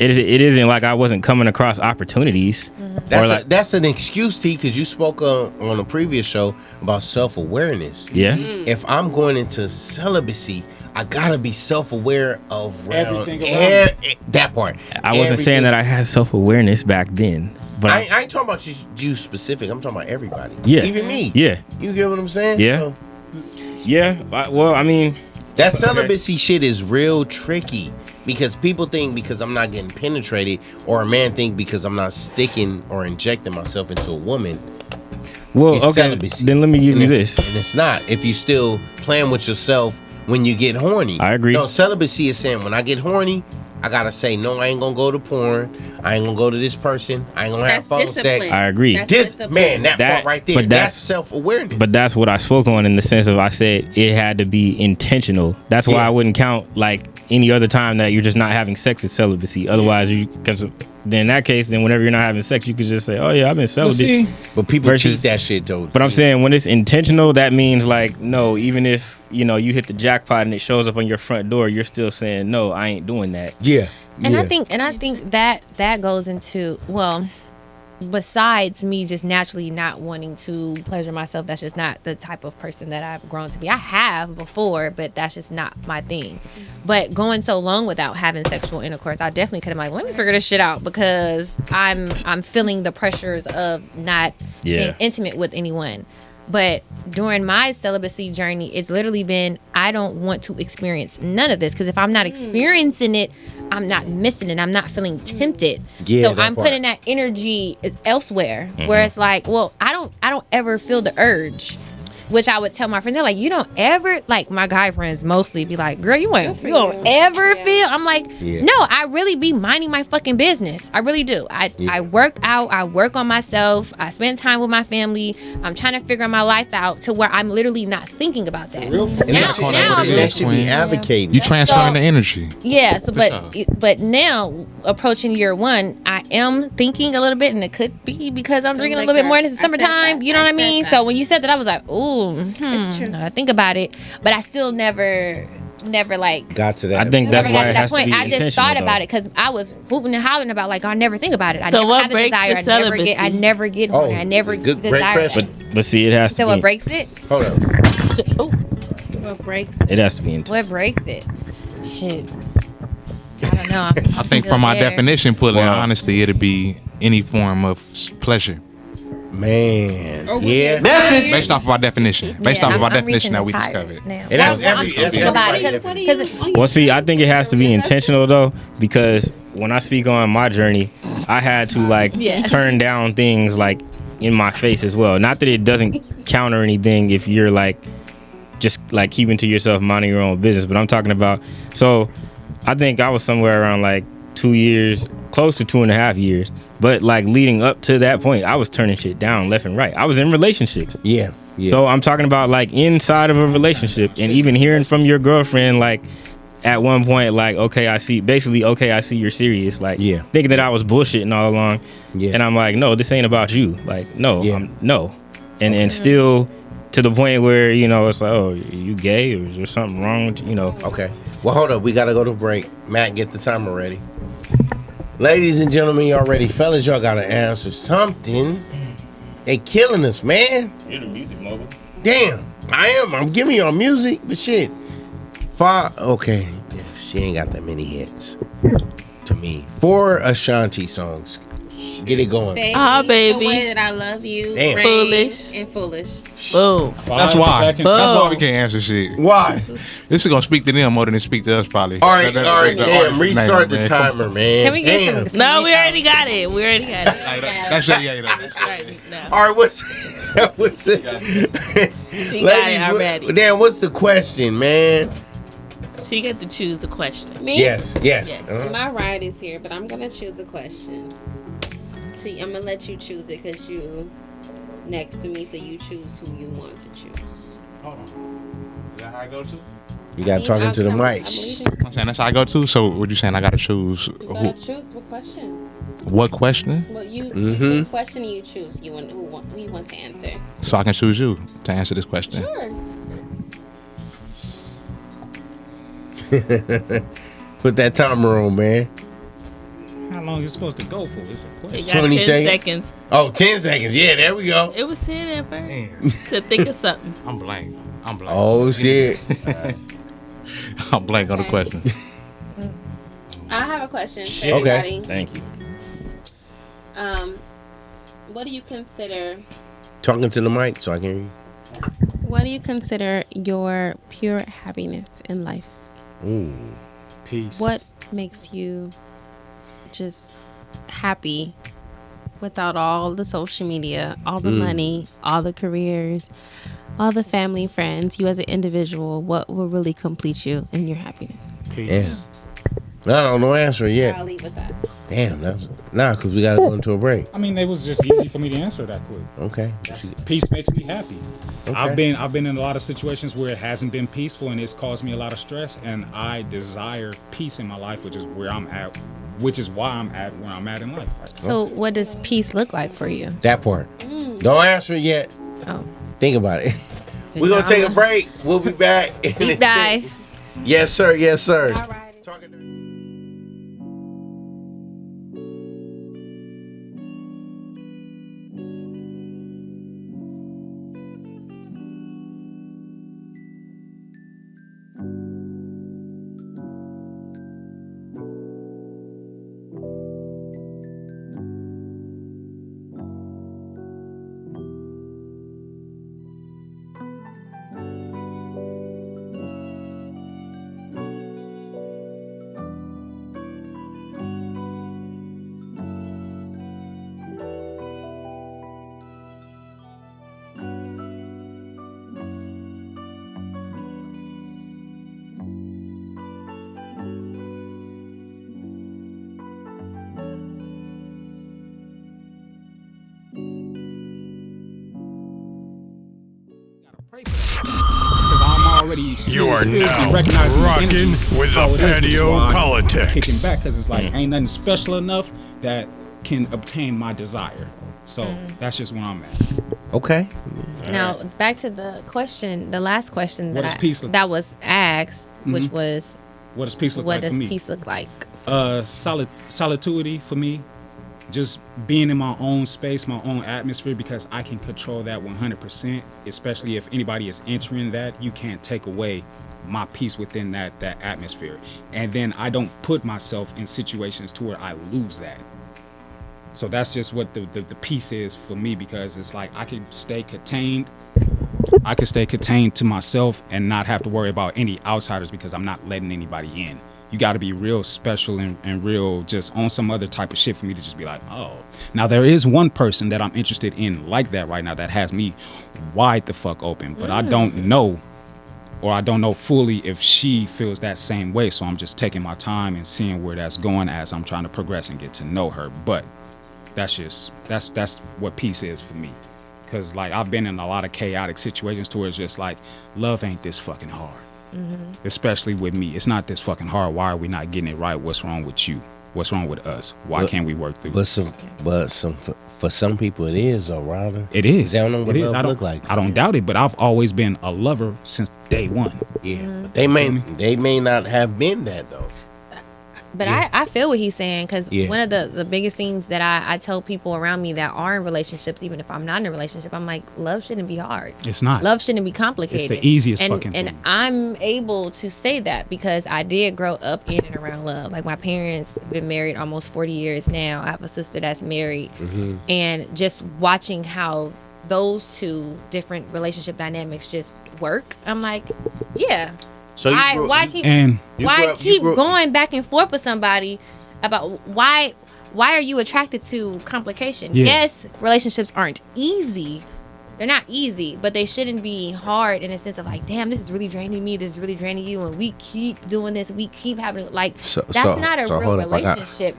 isn't like I wasn't coming across opportunities. That's an excuse, T, because you spoke on a previous show about self-awareness. Yeah. If I'm going into celibacy, I gotta be self-aware of everything that part. I wasn't saying that I had self-awareness back then, but I ain't talking about you specific. I'm talking about everybody. Yeah. Even me. Yeah. You get what I'm saying? Yeah. So, yeah. Well, I mean, that celibacy shit is real tricky. Because people think because I'm not getting penetrated, or a man think because I'm not sticking or injecting myself into a woman. Well, it's okay. Celibacy. Then let me give you this. And it's not. If you still playing with yourself when you get horny. I agree. No, celibacy is saying when I get horny, I gotta say no. I ain't gonna go to porn. I ain't gonna go to this person. I ain't gonna have phone sex. I agree. That part right there. But that's self-awareness. But that's what I spoke on in the sense of I said it had to be intentional. That's why I wouldn't count like any other time that you're just not having sex as celibacy. Otherwise, then in that case, then whenever you're not having sex, you could just say, "Oh yeah, I've been celibate." But people cheat that shit though. But I'm saying when it's intentional, that means like no, even if you hit the jackpot and it shows up on your front door, you're still saying no, I ain't doing that. Yeah. And I think that goes into, well, besides me just naturally not wanting to pleasure myself, that's just not the type of person that I've grown to be. I have before, but that's just not my thing. But going so long without having sexual intercourse, I definitely could have been like, let me figure this shit out, because I'm feeling the pressures of not being intimate with anyone. But during my celibacy journey, it's literally been, I don't want to experience none of this, because if I'm not experiencing it, I'm not missing it. I'm not feeling tempted. So I'm putting that energy elsewhere, where it's like, well, I don't ever feel the urge. Which I would tell my friends, they're like, you don't ever, like my guy friends mostly be like, girl, you don't ever feel. I'm like, no, I really be minding my fucking business. I really do. I work out. I work on myself. I spend time with my family. I'm trying to figure my life out to where I'm literally not thinking about that. That should be advocating. You transferring the energy. Yeah. So, but now approaching year one, I am thinking a little bit, and it could be because I'm drinking a little bit more in the summertime. You know what I mean? So when you said that, I was like, ooh. It's true. I think about it, but I still never like got to that. I think that's why it has to be I just thought about it because I was hooping and hollering about like I never think about it. I So never what have the breaks desire. the celibacy? I never get horny. I never desire that. But see, it has to. So be, what breaks it? Hold on. What breaks it? Has to be intentional. What breaks it? Shit. I don't know. I think from my definition, put in honesty, it'd be any form of pleasure. Man, message based off of our definition. Based off of our definition that we discovered. And that's everybody. Well, see, I think it has to be intentional though, because when I speak on my journey, I had to like turn down things like in my face as well. Not that it doesn't counter anything if you're like just like keeping to yourself, minding your own business, but I'm talking about. So I think I was somewhere around like 2 years, close to 2.5 years, but like leading up to that point, I was turning shit down left and right. I was in relationships. Yeah. So I'm talking about like inside of a relationship, and even hearing from your girlfriend like, at one point, like, okay, I see you're serious. Like, thinking that I was bullshitting all along. Yeah. And I'm like, no, this ain't about you. Like, no, no. And still to the point where, you know, it's like, oh, you gay or is there something wrong with you, you know? Okay. Well, hold up. We got to go to break. Matt, get the timer ready. Ladies and gentlemen, y'all ready? Fellas, y'all got to answer something. They killing us, man. You're the music mogul. Damn, I am. I'm giving y'all music, but shit. Okay. She ain't got that many hits to me. 4 Ashanti songs. Get it going. Baby. The way that I love you. Damn. Foolish. And foolish. Boom. That's why. That's why we can't answer shit. Why? This is gonna speak to them more than it speak to us, probably. All right. Damn, restart the timer, man. Can we get some? No, we already got it. That's right. All right. What's the? She got it already. Damn, what's the question, man? She get to choose a question. Me? Yes. Uh-huh. My ride is here, but I'm gonna choose a question. See, I'm gonna let you choose it because you next to me, so you choose who you want to choose. Hold on. Is that how I go to? You got talking to the mic. I'm saying that's how I go to. So what you saying? I gotta choose. You gotta choose what question. What question? Well, the question you choose. Who you want to answer. So I can choose you to answer this question. Sure. Put that timer on, man. How long you supposed to go for? It's a question. 20 seconds. Oh, 10 seconds. Yeah, there we go. It was 10 at first. To think of something. I'm blank. Oh, shit. I'm blank on the question. I have a question for Okay. everybody. Thank you. What do you consider? Talking to the mic so I can hear you. What do you consider your pure happiness in life? Ooh. Peace. What makes you just happy without all the social media, all the money, all the careers, all the family, friends, you as an individual? What will really complete you in your happiness? Peace. Yeah. I don't know the answer yet. I'll leave with that. Damn, because we got to go into a break. I mean, it was just easy for me to answer that quick. Okay. Peace makes me happy. Okay. I've been in a lot of situations where it hasn't been peaceful and it's caused me a lot of stress, and I desire peace in my life, which is where I'm at, which is why I'm at where I'm at in life. So what does peace look like for you? That part. Don't answer it yet. Oh. Think about it. We're going to take a break. We'll be back. Deep dive. Yes, sir. Yes, sir. All right. You are now rocking with the patio politics. Kicking back because it's like ain't nothing special enough that can obtain my desire. So that's just where I'm at. Okay. Now back to the question, the last question What does peace look that was asked, which was, what does peace look what like does for me? peace look like? Solitude for me. Just being in my own space, my own atmosphere, because I can control that 100%, especially if anybody is entering that. You can't take away my peace within that atmosphere. And then I don't put myself in situations to where I lose that. So that's just what the peace is for me, because it's like I can stay contained. I can stay contained to myself and not have to worry about any outsiders because I'm not letting anybody in. You got to be real special and real just on some other type of shit for me to just be like, oh. Now, there is one person that I'm interested in like that right now that has me wide the fuck open. But I don't know, or I don't know fully if she feels that same way. So I'm just taking my time and seeing where that's going as I'm trying to progress and get to know her. But that's what peace is for me. Because, like, I've been in a lot of chaotic situations to where it's just like, love ain't this fucking hard. Especially with me. It's not this fucking hard. Why are we not getting it right? What's wrong with you? What's wrong with us? Why can't we work through it? For some people it is, though, Ronald. It is. They don't know what love look like. I don't doubt it, but I've always been a lover since day one. Yeah, but they may not have been that though. But I feel what he's saying, because one of the biggest things that I tell people around me that are in relationships, even if I'm not in a relationship, I'm like, love shouldn't be hard. It's not. Love shouldn't be complicated. It's the easiest and, fucking thing. And I'm able to say that because I did grow up in and around love. Like, my parents have been married almost 40 years now. I have a sister that's married. And just watching how those two different relationship dynamics just work, I'm like, yeah. So why keep going back and forth with somebody about why are you attracted to complication? Yeah. Yes, relationships aren't easy. They're not easy, but they shouldn't be hard in a sense of like, damn, this is really draining me, this is really draining you, and we keep doing this, we keep having that's not a real relationship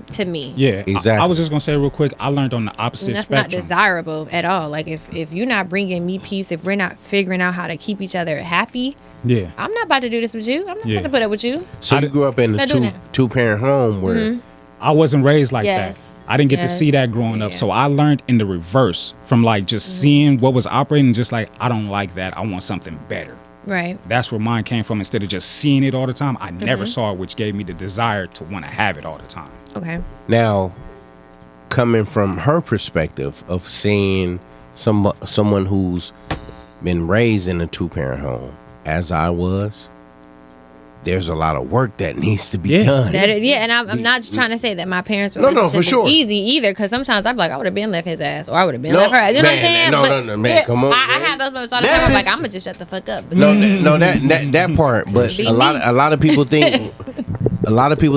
to me. Yeah, exactly. I was just gonna say real quick, I learned on the opposite and that's spectrum. not desirable at all. Like, if you're not bringing me peace, if we're not figuring out how to keep each other happy, I'm not about to do this with you. I'm not about to put up with you. So you grew up in a two-parent home where I wasn't raised like that. I didn't get to see that growing up. So I learned in the reverse from like just seeing what was operating, just like, I don't like that. I want something better. Right. That's where mine came from. Instead of just seeing it all the time, I never saw it, which gave me the desire to want to have it all the time. Okay. Now, coming from her perspective of seeing someone who's been raised in a two-parent home, as I was, there's a lot of work that needs to be done. And I'm not trying to say that my parents' relationship was easy either, because sometimes I'm like, I would have been left his ass, or I would have been left her ass. You know what I'm saying? No, man, come on. I have those moments all the time. I'm like, I'm gonna just shut the fuck up. That part. But a lot of people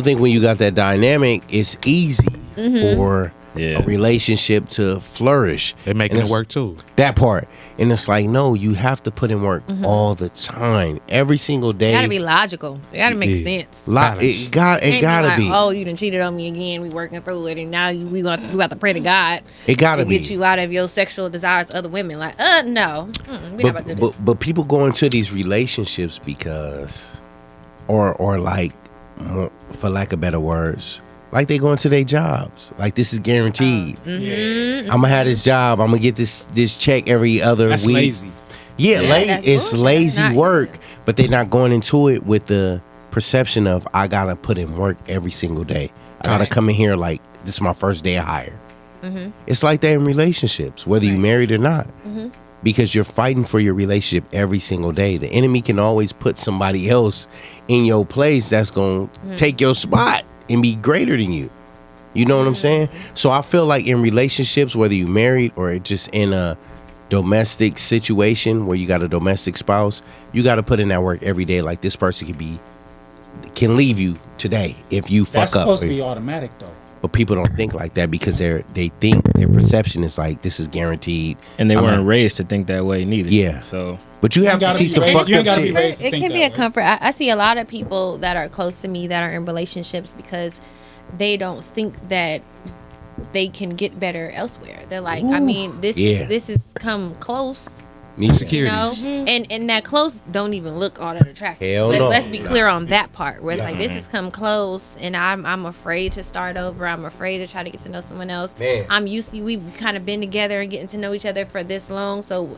think when you got that dynamic, it's easy for a relationship to flourish. They're making it work too. That part. And it's like, no, you have to put in work all the time, every single day. It gotta be logical. It gotta make sense. It gotta be. Oh, you done cheated on me again. We working through it, and now we got to pray to God. It gotta be. Get you out of your sexual desires to other women. Like, no, we not about to do this. But people go into these relationships because, or like, for lack of better words, like they go into their jobs. Like, this is guaranteed. I'm gonna have this job. I'm gonna get this check every other week. Lazy. Yeah, it's lazy work, but they're not going into it with the perception of, I gotta put in work every single day. I gotta come in here like this is my first day of hire. It's like that in relationships, whether you're married or not, because you're fighting for your relationship every single day. The enemy can always put somebody else in your place that's gonna take your spot and be greater than you. You know what I'm saying? So I feel like in relationships, whether you're married or just in a domestic situation where you got a domestic spouse, you got to put in that work every day. Like, this person can leave you today if you fuck up. That's supposed to be automatic though. But people don't think like that because they think their perception is like, this is guaranteed. And they weren't raised to think that way neither. Yeah. So, but you have to see some fucked up shit. It can be a comfort. I see a lot of people that are close to me that are in relationships because they don't think that they can get better elsewhere. They're like, I mean, this has come close. Need security. You know? And that close don't even look all that attractive. Hell no. Let's be clear on that part. Where it's like, this has come close, and I'm afraid to start over. I'm afraid to try to get to know someone else. Man. I'm used to, we've kind of been together and getting to know each other for this long, so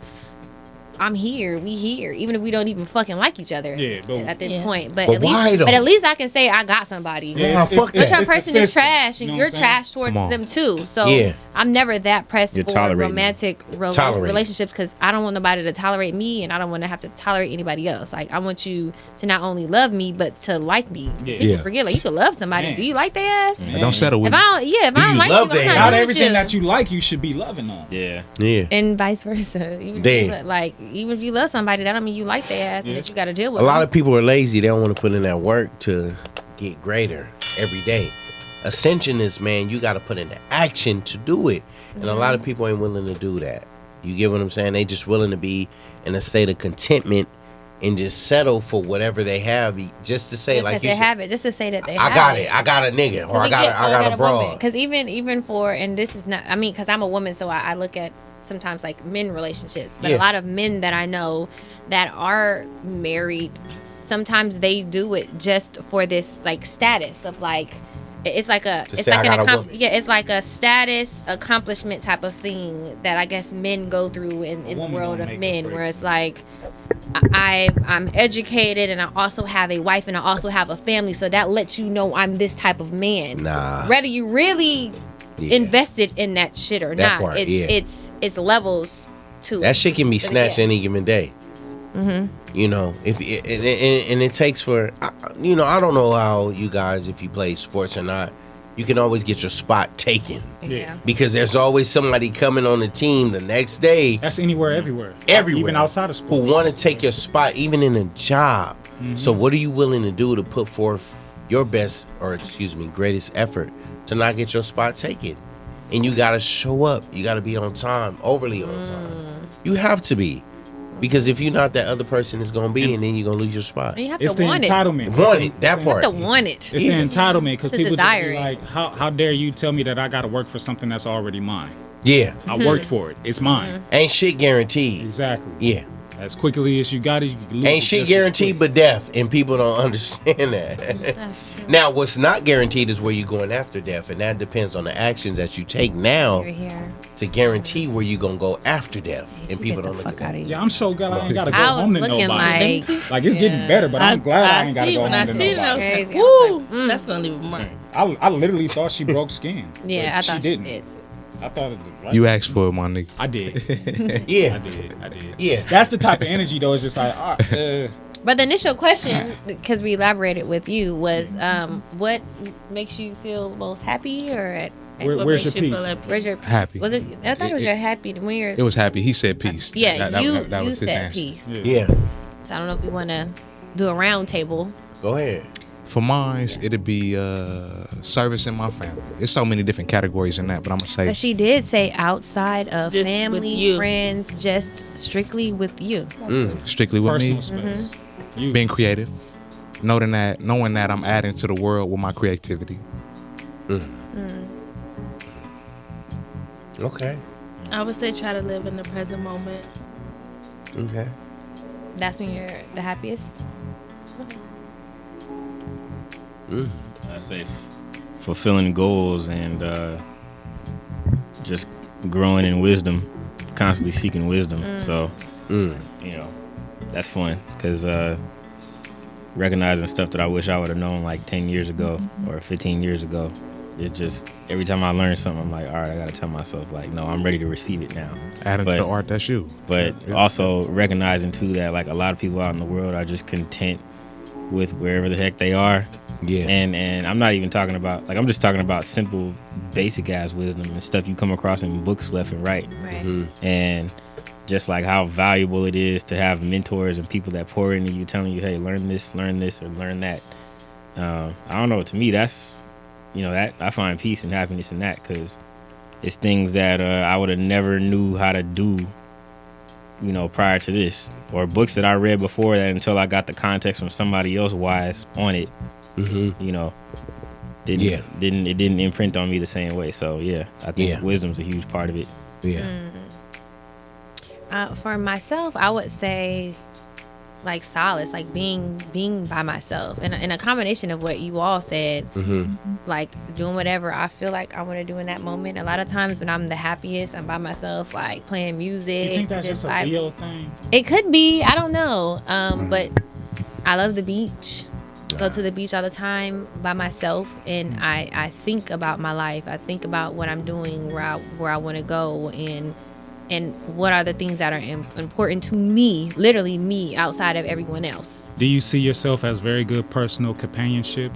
I'm here, we here, even if we don't even fucking like each other at this point. But at least I can say I got somebody. Yeah, but your person is trash, and you're trash towards them too. So I'm never that pressed for romantic relationships, because I don't want nobody to tolerate me, and I don't want to have to tolerate anybody else. Like, I want you to not only love me, but to like me. People forget, like, you can love somebody. Do you like their ass? Don't settle with if I don't like you, not everything that you like, you should be loving on. Yeah. And vice versa. Even if you love somebody, that don't mean you like their ass and that you got to deal with a lot of people are lazy. They don't want to put in that work to get greater every day. Ascension is, man, you got to put in the action to do it. And a lot of people ain't willing to do that. You get what I'm saying? They just willing to be in a state of contentment and just settle for whatever they have, just to say, just like, that they have it, just to say that they I got it. I got a nigga, or I got a broad. Because even for, and this is not, I mean, because I'm a woman, so I look at sometimes like men relationships, but a lot of men that I know that are married, sometimes they do it just for this like status of like, it's like a it's like a status accomplishment type of thing that I guess men go through in the world of men, where it's like I'm educated and I also have a wife and I also have a family, so that lets you know I'm this type of man. Whether you really invested in that shit or that not, part, it's levels to that shit can be snatched any given day. Mm-hmm. You know, if and it takes for, you know, I don't know how you guys, if you play sports or not, you can always get your spot taken. Yeah. Because there's always somebody coming on the team the next day. That's anywhere, everywhere. Everywhere. Even outside of sports. Who want to take your spot, even in a job. Mm-hmm. So what are you willing to do to put forth your best, or excuse me, greatest effort to not get your spot taken? And you got to show up. You got to be on time, overly on time. You have to be. Because if you're not, that other person is going to be, and then you're going to lose your spot. And you have It's to the want entitlement. it. Want it, that part. You have to want it. It's the entitlement, because To people just desire be it. like, how dare you tell me that I got to work for something that's already mine? Yeah. I worked for it. It's mine. Ain't shit guaranteed. Exactly. Yeah. As quickly as you got it, you can lose Ain't it shit just as guaranteed quick. but death, and people don't understand that. Now, what's not guaranteed is where you're going after death, and that depends on the actions that you take now to guarantee where you're going to go after death. And people don't look at that. Yeah, I'm so glad I ain't got to go I was home to looking nobody. like- Like, it's getting better, but I'm glad I ain't got to go when home I to see it, I nobody. was like, woo, that's gonna leave a mark. I literally thought she broke skin. Yeah, but I thought she she didn't. did. I thought it was right. You asked for it, my nigga. I did. Yeah. I did. Yeah. That's the type of energy, though. It's just like, But the initial question, because we elaborated with you, was what makes you feel most happy, or at where's your peace? Where's your Happy. Was it? I thought it was your happy when you're. It was happy. He said peace. Yeah, That you was his said answer. peace. Yeah. So I don't know if we want to do a round table. Go ahead. For mine, it'd be service in my family. It's so many different categories in that, but I'm gonna say But she did say outside of Just with family, you. friends, just strictly with you. strictly with Personal me. space. You. Being creative, knowing that I'm adding to the world with my creativity. Okay. I would say try to live in the present moment. Okay. That's when you're the happiest. I say fulfilling goals and just growing in wisdom, constantly seeking wisdom. So, you know, that's fun because recognizing stuff that I wish I would have known like 10 years ago or 15 years ago. It just, every time I learn something, I'm like, all right, I got to tell myself, like, no, I'm ready to receive it now. Adding to the art, that's you. But also recognizing, too, that, like, a lot of people out in the world are just content with wherever the heck they are. Yeah. And I'm not even talking about, like, I'm just talking about simple, basic-ass wisdom and stuff you come across in books left and right. Right. And just, like, how valuable it is to have mentors and people that pour into you, telling you, hey, learn this, or learn that. I don't know. To me, that's... You know, that I find peace and happiness in that because it's things that I would have never knew how to do, you know, prior to this, or books that I read before that until I got the context from somebody else wise on it. You know, didn't imprint on me the same way. So yeah, I think wisdom's a huge part of it. Yeah. For myself, I would say like solace, like being by myself, and a combination of what you all said, like doing whatever I feel like I want to do in that moment. A lot of times when I'm the happiest, I'm by myself, like playing music. You think that's just a Leo thing? It could be, I don't know, but I love the beach. Go to the beach all the time by myself, and I think about my life. I think about what I'm doing, where I want to go, and what are the things that are important to me, literally me, outside of everyone else. Do you see yourself as very good personal companionship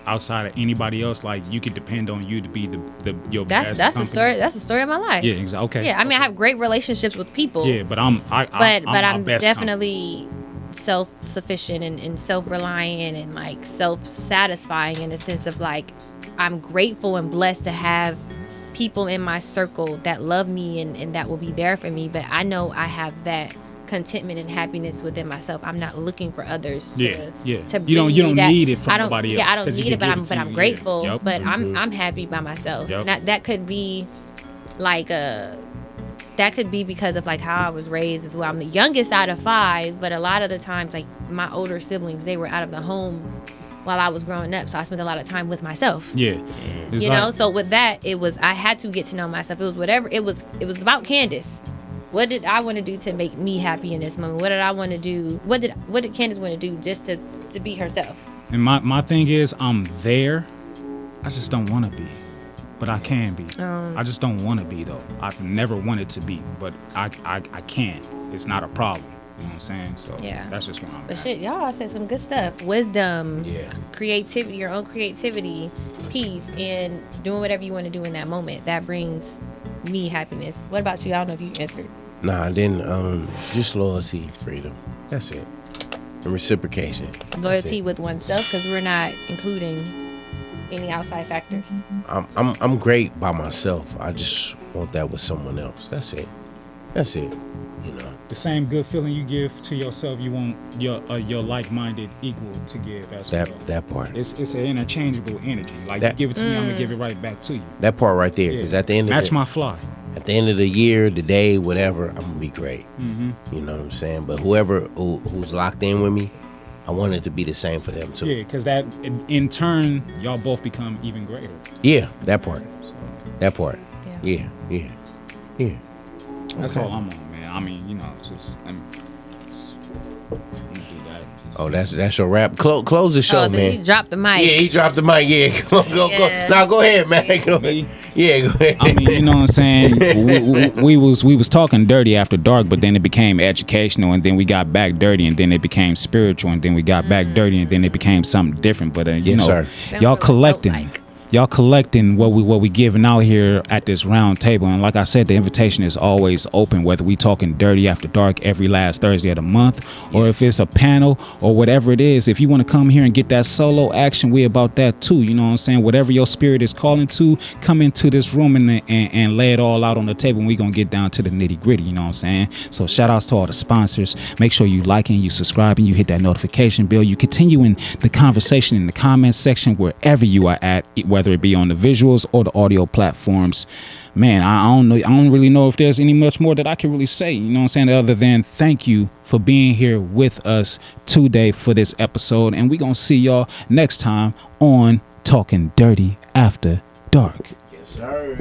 outside of anybody else? Like you could depend on you to be your best. That's company? the story. That's the story of my life. Yeah, exactly. Okay. Yeah, I mean, I have great relationships with people. Yeah, but I'm definitely self-sufficient and self-reliant and like self-satisfying in the sense of like I'm grateful and blessed to have people in my circle that love me and that will be there for me, but I know I have that contentment and happiness within myself. I'm not looking for others to you bring don't me that. need it from nobody else. Yeah, I don't need it, but I'm grateful. Yep. But I'm happy by myself. Yep. That could be like that could be because of like how I was raised as well. I'm the youngest out of 5, but a lot of the times, like my older siblings, they were out of the home while I was growing up, so I spent a lot of time with myself. Yeah, you know. So with that, I had to get to know myself. It was whatever. It was about Candace. What did I want to do to make me happy in this moment? What did I want to do? What did Candace want to do just to be herself? And my thing is, I'm there. I just don't want to be. But I can be. I just don't want to be, though. I've never wanted to be, but I can. It's not a problem. You know what I'm saying? So that's just where I'm at. But shit, y'all said some good stuff. Wisdom, creativity, your own creativity, peace, and doing whatever you want to do in that moment. That brings me happiness. What about you? I don't know if you answered. Nah, then just loyalty, freedom. That's it. And reciprocation. Loyalty with oneself, because we're not including any outside factors. I'm great by myself. I just want that with someone else. That's it. You know, the same good feeling you give to yourself, you want your like-minded equal to give as well. That part. It's an interchangeable energy. Like you give it to me, I'm gonna give it right back to you. That part right there, because at the end of match my fly. At the end of the year, the day, whatever, I'm gonna be great. You know what I'm saying? But who's locked in with me, I want it to be the same for them too. Yeah, because that in turn, y'all both become even greater. Yeah, that part. That part. Yeah. That's all I'm on, man. I mean, you know, just let me do that. Oh, that's your rap. Close the show, man. He dropped the mic. Yeah, he dropped the mic. Yeah, go. Now go ahead, man. Go ahead. Yeah, go ahead. I mean, you know what I'm saying? we was talking dirty after dark, but then it became educational, and then we got back dirty, and then it became spiritual, and then we got back dirty, and then it became something different. But you know, sir. Y'all collecting what we giving out here at this round table. And like I said, the invitation is always open, whether we talking dirty after dark every last Thursday of the month, or if it's a panel or whatever it is. If you want to come here and get that solo action, we about that too. You know what I'm saying? Whatever your spirit is calling to, come into this room and lay it all out on the table, and we gonna get down to the nitty gritty. You know what I'm saying? So shout outs to all the sponsors. Make sure you liking, you subscribing, you hit that notification bell, you continuing the conversation in the comments section wherever you are at, whether it be on the visuals or the audio platforms. Man, I don't really know if there's any much more that I can really say, you know what I'm saying, other than thank you for being here with us today for this episode, and we gonna see y'all next time on Talkin Dirty After Dark. Yes, sir.